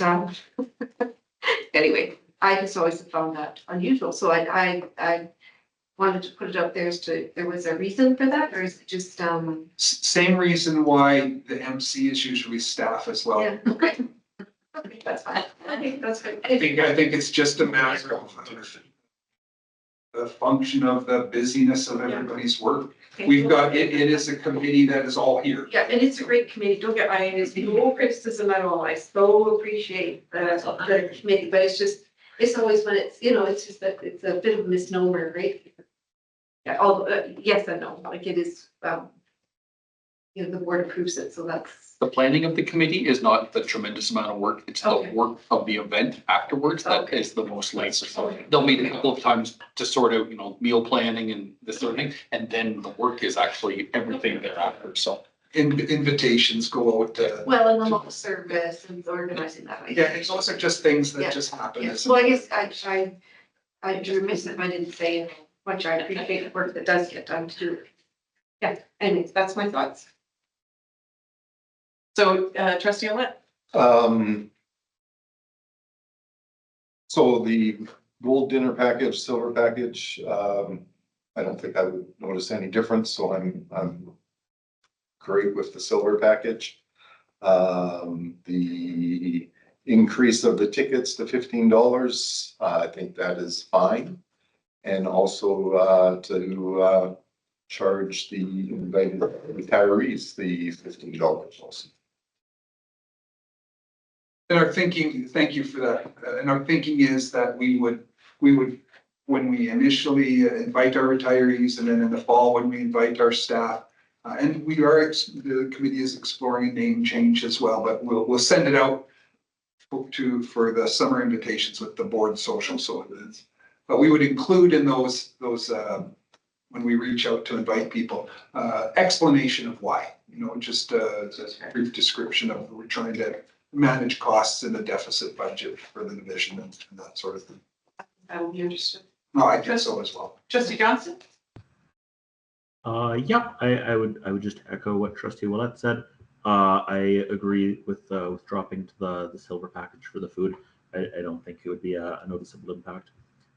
anyway, I just always found that unusual. So I wanted to put it up there as to, there was a reason for that, or is it just, Same reason why the MC is usually staff as well. yeah, okay. Okay, that's fine. I think that's good. I think it's just a matter of the function of the busyness of everybody's work. We've got, it is a committee that is all here. Yeah, and it's a great committee. Don't get, it's no criticism at all. I so appreciate the committee, but it's just, it's always when it's, it's just that it's a bit of a misnomer, right? Yeah, although, yes and no, like it is, the board approves it, so that's. The planning of the committee is not the tremendous amount of work. It's the Okay. work of the event afterwards that Okay. is the most labor. So they'll meet a couple of times to sort of, meal planning and this sort of thing. And then the work is actually everything thereafter. So Invitations go out to. Well, and the local service and organizing that. Yeah, and those are just things that Yeah. just happen. Yes, well, I guess I'd be remiss if I didn't say how much I appreciate the work that does get done to do it. Yeah, anyways, that's my thoughts. So, trustee Olet? So the gold dinner package, silver package, I don't think I would notice any difference, so I'm great with the silver package. The increase of the tickets to $15, I think that is fine. And also, to charge the invited retirees the $15 also. And our thinking, thank you for that, and our thinking is that we would, when we initially invite our retirees, and then in the fall, when we invite our staff, and the committee is exploring a name change as well, but we'll send it out for the summer invitations with the board social, so it is. But we would include in those, when we reach out to invite people, explanation of why, just a brief description of, we're trying to manage costs in a deficit budget for the division and that sort of thing. That will be understood. No, I think so as well. Trustee Johnson? Yeah, I would just echo what Trustee Willett said. I agree with dropping to the silver package for the food. I don't think it would be a noticeable impact.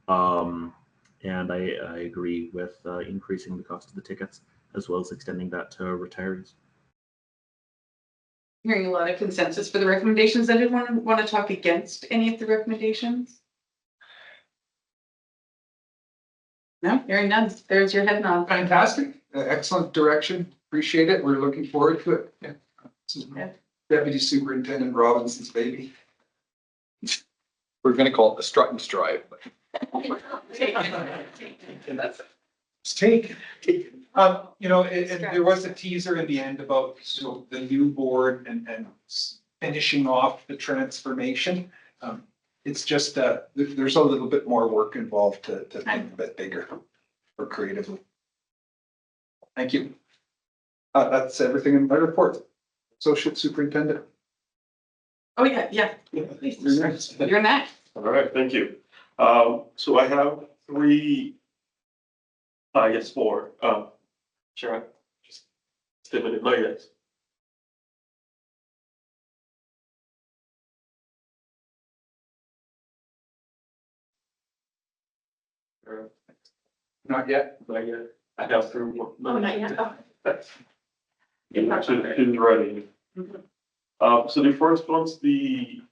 And I agree with increasing the cost of the tickets as well as extending that to retirees. Hearing a lot of consensus for the recommendations. Anyone want to talk against any of the recommendations? No, hearing none. There's your head nod. Fantastic, excellent direction, appreciate it, we're looking forward to it. Yeah. This is Yeah. Deputy Superintendent Robinson's baby. we're going to call it the strut and strive. But It's taken. There was a teaser in the end about the new board and finishing off the transformation. It's just there's a little bit more work involved to think a bit bigger or creatively. Thank you. That's everything in my report. Associate Superintendent. Oh, yeah. Please. You're next. You're next. All right, thank you. So I have three, yes, four, Sharon, just stay with it, not yet. Not yet. Not yet. I have three more. Oh, not yet. Yeah, she's ready. So the first one's the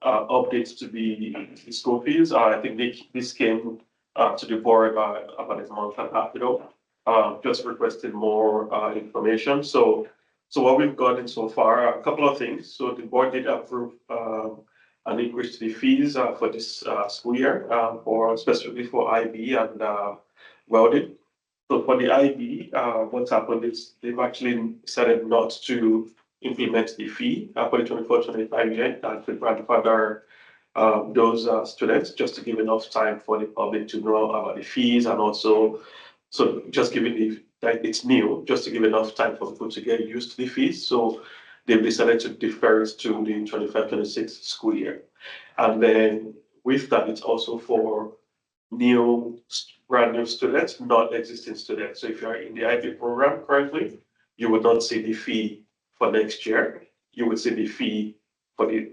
updates to the school fees. I think this came to the board about a month and a half ago. Just requesting more information. So what we've gotten so far, a couple of things. So the board did approve an increase to the fees for this school year, for specifically for IB and welding. So for the IB, what's happened is they've actually decided not to implement the fee for the 24-25 year and to grandfather those students, just to give enough time for the public to know about the fees, and also so just giving that it's new, just to give enough time for people to get used to the fees. So they've decided to defer it to the 25-26 school year. And then with that, it's also for brand new students, not existing students. So if you are in the IB program currently, you would not see the fee for next year. You would see the fee for the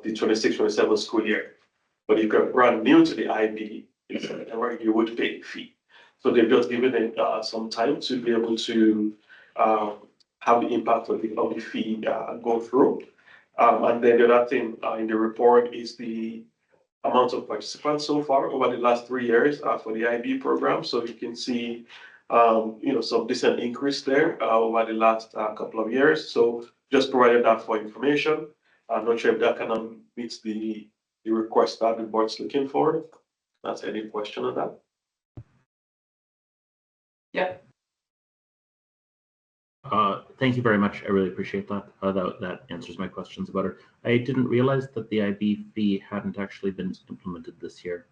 26-27 school year. But if you're brand new to the IB, you would pay the fee. So they've just given it some time to be able to have the impact of the fee go through. And then the other thing in the report is the amount of participants so far over the last 3 years for the IB program. So you can see, some decent increase there over the last couple of years. So just provided that for information. I'm not sure if that kind of meets the request that the board's looking for. That's any question on that? Thank you very much. I really appreciate that. That answers my questions about it. I didn't realize that the IB fee hadn't actually been implemented this year.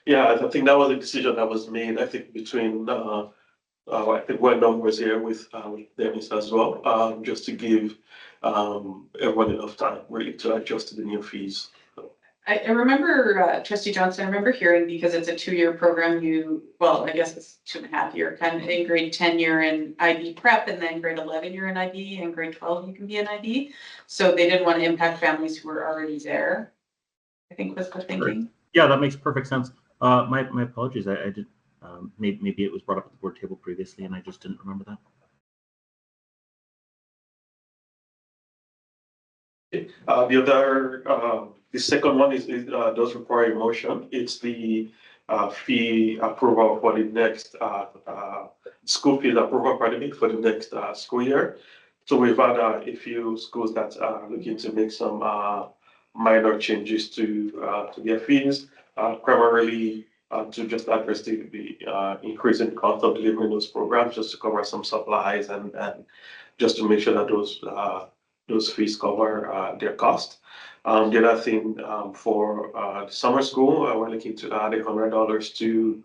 Yeah, I think that was a decision that was made, I think, between, I think Wendell was here with Dennis as well, just to give everyone enough time really to adjust to the new fees. I remember, Trustee Johnson, I remember hearing, because it's a 2-year program, I guess it's 2.5 year, kind of in grade 10 you're in IB prep, and then grade 11 you're in IB, and grade 12 you can be in IB. So they didn't want to impact families who were already there, I think was the thinking. Yeah, that makes perfect sense. My apologies. I did, maybe it was brought up at the board table previously and I just didn't remember that. The second one does require a motion. It's the fee approval for the next school fees approval, for the next school year. So we've had a few schools that are looking to make some minor changes to their fees, primarily to just address the increase in cost of delivering those programs, just to cover some supplies and just to make sure that those fees cover their cost. The other thing for the summer school, we're looking to add $100 to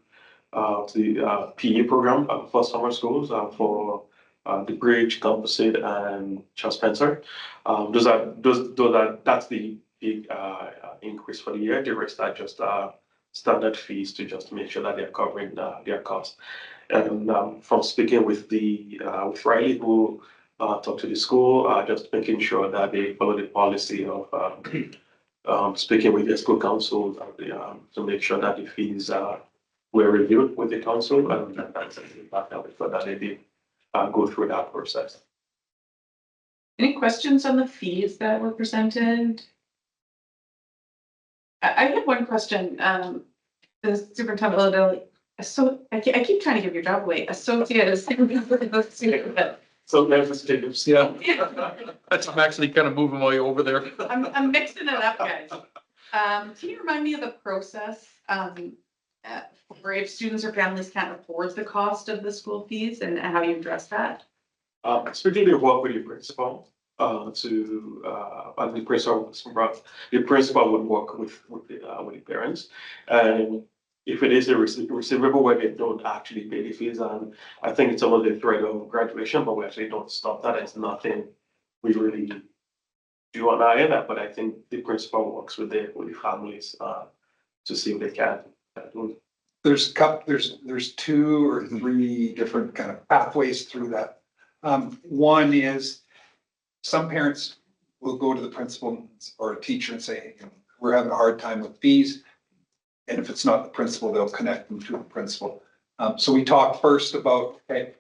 the PE program for summer schools for the Bridge, Composite, and Charles Spencer. That's the big increase for the year. The rest are just standard fees to just make sure that they're covering their costs. And from speaking with with Riley, who talked to the school, just making sure that they follow the policy of speaking with the school council to make sure that the fees were reviewed with the council, and that's so that they did go through that process. Any questions on the fees that were presented? I have one question. The superintendent of Illinois, so I keep trying to give your job away. Associate is. So there's the Yeah. I'm actually kind of moving my way over there. I'm mixing it up, guys. Can you remind me of the process? For if students or families can't afford the cost of the school fees and how you address that? Especially they work with the principal and the principal would work with the parents. And if it is a receivable where they don't actually pay the fees, and I think it's almost the threat of graduation, but we actually don't stop that. It's nothing we really do on our end, but I think the principal works with the families to see if they can do it. There's 2 or 3 different kind of pathways through that. One is some parents will go to the principal or a teacher and say, we're having a hard time with fees. And if it's not the principal, they'll connect them to the principal. So we talk first about, okay,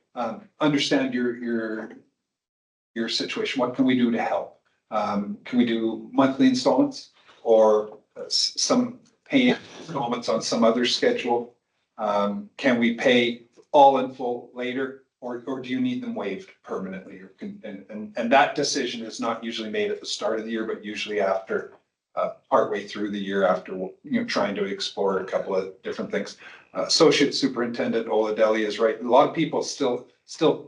understand your situation. What can we do to help? Can we do monthly installments or some pay installments on some other schedule? Can we pay all in full later, or do you need them waived permanently? And that decision is not usually made at the start of the year, but usually after partway through the year, after trying to explore a couple of different things. Associate Superintendent Oladelli is right. A lot of people still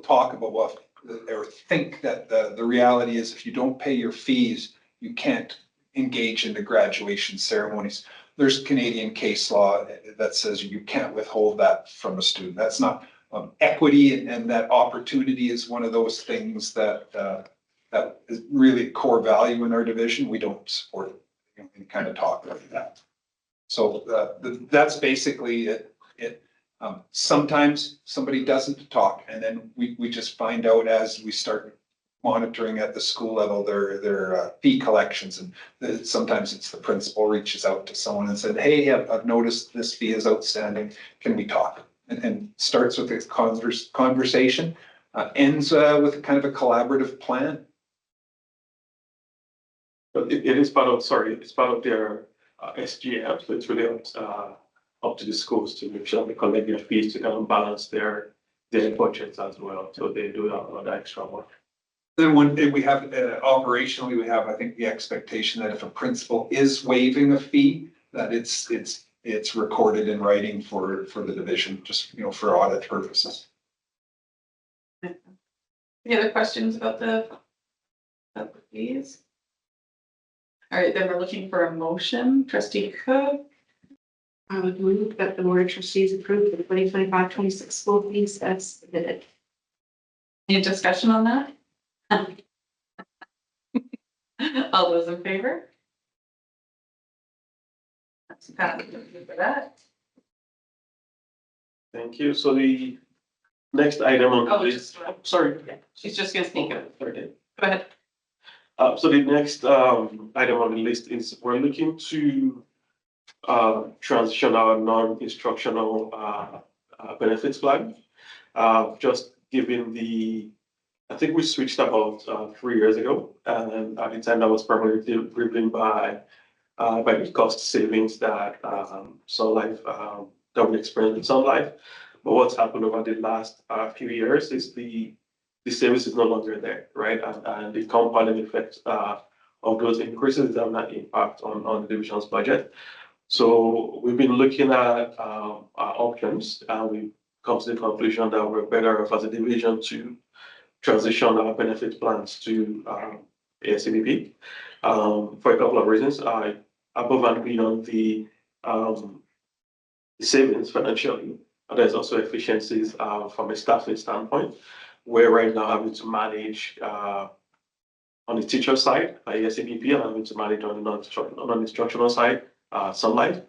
talk about or think that the reality is if you don't pay your fees, you can't engage in the graduation ceremonies. there's Canadian case law that says you can't withhold that from a student. That's not equity, and that opportunity is one of those things that that is really a core value in our division. We don't support any kind of talk like that. So that's basically it. Sometimes somebody doesn't talk, and then we just find out as we start monitoring at the school level their fee collections, and sometimes it's the principal reaches out to someone and said, hey, I've noticed this fee is outstanding. Can we talk? And starts with a conversation, ends with kind of a collaborative plan. But it is part of, sorry, it's part of their SGM, so it's really up to the schools to make sure they collect their fees to kind of balance their budgets as well. So they do that extra work. Then when we have operationally, we have, I think, the expectation that if a principal is waiving a fee, that it's recorded in writing for the division, just, you know, for audit purposes. Any other questions about the fees? All right, then we're looking for a motion. Trustee Cook, I would move that the board of trustees approve the 2025-26 school fees as submitted. any discussion on that? All those in favor? That's passed. Thank you for that. Thank you. So the next item on the Oh, list, just, sorry. she's just gonna speak up. Okay. Go ahead. So the next item on the list is we're looking to transition our non-instructional benefits plan. Just given I think we switched about 3 years ago, and at the time that was primarily driven by the cost savings that Sun Life that we experienced in Sun Life. But what's happened over the last few years is the service is no longer there, right? And the compounding effect of those increases have not impact on the division's budget. So we've been looking at our options, and we've come to the conclusion that we're better off as a division to transition our benefit plans to ASCBP for a couple of reasons. Above and beyond the savings financially, there's also efficiencies from a staffing standpoint. We're right now having to manage on the teacher side, ASCBP, and having to manage on the non-instructional side, Sun Life.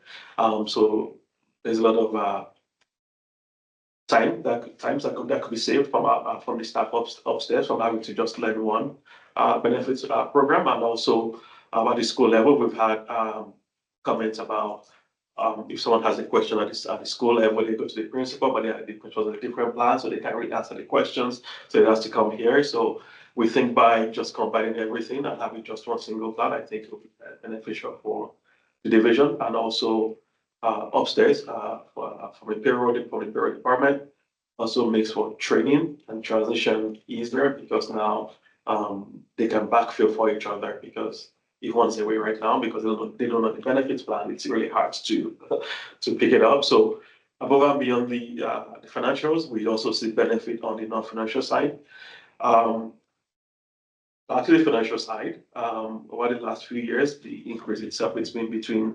So there's a lot of times that could be saved from the staff upstairs from having to just learn one benefits program. And also at the school level, we've had comments about if someone has a question at the school level, they go to the principal, but the principal has a different plan, so they can't really answer the questions. So it has to come here. So we think by just combining everything and having just one single plan, I think it will be beneficial for the division and also upstairs from the payroll department. Also makes for training and transition easier because now they can backfill for each other, because if one's away right now because they don't know the benefits plan, it's really hard to pick it up. So above and beyond the financials, we also see benefit on the non-financial side. Actually, financial side, over the last few years, the increase itself has been between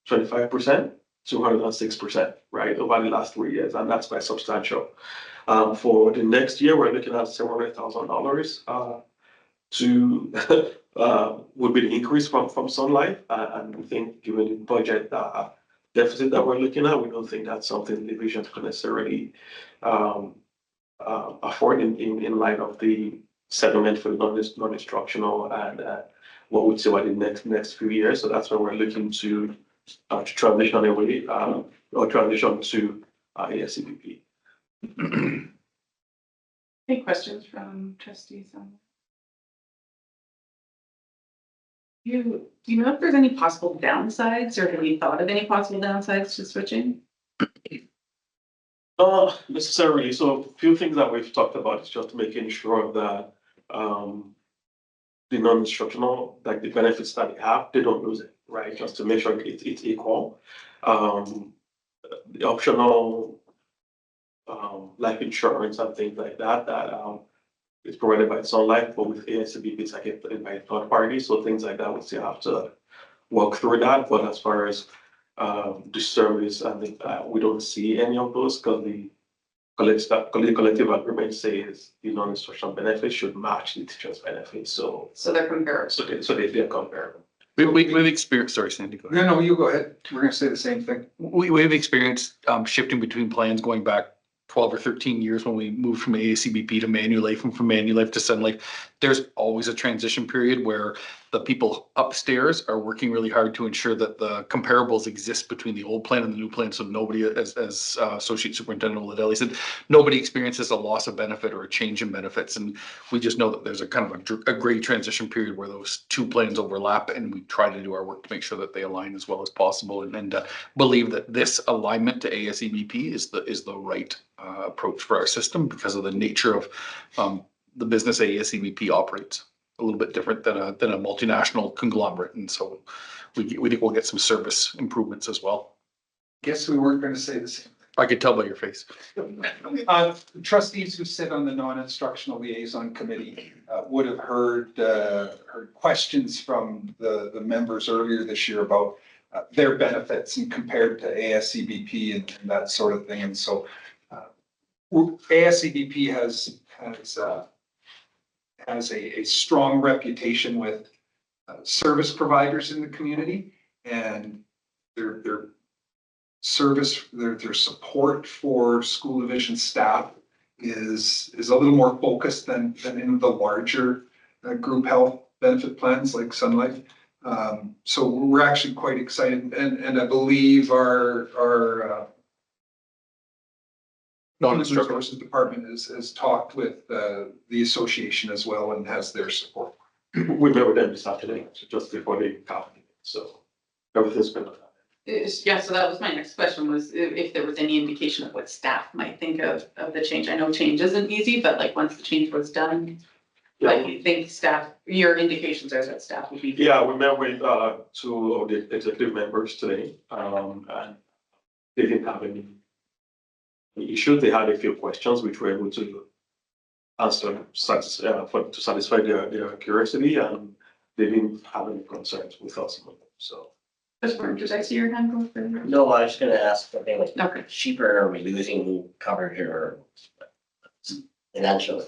25% to 106%, right, over the last 3 years, and that's quite substantial. For the next year, we're looking at $700,000 to would be the increase from Sun Life, and we think given the budget deficit that we're looking at, we don't think that's something the division can necessarily afford in light of the settlement for non-instructional and what we'd see over the next few years. So that's why we're looking to transition away or transition to ASCBP. Any questions from trustees on? Do you know if there's any possible downsides, or have you thought of any possible downsides to switching? Not necessarily. So a few things that we've talked about is just making sure that the non-instructional, like the benefits that they have, they don't lose it, right? Just to make sure it's equal. The optional life insurance and things like that is provided by Sun Life, but with ASCBP it's like by a third party. So things like that, we still have to work through that. But as far as the service, and we don't see any of those because the collective agreement says the non-instructional benefits should match the teacher's benefits, so, So they're comparable. they're comparable. We've experienced, sorry, Sandy, go ahead. No, you go ahead. We're gonna say the same thing. We've experienced shifting between plans going back 12 or 13 years when we moved from AACBP to Manulife and from Manulife to Sun Life. There's always a transition period where the people upstairs are working really hard to ensure that the comparables exist between the old plan and the new plan. So nobody, as Associate Superintendent Lidelli said, nobody experiences a loss of benefit or a change in benefits. And we just know that there's a kind of a great transition period where those two plans overlap, and we try to do our work to make sure that they align as well as possible, and believe that this alignment to ASEBP is the right approach for our system because of the nature of the business ASEBP operates. A little bit different than a multinational conglomerate, and so we think we'll get some service improvements as well. Guess we weren't gonna say the same. I could tell by your face. Trustees who sit on the non-instructional liaison committee would have heard questions from the members earlier this year about their benefits and compared to ASCBP and that sort of thing. And so ASCBP has a strong reputation with service providers in the community, and their service, their support for school division staff is a little more focused than in the larger group health benefit plans like Sun Life. So we're actually quite excited, and I believe our non-instructional resources department has talked with the association as well and has their support. We met with them this Saturday, just before the council meeting, so everything's been done. Yeah, so that was my next question, was if there was any indication of what staff might think of the change. I know change isn't easy, but like once the change was done, like you think staff, your indications are that staff would be. Yeah, we met with two of the executive members today, and they didn't have any issues. They had a few questions which we're able to answer to satisfy their curiosity, and they didn't have any concerns with us. So. Did I see your hand go further? No, I was just gonna ask something like Okay. cheaper, are we losing coverage or financial?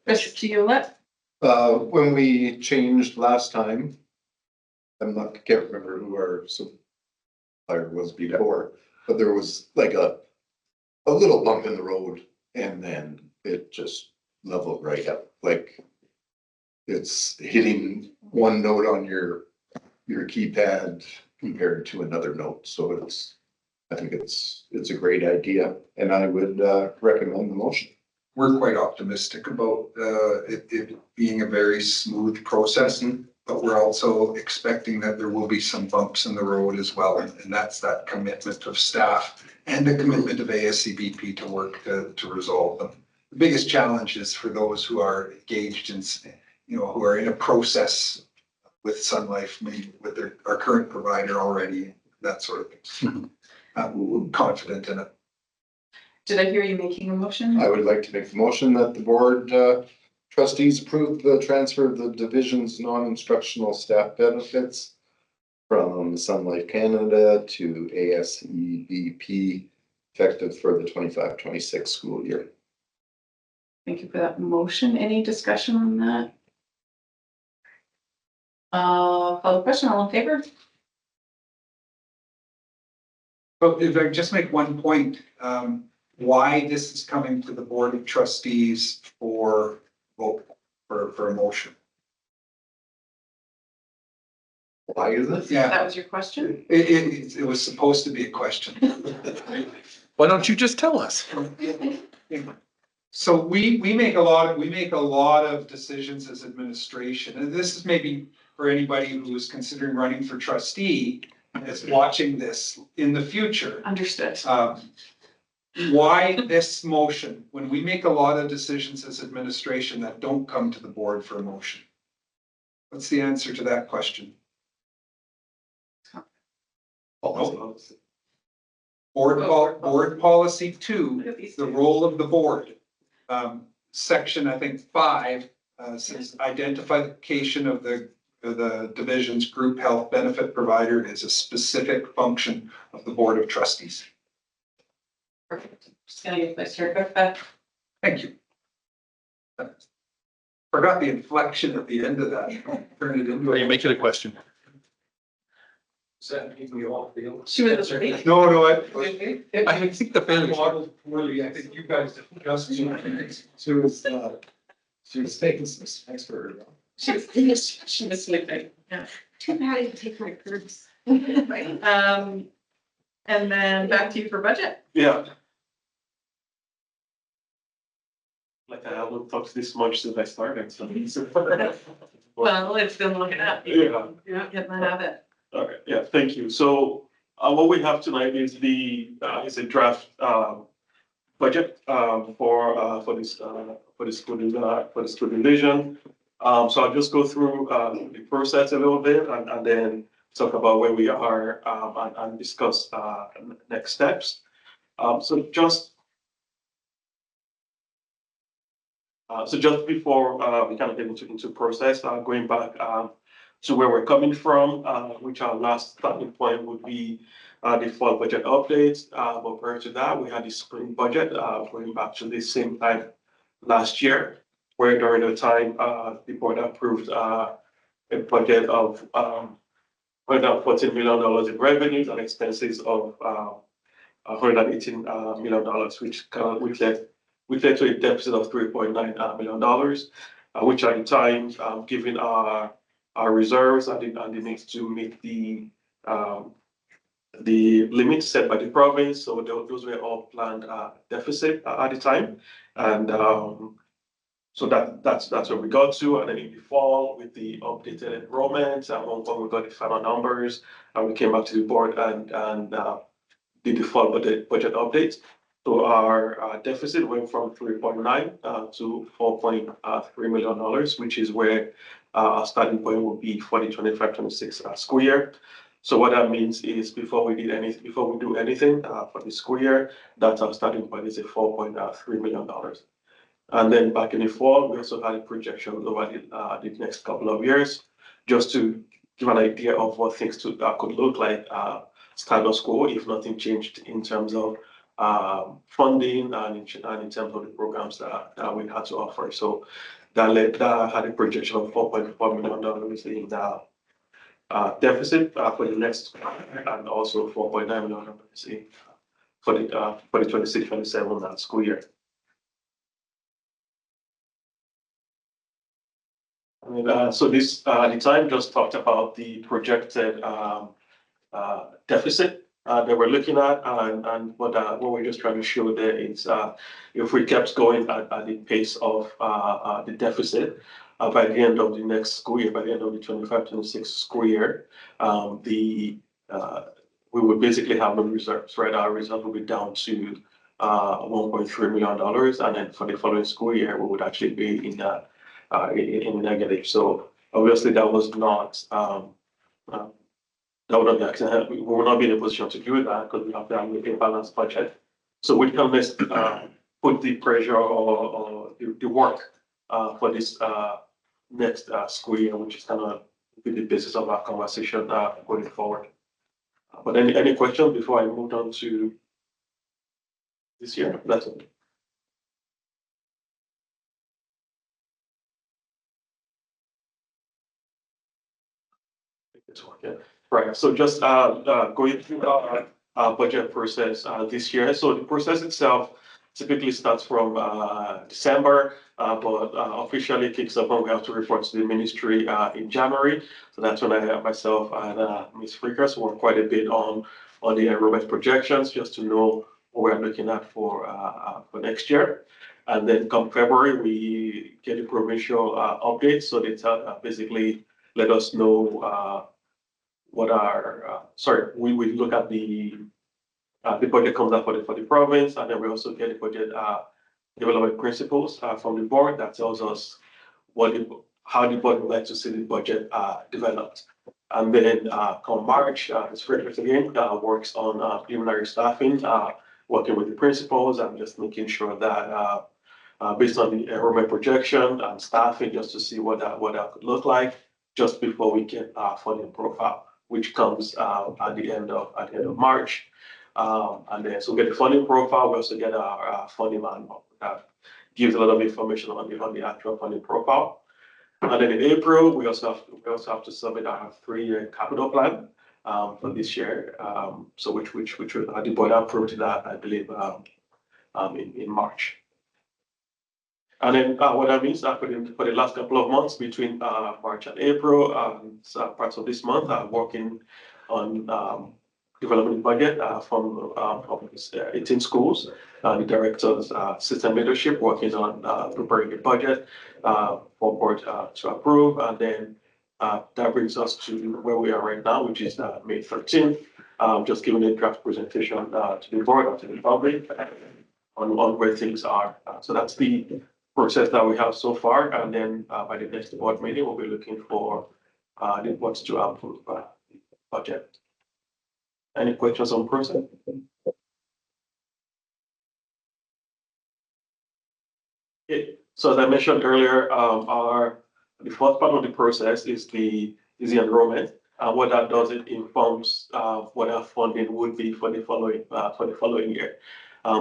Chris, do you let? When we changed last time, can't remember who our supplier was before, but there was like a little bump in the road, and then it just leveled right up. Like it's hitting one note on your keypad compared to another note. So I think it's a great idea, and I would recommend the motion. We're quite optimistic about it being a very smooth process, but we're also expecting that there will be some bumps in the road as well. And that's that commitment of staff and the commitment of ASCBP to work to resolve them. The biggest challenge is for those who are engaged in, who are in a process with Sun Life, maybe with our current provider already, that sort of thing. We're confident in it. Did I hear you making a motion? I would like to make the motion that the board trustees approve the transfer of the division's non-instructional staff benefits from Sun Life Canada to ASEBP effective for the 25-26 school year. Thank you for that motion. Any discussion on that? Call the question, all in favor? But if I just make one point, why this is coming to the Board of Trustees for vote, for a motion. Why is it? Yeah, That was your question? it was supposed to be a question. Why don't you just tell us? So we make a lot of decisions as administration, and this is maybe for anybody who is considering running for trustee and is watching this in the future. Understood. Why this motion, when we make a lot of decisions as administration that don't come to the board for a motion? What's the answer to that question? Board policy 2, the role of the board. Section, I think 5, says identification of the the division's group health benefit provider is a specific function of the Board of Trustees. Perfect. Just gonna give Vice Chair Cook that. Thank you. Forgot the inflection at the end of that. Turn it into. You make it a question. Does that mean we all feel? She was just reading. No, I think the failure. modeled poorly. I think you guys just. She was taking some snacks for her. She was sleeping. Yeah. Too bad I didn't take my curves. And then back to you for budget. Yeah. Like I haven't talked this much since I started, so. Well, it's been looking up. Yeah. You're not getting the habit. Okay, yeah, thank you. So, what we have tonight is is a draft, budget, for this school division. So I'll just go through, the process a little bit and then talk about where we are, and discuss, next steps. So just before, we kind of get into process, going back, to where we're coming from, which our last starting point would be the fall budget updates. But prior to that, we had the spring budget, going back to the same time last year, where during the time, the board approved a budget of $114 million in revenues and expenses of $118 million, which led to a deficit of $3.9 million, which at the time, given our reserves and the needs to meet the limits set by the province. So those were all planned deficit at the time. And so that's where we got to. And then in the fall with the updated enrollment, and when we got the final numbers, and we came back to the board and did the fall budget update. So our deficit went from 3.9 to $4.3 million, which is where our starting point will be for the 25-26 school year. So what that means is before we do anything for the school year, that's our starting point is a $4.3 million. And then back in the fall, we also had a projection over the next couple of years, just to give an idea of what things could look like status quo if nothing changed in terms of funding and in terms of the programs that we had to offer. So that had a projection of $4.4 million in deficit for the next, and also $4.9 million for the 26-27 school year. And so this the time just talked about the projected deficit that we're looking at, and what we're just trying to show there is if we kept going at the pace of the deficit by the end of the next school year, by the end of the 25-26 school year, we would basically have no reserves, right? Our reserve will be down to $1.3 million, and then for the following school year, we would actually be in negative. So obviously that was not that would not be accident. We will not be in a position to do that because we have to have a balanced budget. So we can put the pressure or the work for this next school year, which is kind of be the basis of our conversation going forward. But any questions before I move on to this year? That's it. This one, yeah. Right. So just going through our budget process this year. So the process itself typically starts from December, but officially kicks up when we have to report to the ministry in January. So that's when I myself and Ms. Frickers work quite a bit on the enrollment projections, just to know what we're looking at for next year. And then come February, we get the provincial updates. So they basically let us know what our we look at the budget comes up for the province, and then we also get the budget development principles from the board that tells us how the board would like to see the budget developed. And then come March, Ms. Friedrich again works on preliminary staffing, working with the principals and just making sure that based on the enrollment projection and staffing, just to see what that could look like. just before we get our funding profile, which comes at the end of March. And then so we get the funding profile, we also get our funding manual that gives a lot of information on the actual funding profile. And then in April, we also have to submit our 3-year capital plan for this year. So which the board approved that, I believe, in March. And then what that means for the last couple of months between March and April, parts of this month, I'm working on developing the budget from 18 schools. The directors, system leadership working on preparing the budget for board to approve. And then that brings us to where we are right now, which is May 13th. Just giving a draft presentation to the board and to the public on where things are. So that's the process that we have so far. And then by the next board meeting, we'll be looking for the boards to approve the budget. Any questions on process? Okay. So as I mentioned earlier, the first part of the process is the enrollment. What that does, it informs what our funding would be for the following year.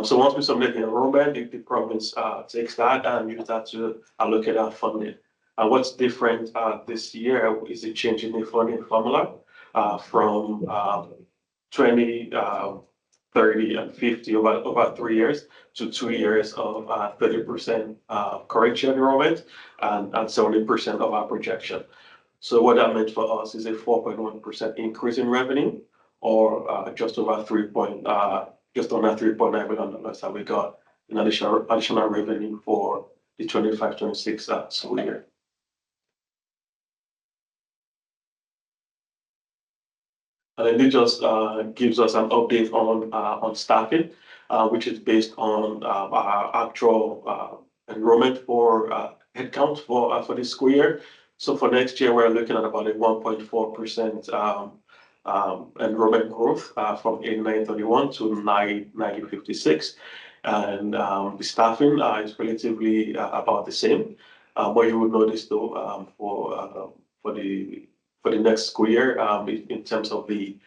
So once we submit the enrollment, the province takes that and use that to allocate our funding. What's different this year is the change in the funding formula from 20, 30, and 50 over 3 years to 2 years of 30% current year enrollment and 70% of our projection. So what that meant for us is a 4.1% increase in revenue, or just under $3.9 million that we got in additional revenue for the 25-26 school year. And then it just gives us an update on staffing, which is based on our actual enrollment for headcount for this school year. So for next year, we're looking at about a 1.4% enrollment growth from 8,931 to 9,956. And the staffing is relatively about the same. What you would notice though for the next school year, in terms of the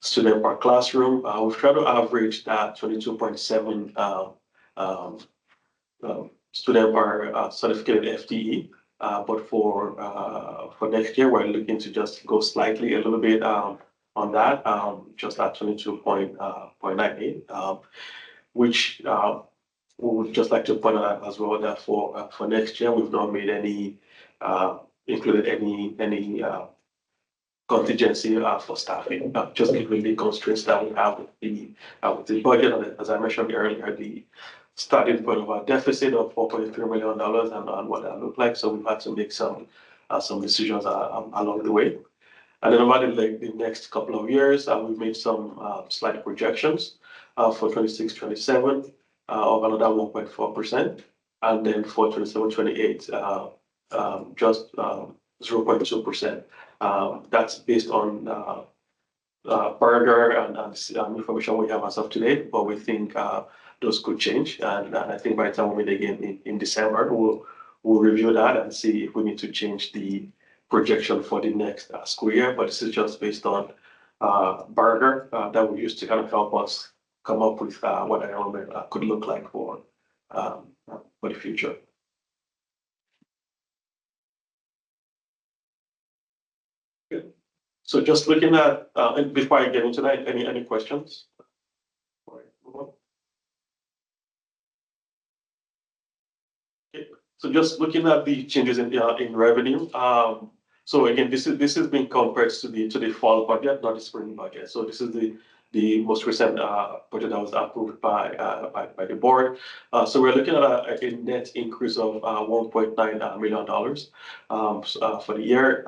student per classroom, we've tried to average that 22.7 student per certificated FTE. But for next year, we're looking to just go slightly a little bit on that, just at 22.98, which we would just like to point out as well that for next year, we've not made any included any contingency for staffing, just given the constraints that we have with the budget. As I mentioned earlier, the starting point of our deficit of $4.3 million and what that looked like. So we've had to make some decisions along the way. And then over the next couple of years, we've made some slight projections for 26-27 of another 1.4%. And then for 27-28, just 0.2%. That's based on Burger and information we have as of today, but we think those could change. And I think by the time we meet again in December, we'll review that and see if we need to change the projection for the next school year. But this is just based on Burger that we used to kind of help us come up with what enrollment could look like for the future. Good. So just looking at, and before I get into that, any questions? Okay. So just looking at the changes in revenue. So again, this is being compared to the fall budget, not the spring budget. So this is the most recent budget that was approved by the board. So we're looking at a net increase of $1.9 million for the year.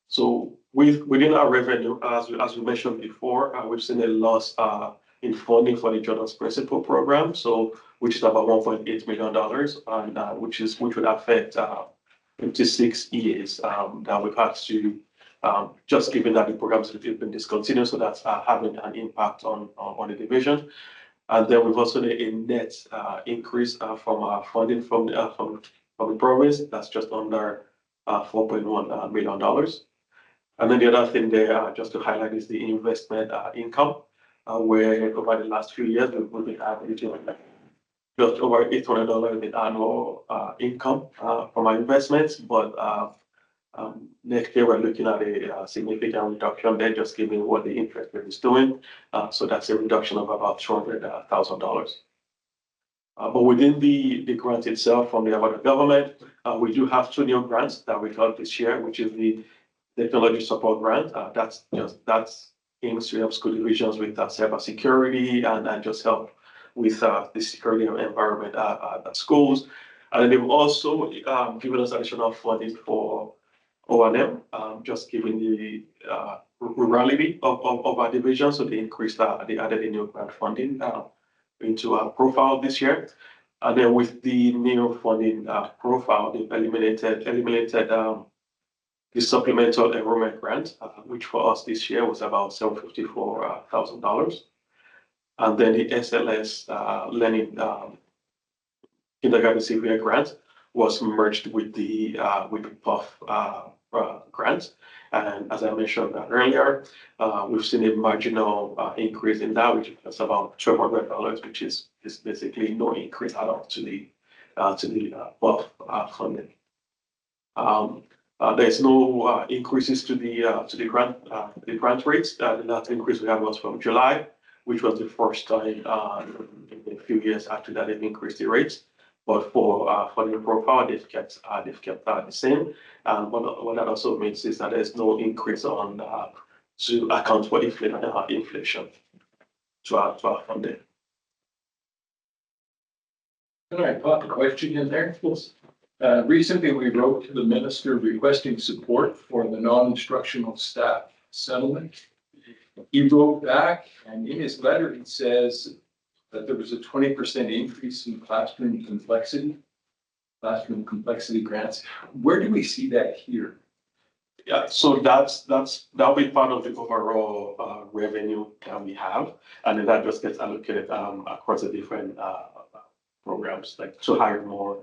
So within our revenue, as we mentioned before, we've seen a loss in funding for the Jordan's Principal program, so which is about $1.8 million, and which would affect 56 EAs that we've had to just given that the programs have been discontinued, so that's having an impact on the division. And then we've also a net increase from our funding from the province. That's just under $4.1 million. And then the other thing there, just to highlight, is the investment income, where over the last few years, we've been averaging just over $800 in annual income from our investments. But next year, we're looking at a significant reduction there, just given what the interest rate is doing. So that's a reduction of about $200,000. But within the grant itself from the Alberta government, we do have 2 new grants that we got this year, which is the technology support grant. That's aims to help school divisions with cybersecurity and just help with the security environment at schools. And then they've also given us additional funding for O&M, just given the rurality of our division. So they increased they added a new grant funding into our profile this year. And then with the new funding profile, they've eliminated the supplemental enrollment grant, which for us this year was about $754,000. And then the SLS learning kindergarten CVA grant was merged with the PUF grant. And as I mentioned earlier, we've seen a marginal increase in that, which is about $1,200, which is basically no increase at all to the PUF funding. There's no increases to the grant rates. The last increase we had was from July, which was the first time in a few years after that they've increased the rates. But for funding profile, they've kept the same. And what that also means is that there's no increase on to account for inflation to our funding. Can I pop a question in there? Recently, we wrote to the minister requesting support for the non-instructional staff settlement. He wrote back, and in his letter, he says that there was a 20% increase in classroom complexity grants. Where do we see that here? Yeah, so that'll be part of the overall revenue that we have, and then that just gets allocated across the different programs, like to hire more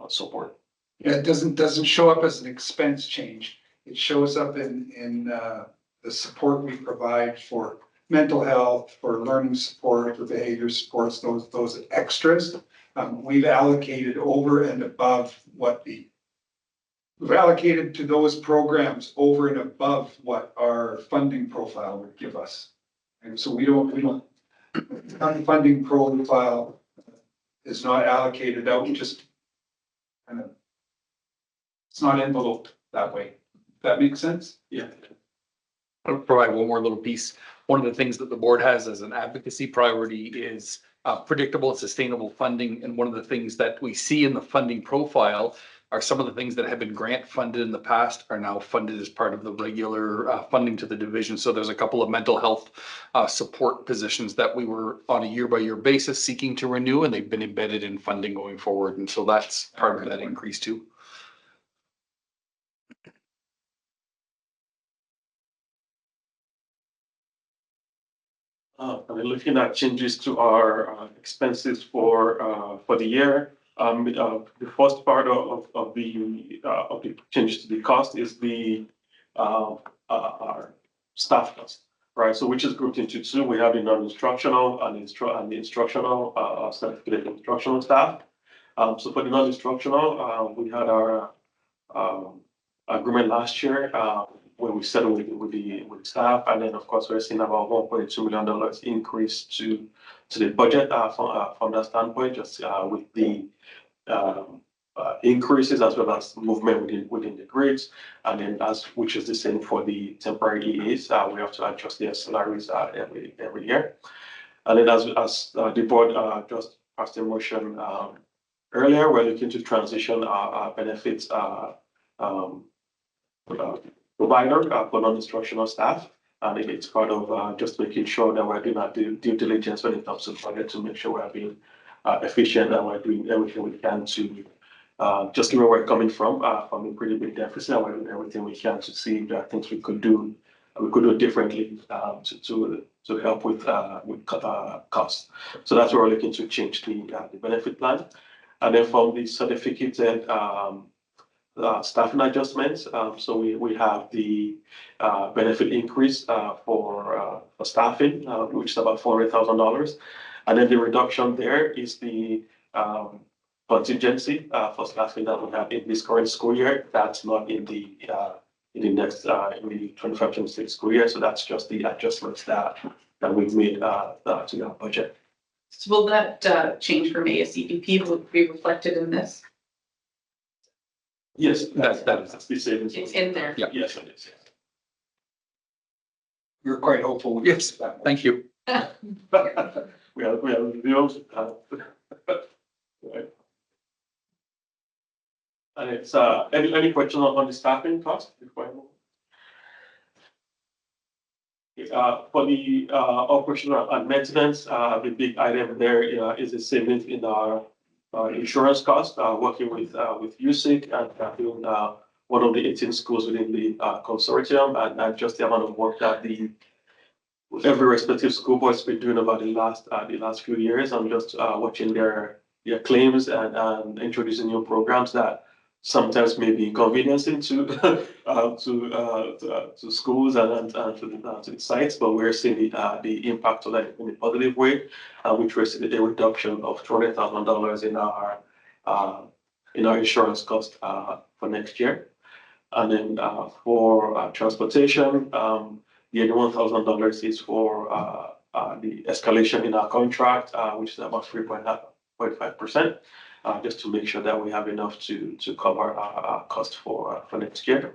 support. Yeah, it doesn't show up as an expense change. It shows up in the support we provide for mental health, for learning support, for behavior supports, those extras. We've allocated over and above we've allocated to those programs over and above what our funding profile would give us. And so we don't, our funding profile is not allocated out, just kind of, it's not enveloped that way. That makes sense? Yeah. I'll provide one more little piece. One of the things that the board has as an advocacy priority is predictable and sustainable funding. And one of the things that we see in the funding profile are some of the things that have been grant funded in the past are now funded as part of the regular funding to the division. So there's a couple of mental health support positions that we were on a year-by-year basis seeking to renew, and they've been embedded in funding going forward. And so that's part of that increase too. Looking at changes to our expenses for the year, the first part of the changes to the cost is our staff cost, right? So which is grouped into 2. We have the non-instructional and the instructional certificated instructional staff. So for the non-instructional, we had our agreement last year where we settled with the staff, and then of course we're seeing about $1.2 million increase to the budget from that standpoint, just with the increases as well as movement within the grades, and then which is the same for the temporary EAs. We have to adjust their salaries every year, and then as the board just passed a motion earlier, we're looking to transition our benefits provider for non-instructional staff. And it's part of just making sure that we're doing our due diligence when it comes to budget to make sure we're being efficient and we're doing everything we can to just given where we're coming from a pretty big deficit, and we're doing everything we can to see if there are things we could do differently to help with costs. So that's where we're looking to change the benefit plan. And then from the certificated staffing adjustments. So we have the benefit increase for staffing, which is about $400,000. And then the reduction there is the contingency for staffing that we have in this current school year. That's not in the next in the 25-26 school year. So that's just the adjustments that we've made to our budget. So will that change from ASCPP will be reflected in this? Yes, That that's the savings. It's in there. Yeah. Yes, it is. We're quite hopeful. we Yes, get that. thank you. We have revealed. Right. And it's, any question on the staffing cost before I move? For the operational and maintenance, the big item there is a savings in our insurance cost, working with USIC and doing one of the 18 schools within the consortium, and just the amount of work that every respective school board's been doing over the last few years, and just watching their claims and introducing new programs that sometimes may be inconveniencing to to schools and to the sites, but we're seeing the impact of that in a positive way, which we're seeing a reduction of $200,000 in our insurance cost for next year. And then for transportation, the $81,000 is for the escalation in our contract, which is about 3.5%, just to make sure that we have enough to cover our cost for next year.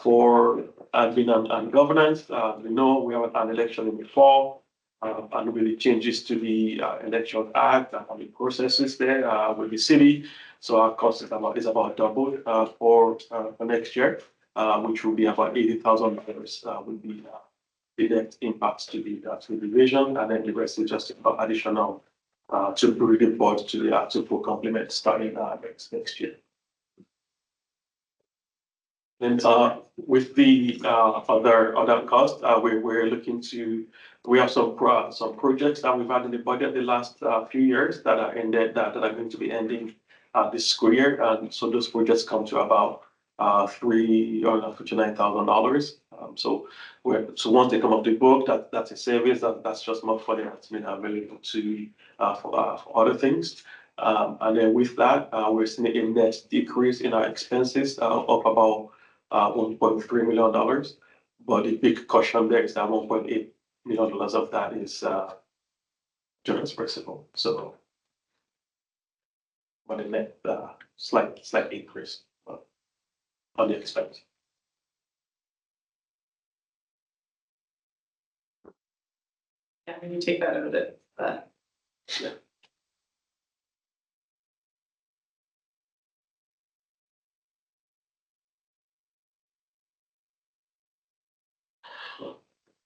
For admin and governance, we know we have an election in the fall, and with the changes to the Election Act and the processes there with the city, so our cost is about doubled for next year, which will be about $80,000 would be the net impacts to the division, and then the rest is just additional to report to the full complement starting next year. Then with the other costs, we're looking to, we have some projects that we've had in the budget the last few years that are ended, that are going to be ending this school year, and so those projects come to about $59,000. So once they come off the book, that's a savings. That's just more funding that's been available to for other things. And then with that, we're seeing a net decrease in our expenses of about $1.3 million. But the big caution there is that $1.8 million of that is insurance principal. So, but the net slight increase on the expense. Yeah, when you take that out of it, Yeah.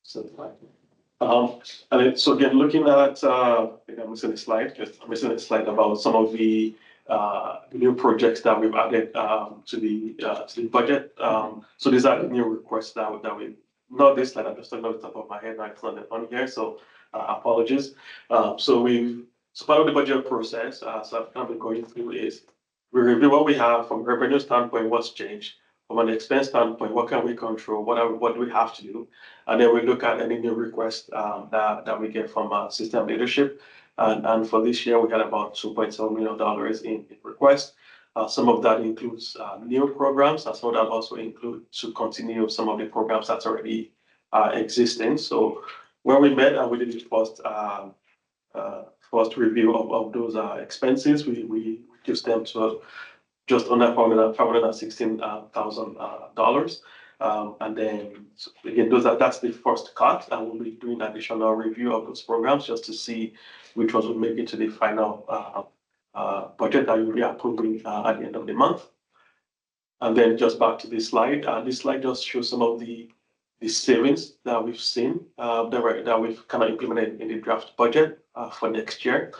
So, so again, looking at, I think I'm missing a slide, about some of the new projects that we've added to the budget. So these are the new requests that we, not this slide, I'm just talking off the top of my head, right? It's not on here, so apologies. So part of the budget process, so I've kind of been going through is we review what we have from a revenue standpoint, what's changed. From an expense standpoint, what can we control? What do we have to do? And then we look at any new requests that we get from system leadership. And for this year, we had about $2.7 million in requests. Some of that includes new programs, and some of that also include to continue some of the programs that's already existing. So when we met and we did the first review of those expenses, we reduced them to just under $516,000. And then again, that's the first cut, and we'll be doing additional review of those programs just to see which ones will make it to the final budget that we'll be approving at the end of the month. And then just back to this slide. This slide just shows some of the savings that we've seen that we've kind of implemented in the draft budget for next year.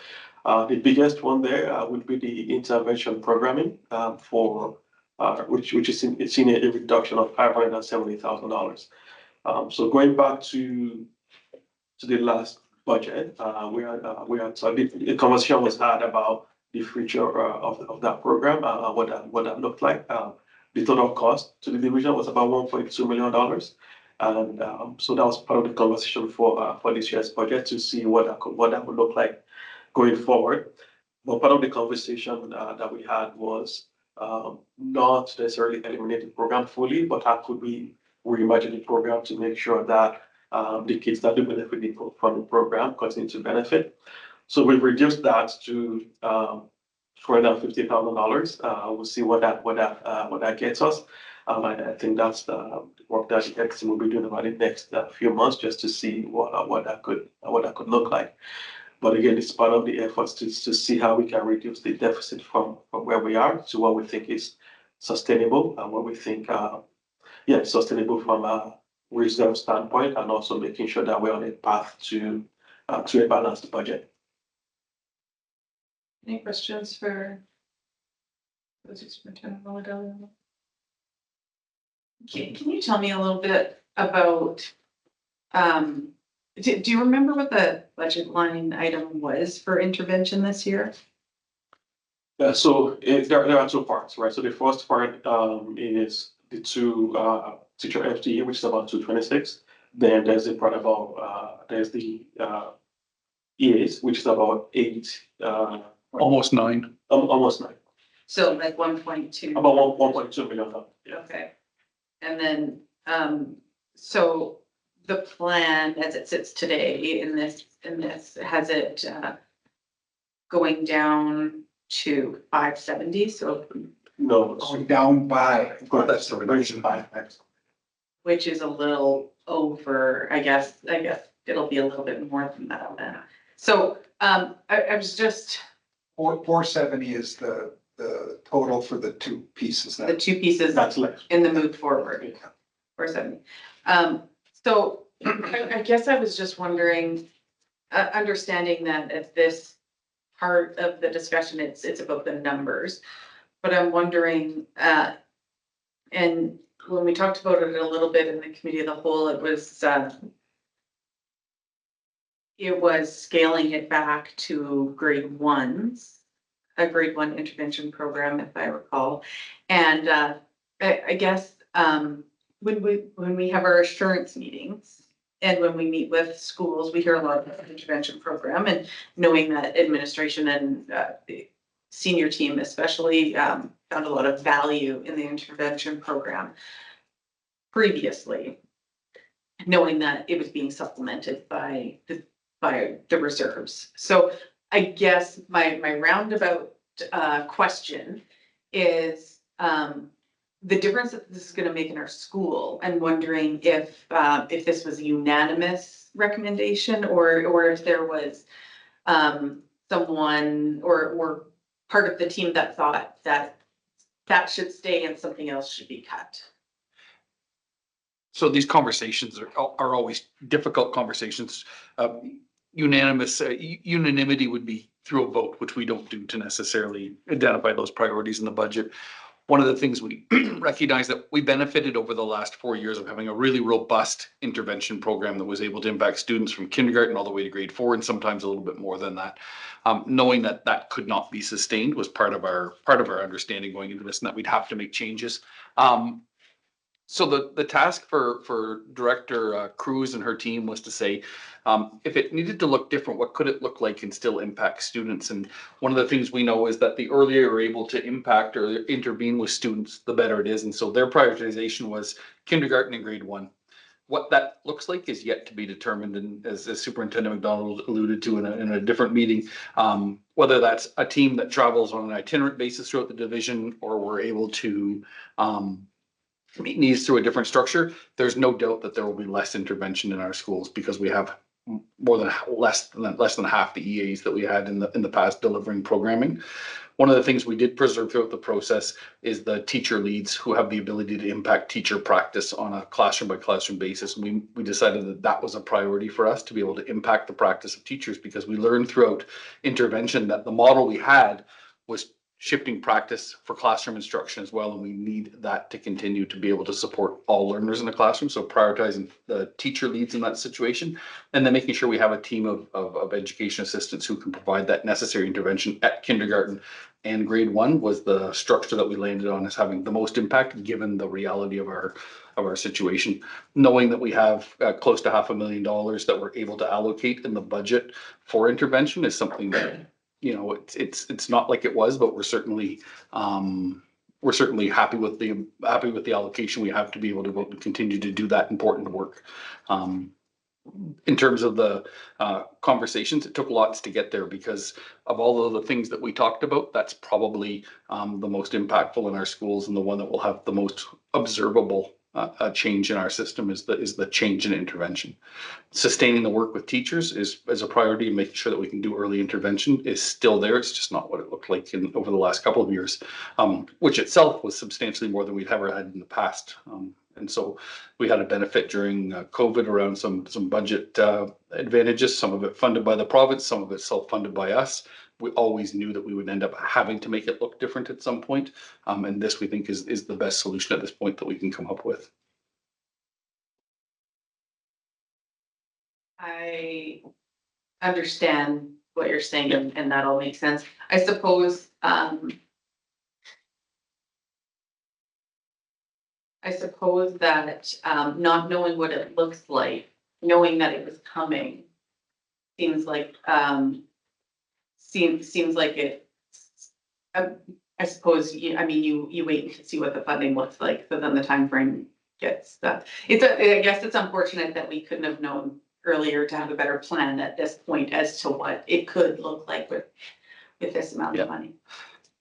The biggest one there would be the intervention programming for which is seen a reduction of $570,000. So going back to the last budget, we had so the conversation was had about the future of that program, what that looked like. The total cost to the division was about $1.2 million. And so that was part of the conversation for this year's budget to see what that would look like going forward. But part of the conversation that we had was not necessarily eliminate the program fully, but how could we reimagine the program to make sure that the kids that do benefit from the program continue to benefit. So we've reduced that to $450,000. We'll see what that gets us. I think that's the work that the X team will be doing about the next few months just to see what that could look like. But again, it's part of the efforts to see how we can reduce the deficit from where we are to what we think is sustainable and what we think, sustainable from a reserve standpoint, and also making sure that we're on a path to a balanced budget. Any questions for Superintendent Maladelli? Can you tell me a little bit about, do you remember what the budget line item was for intervention this year? So there are two parts, right? So the first part is the two teacher FTE, which is about 226. Then there's the part about there's the EAs, which is about 8. Almost 9. Almost 9. So like 1.2. About 1.2 million. Yeah. Okay. And then, so the plan as it sits today in this, has it going down to 570? So, No, Going down by. That's the revision. which is a little over, I guess it'll be a little bit more than that then. So, I was just, 470 is the total for the two pieces. the two pieces that's left. in the move forward. 470. So I guess I was just wondering, understanding that at this part of the discussion, it's about the numbers. But I'm wondering, and when we talked about it a little bit in the committee of the whole, it was scaling it back to grade ones, a grade 1 intervention program, if I recall. And I guess when we have our assurance meetings and when we meet with schools, we hear a lot about the intervention program, and knowing that administration and the senior team especially found a lot of value in the intervention program previously, knowing that it was being supplemented by the reserves. So I guess my roundabout question is the difference that this is going to make in our school. I'm wondering if this was a unanimous recommendation, or if there was someone or part of the team that thought that should stay and something else should be cut. So these conversations are always difficult conversations. Unanimity would be through a vote, which we don't do to necessarily identify those priorities in the budget. One of the things we recognize that we benefited over the last 4 years of having a really robust intervention program that was able to impact students from kindergarten all the way to grade 4, and sometimes a little bit more than that. Knowing that could not be sustained was part of our understanding going into this, and that we'd have to make changes. So the task for Director Cruz and her team was to say, if it needed to look different, what could it look like and still impact students? And one of the things we know is that the earlier you're able to impact or intervene with students, the better it is. And so their prioritization was kindergarten and grade 1. What that looks like is yet to be determined, and as Superintendent McDonald alluded to in a different meeting, whether that's a team that travels on an itinerant basis throughout the division, or we're able to meet needs through a different structure. There's no doubt that there will be less intervention in our schools because we have less than half the EAs that we had in the past delivering programming. One of the things we did preserve throughout the process is the teacher leads who have the ability to impact teacher practice on a classroom by classroom basis. And we decided that was a priority for us to be able to impact the practice of teachers, because we learned throughout intervention that the model we had was shifting practice for classroom instruction as well, and we need that to continue to be able to support all learners in the classroom. So prioritizing the teacher leads in that situation, and then making sure we have a team of education assistants who can provide that necessary intervention at kindergarten and grade 1 was the structure that we landed on as having the most impact, given the reality of our situation. Knowing that we have close to $500,000 that we're able to allocate in the budget for intervention is something that, you know, it's not like it was, but we're certainly happy with the allocation we have to be able to go and continue to do that important work. In terms of the conversations, it took lots to get there because of all of the things that we talked about. That's probably the most impactful in our schools, and the one that will have the most observable change in our system is the change in intervention. Sustaining the work with teachers is a priority, and making sure that we can do early intervention is still there. It's just not what it looked like over the last couple of years, which itself was substantially more than we've ever had in the past. And so we had a benefit during COVID around some budget advantages, some of it funded by the province, some of it self-funded by us. We always knew that we would end up having to make it look different at some point. And this, we think, is the best solution at this point that we can come up with. I understand what you're saying, and that all makes sense. I suppose, that, not knowing what it looks like, knowing that it was coming, seems like, seems like it. I suppose, you wait to see what the funding looks like, so then the timeframe gets that. I guess it's unfortunate that we couldn't have known earlier to have a better plan at this point as to what it could look like with this amount of money.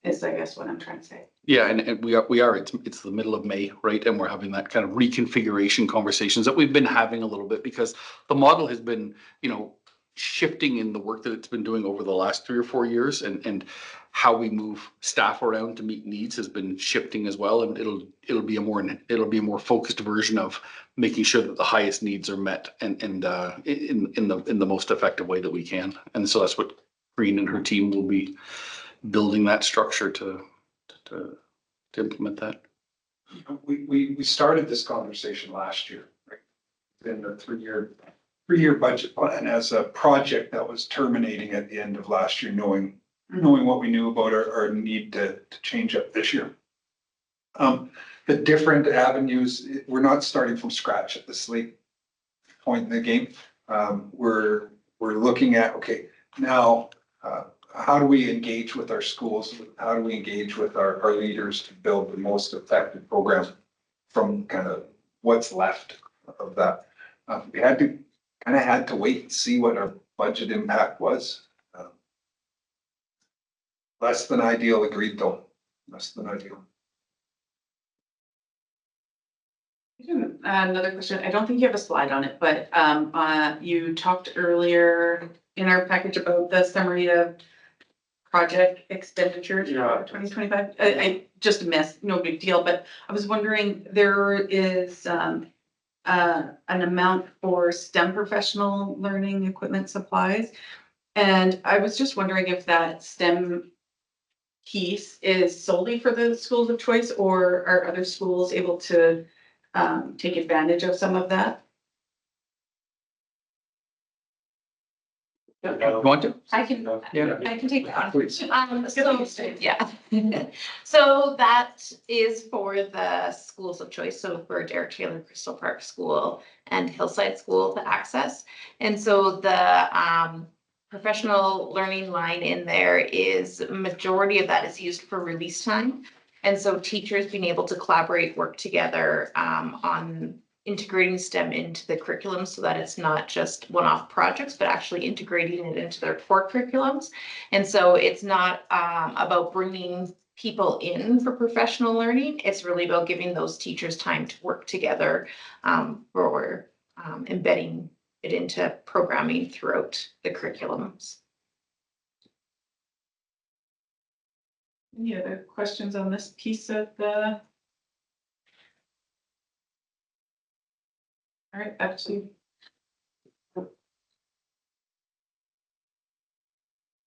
Is, I guess, what I'm trying to say. Yeah, and we are, it's the middle of May, right? And we're having that kind of reconfiguration conversations that we've been having a little bit because the model has been, you know, shifting in the work that it's been doing over the last 3 or 4 years, and how we move staff around to meet needs has been shifting as well. And it'll be a more focused version of making sure that the highest needs are met and in the most effective way that we can. And so that's what Green and her team will be building, that structure to implement that. We started this conversation last year, right? In the three-year budget plan as a project that was terminating at the end of last year, knowing what we knew about our need to change up this year. The different avenues, we're not starting from scratch at this late point in the game. We're looking at, okay, now, how do we engage with our schools? How do we engage with our leaders to build the most effective program from kind of what's left of that? We had to wait and see what our budget impact was. Less than ideal, agreed though. Less than ideal. Another question. I don't think you have a slide on it, but you talked earlier in our package about the summary of project expenditures for 2025. I just missed, no big deal, but I was wondering, there is an amount for STEM professional learning equipment supplies. And I was just wondering if that STEM piece is solely for the schools of choice, or are other schools able to take advantage of some of that? You want to? I can take that. Please. So that is for the schools of choice, so for Derek Taylor Crystal Park School and Hillside School to access. And so the professional learning line in there is, majority of that is used for release time. And so teachers being able to collaborate, work together on integrating STEM into the curriculum so that it's not just one-off projects, but actually integrating it into their core curriculums. And so it's not about bringing people in for professional learning. It's really about giving those teachers time to work together for embedding it into programming throughout the curriculums. Any other questions on this piece of the? All right, back to you.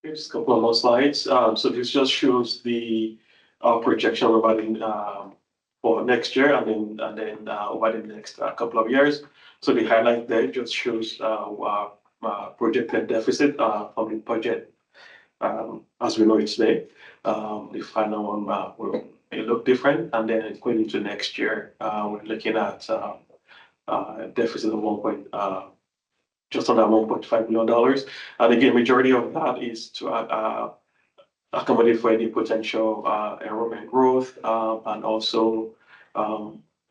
Just a couple of more slides. So this just shows the projection regarding for next year and then over the next couple of years. So the highlight there just shows projected deficit from the budget as we know it today. The final one will may look different, and then going into next year, we're looking at deficit of just under $1.5 million. And again, majority of that is to accommodate for any potential enrollment growth and also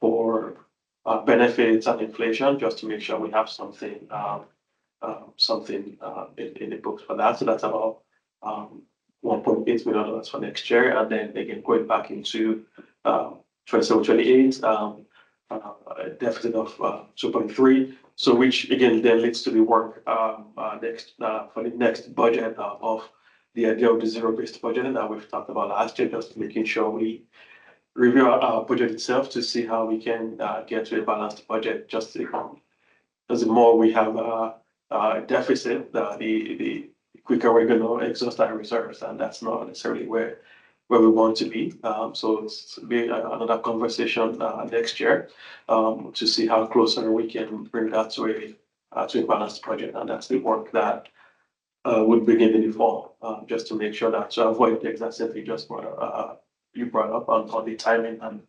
for benefits and inflation, just to make sure we have something in the books for that. So that's about $1.8 million for next year. And then again, going back into 27, 28, a deficit of 2.3. So which again then leads to the work next for the next budget of the idea of the zero-based budgeting that we've talked about last year, just making sure we review our budget itself to see how we can get to a balanced budget. Just because the more we have a deficit, the quicker we're going to exhaust our reserves, and that's not necessarily where we want to be. So it's be another conversation next year to see how closer we can bring that to a balanced budget, and that's the work that would begin in the fall, just to make sure that to avoid the exact same thing you brought up on the timing and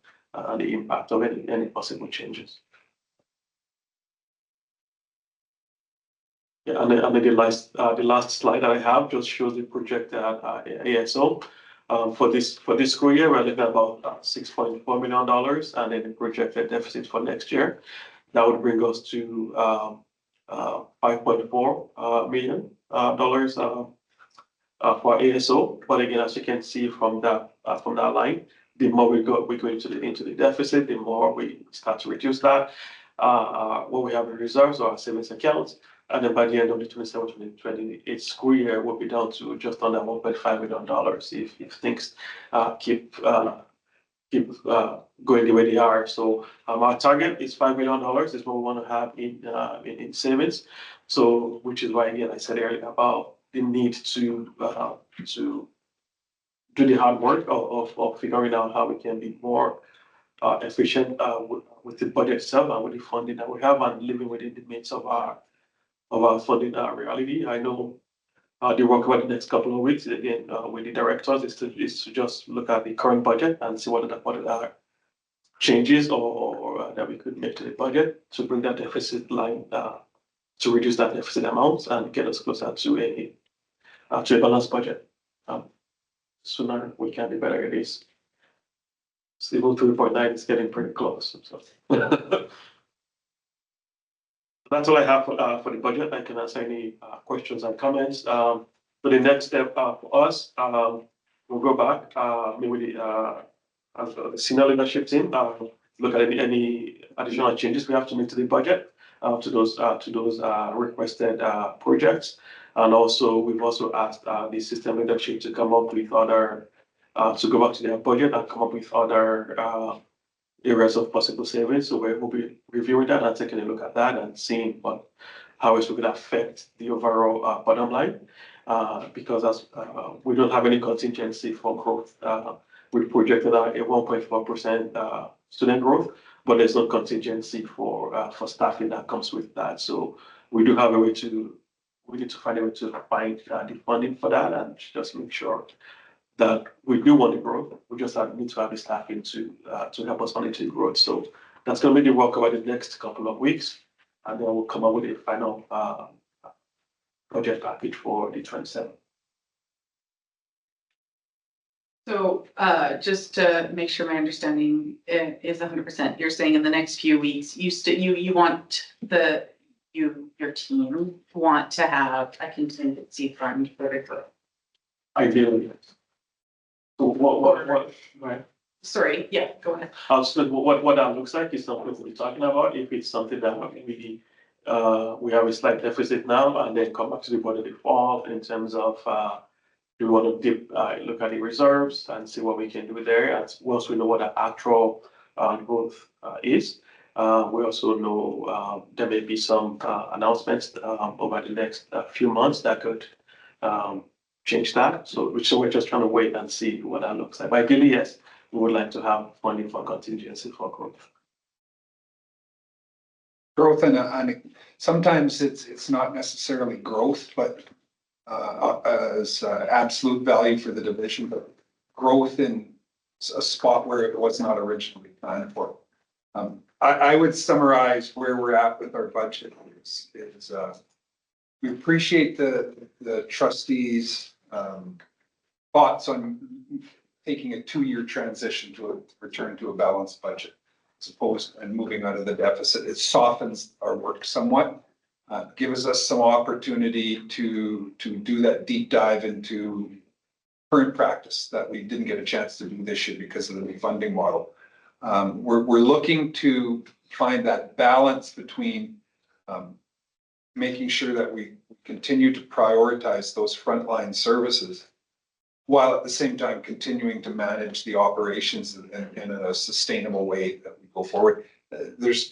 the impact of any possible changes. Yeah, and then the last slide that I have just shows the projected ASO. For this school year, we're looking at about $6.4 million, and then the projected deficit for next year. That would bring us to $5.4 million for ASO. But again, as you can see from that line, the more we go into the deficit, the more we start to reduce that. What we have in reserves or our savings accounts. And then by the end of the 27-28 school year, we'll be down to just under $1.5 million if things keep going the way they are. So our target is $5 million is what we want to have in savings. So which is why again I said earlier about the need to do the hard work of figuring out how we can be more efficient with the budget itself and with the funding that we have and living within the means of our funding reality. I know the work over the next couple of weeks, again, with the directors is to just look at the current budget and see what are changes or that we could make to the budget to bring that deficit line, to reduce that deficit amount and get us closer to a balanced budget. Sooner we can, the better it is. Stable 3.9 is getting pretty close. So. That's all I have for the budget. I can answer any questions and comments. So the next step for us, we'll go back maybe as the senior leadership team, look at any additional changes we have to make to the budget to those requested projects. And also, we've also asked the system leadership to come up with other, to go back to their budget and come up with other areas of possible savings. So we'll be reviewing that and taking a look at that and seeing how it's going to affect the overall bottom line. Because as we don't have any contingency for growth, we projected a 1.4% student growth, but there's no contingency for staffing that comes with that. So we do have we need to find a way to find the funding for that and just make sure that we do want to grow. We just need to have the staffing to help us manage the growth. So that's going to be the work over the next couple of weeks, and then we'll come up with a final project package for the 27. So just to make sure my understanding is 100%, you're saying in the next few weeks, you want your team want to have a contingency fund for the growth. Ideally, yes. So what, right? Sorry, yeah, go ahead. So what that looks like is something we're talking about. If it's something that we have a slight deficit now and then come back to the budget in the fall in terms of we want to look at the reserves and see what we can do there. And once we know what the actual growth is, we also know there may be some announcements over the next few months that could change that. So we're just trying to wait and see what that looks like. But ideally, yes, we would like to have funding for contingency for growth. Growth and sometimes it's not necessarily growth, but as absolute value for the division, but growth in a spot where it was not originally planned for. I would summarize where we're at with our budget is we appreciate the trustees' thoughts on taking a 2-year transition to a return to a balanced budget as opposed and moving out of the deficit. It softens our work somewhat, gives us some opportunity to do that deep dive into current practice that we didn't get a chance to do this year because of the new funding model. We're looking to find that balance between making sure that we continue to prioritize those frontline services while at the same time continuing to manage the operations in a sustainable way that we go forward. There's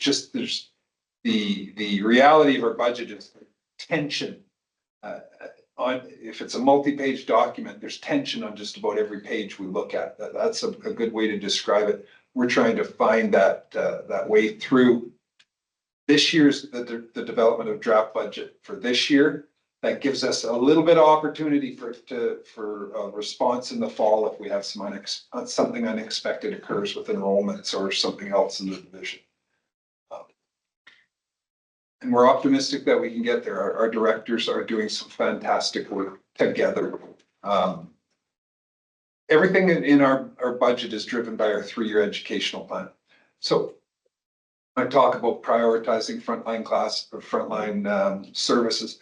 the reality of our budget is tension. On if it's a multi-page document, there's tension on just about every page we look at. That's a good way to describe it. We're trying to find that way through this year's the development of draft budget for this year. That gives us a little bit of opportunity for a response in the fall if we have something unexpected occurs with enrollments or something else in the division. And we're optimistic that we can get there. Our directors are doing some fantastic work together. Everything in our budget is driven by our 3-year educational plan. So I talk about prioritizing frontline services.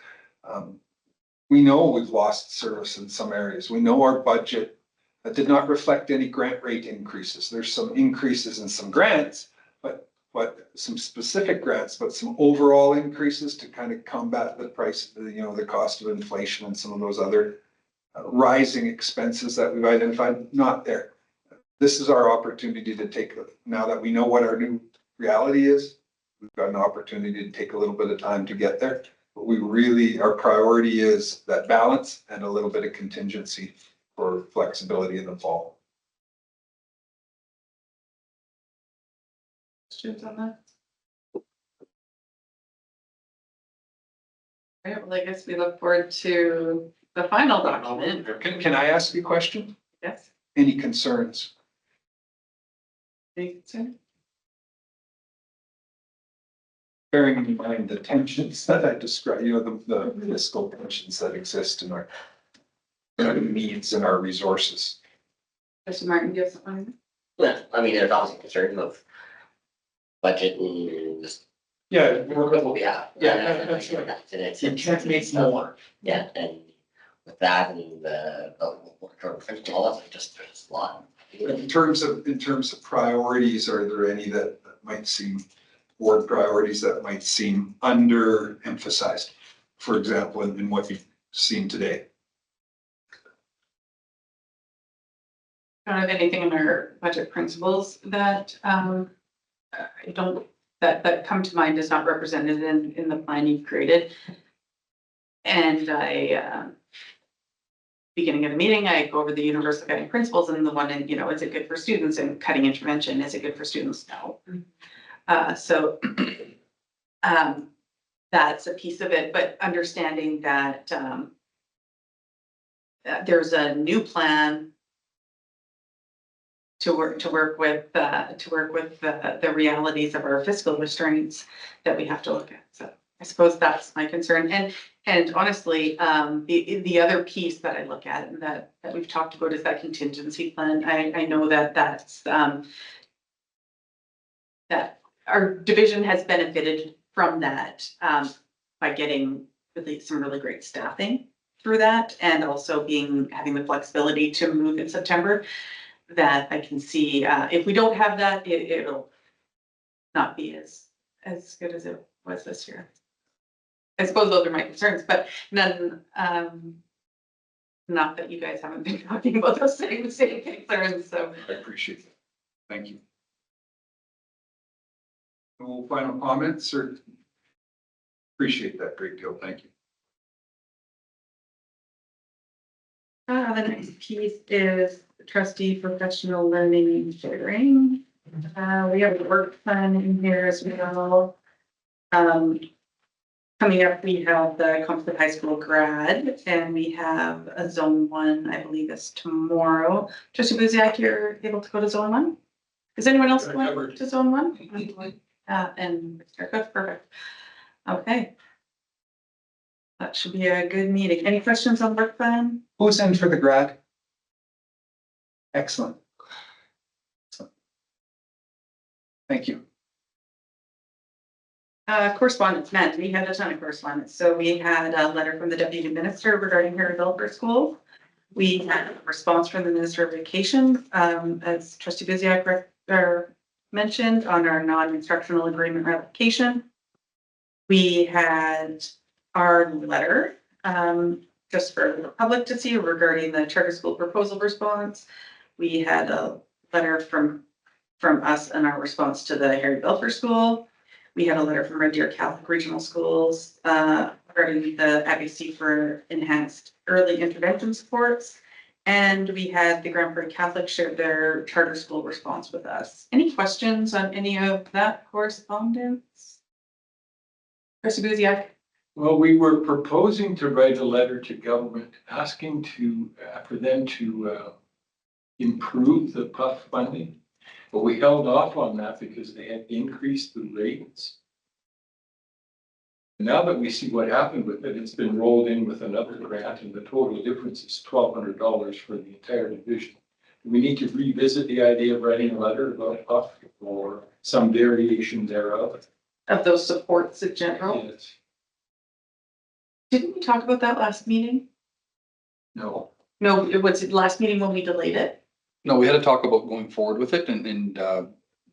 We know we've lost service in some areas. We know our budget did not reflect any grant rate increases. There's some increases in some grants, but some specific grants, but some overall increases to kind of combat the price, the cost of inflation and some of those other rising expenses that we've identified, not there. This is our opportunity to now that we know what our new reality is, we've got an opportunity to take a little bit of time to get there. But our priority is that balance and a little bit of contingency for flexibility in the fall. Questions on that? All right, well, I guess we look forward to the final document. Can I ask you a question? Yes. Any concerns? Any concern? Bearing in mind the tensions that I described, the fiscal tensions that exist in our needs and our resources. Mr. Martin, do you have something? Yeah, I mean, there's obviously concerns of budget and just Yeah. work with what we have. Yeah, that's right. It's You can't make more. Yeah, and with that and the all that's just, there's a lot. In terms of priorities, are there any that might seem board priorities that might seem underemphasized? For example, in what you've seen today? I don't have anything in our budget principles that that come to mind as not represented in the plan you've created. And beginning of the meeting, I go over the universal guiding principles and the one in, is it good for students and cutting intervention? Is it good for students? No. So that's a piece of it, but understanding that there's a new plan to work with the realities of our fiscal restraints that we have to look at. So I suppose that's my concern. And honestly, the other piece that I look at and that we've talked about is that contingency plan. I know that's that our division has benefited from that by getting some really great staffing through that, and also having the flexibility to move in September. That I can see if we don't have that, it'll not be as good as it was this year. I suppose those are my concerns, but none. Not that you guys haven't been talking about those same concerns. So I appreciate that. Thank you. No final comments or? Appreciate that great deal. Thank you. The next piece is trustee professional learning and sharing. We have a work plan in here as well. Coming up, we have the Compton High School grad, and we have a zone one, I believe is tomorrow. Trustee Buziak, you're able to go to zone one? Is anyone else going to zone one? And Mr. Cook, perfect. Okay. That should be a good meeting. Any questions on work plan? Who's in for the grad? Excellent. Thank you. Correspondence meant, we had a ton of correspondence. So we had a letter from the deputy minister regarding Harry Belfer School. We had a response from the Minister of Education, as trustee Buziak mentioned on our non-instructional agreement ratification. We had our letter, just for the public to see regarding the charter school proposal response. We had a letter from us and our response to the Harry Belfer School. We had a letter from Red Deer Catholic Regional Schools regarding the advocacy for enhanced early intervention supports. And we had the Grand Prairie Catholic share their charter school response with us. Any questions on any of that correspondence? Trustee Buziak? Well, we were proposing to write a letter to government asking for them to improve the PUF funding. But we held off on that because they had increased the rates. Now that we see what happened with it, it's been rolled in with another grant and the total difference is $1,200 for the entire division. We need to revisit the idea of writing a letter about PUF or some variation thereof. Of those supports in general? Yes. Didn't we talk about that last meeting? No. No, it was the last meeting when we delayed it. No, we had to talk about going forward with it and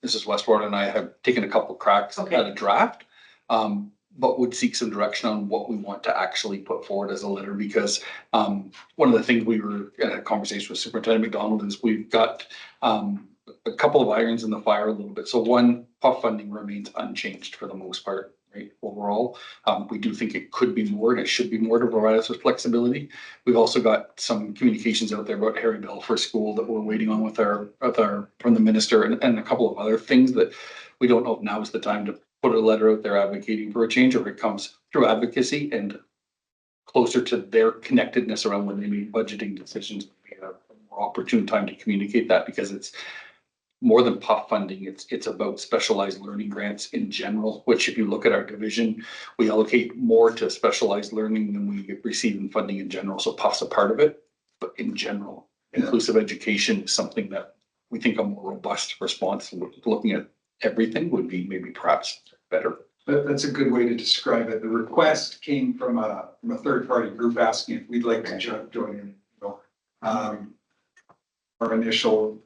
Mrs. Westward and I have taken a couple cracks at a draft. But would seek some direction on what we want to actually put forward as a letter because one of the things we were in a conversation with Superintendent McDonald is we've got a couple of irons in the fire a little bit. So one, PUF funding remains unchanged for the most part, right? Overall, we do think it could be more and it should be more to provide us with flexibility. We've also got some communications out there about Harry Belfer School that we're waiting on with our from the minister and a couple of other things that we don't know if now is the time to put a letter out there advocating for a change, or it comes through advocacy and closer to their connectedness around when they make budgeting decisions. We have a more opportune time to communicate that because it's more than PUF funding. It's about specialized learning grants in general, which if you look at our division, we allocate more to specialized learning than we receive in funding in general. So PUF's a part of it, but in general, inclusive education is something that we think a more robust response looking at everything would be maybe perhaps better. That's a good way to describe it. The request came from a third-party group asking if we'd like to join in. Our initial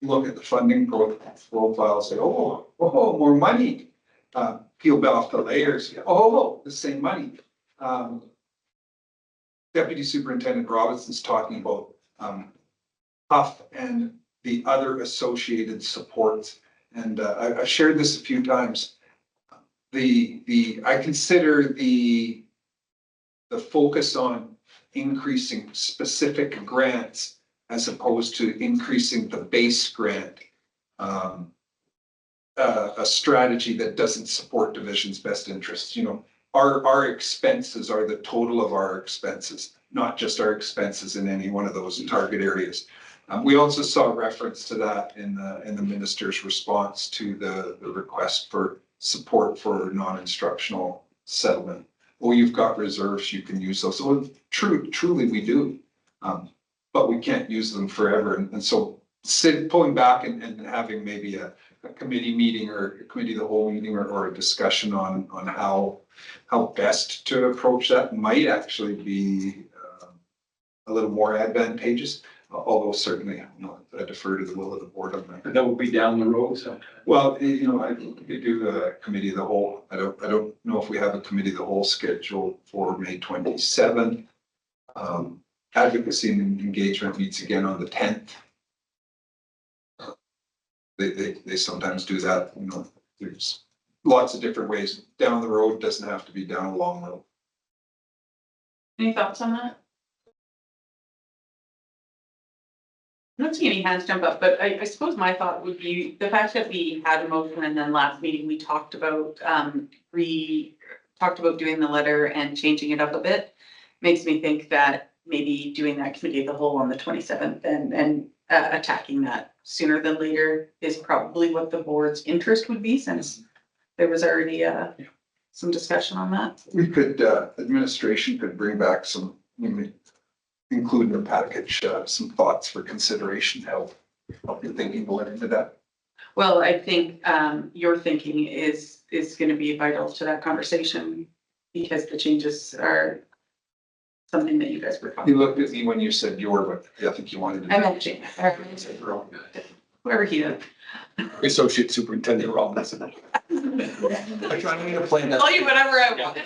look at the funding profile, say, oh, more money. Peel off the layers. Oh, the same money. Deputy Superintendent Robinson's talking about PUF and the other associated supports. And I've shared this a few times. I consider the focus on increasing specific grants as opposed to increasing the base grant, a strategy that doesn't support division's best interests. You know, our expenses are the total of our expenses, not just our expenses in any one of those target areas. We also saw reference to that in the minister's response to the request for support for non-instructional settlement. Well, you've got reserves, you can use those. So truly we do, but we can't use them forever. And so pulling back and having maybe a committee meeting or a committee of the whole meeting or a discussion on how best to approach that might actually be a little more advantageous. Although certainly, I defer to the will of the board on that. That will be down the road sometime. Well, I could do the committee of the whole. I don't know if we have a committee of the whole scheduled for May 27th. Advocacy and engagement meets again on the 10th. They sometimes do that. There's lots of different ways. Down the road doesn't have to be down a long road. Any thoughts on that? I'm not seeing any hands jump up, but I suppose my thought would be the fact that we had a motion and then last meeting we talked about, talked about doing the letter and changing it up a bit. Makes me think that maybe doing that committee of the whole on the 27th and attacking that sooner than later is probably what the board's interest would be, since there was already some discussion on that. We could, administration could bring back some, include in the package, some thoughts for consideration, help your thinking going into that. Well, I think your thinking is gonna be vital to that conversation, because the changes are something that you guys were You talking. looked at me when you said your, but I think you wanted to. I meant Jane, whoever he is. Associate Superintendent Robinson. I try to plan that. Tell you whatever I want.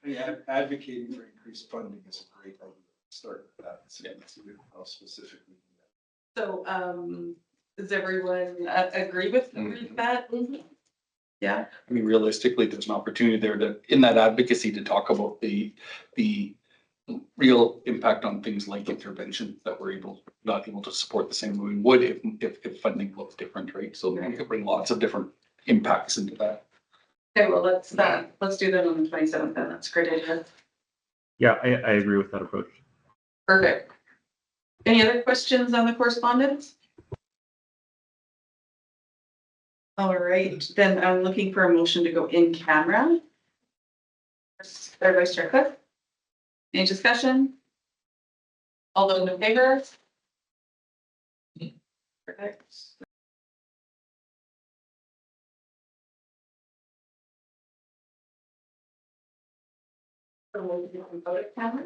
Yeah, advocating for increased funding is a great idea. Start with that. So let's see how specifically. So, does everyone agree with that? Yeah, I mean, realistically, there's an opportunity there to, in that advocacy, to talk about the real impact on things like intervention that we're not able to support the same way we would if funding looks different, right? So we could bring lots of different impacts into that. okay, well, let's do that on the 27th then, that's a great idea. Yeah, I agree with that approach. Perfect. Any other questions on the correspondence? All right, then I'm looking for a motion to go in camera. Vice Chair Cook. Any discussion? All those in favor? Perfect. So we'll do a vote at camera.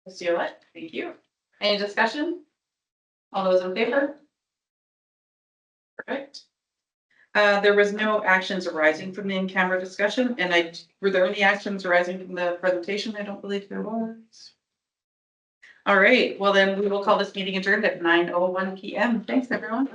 Ms. Yolette, thank you. Any discussion? All those in favor? Perfect. There was no actions arising from the in-camera discussion, and were there any actions arising from the presentation? I don't believe there was. All right, well then we will call this meeting adjourned at 9:01 PM. Thanks, everyone.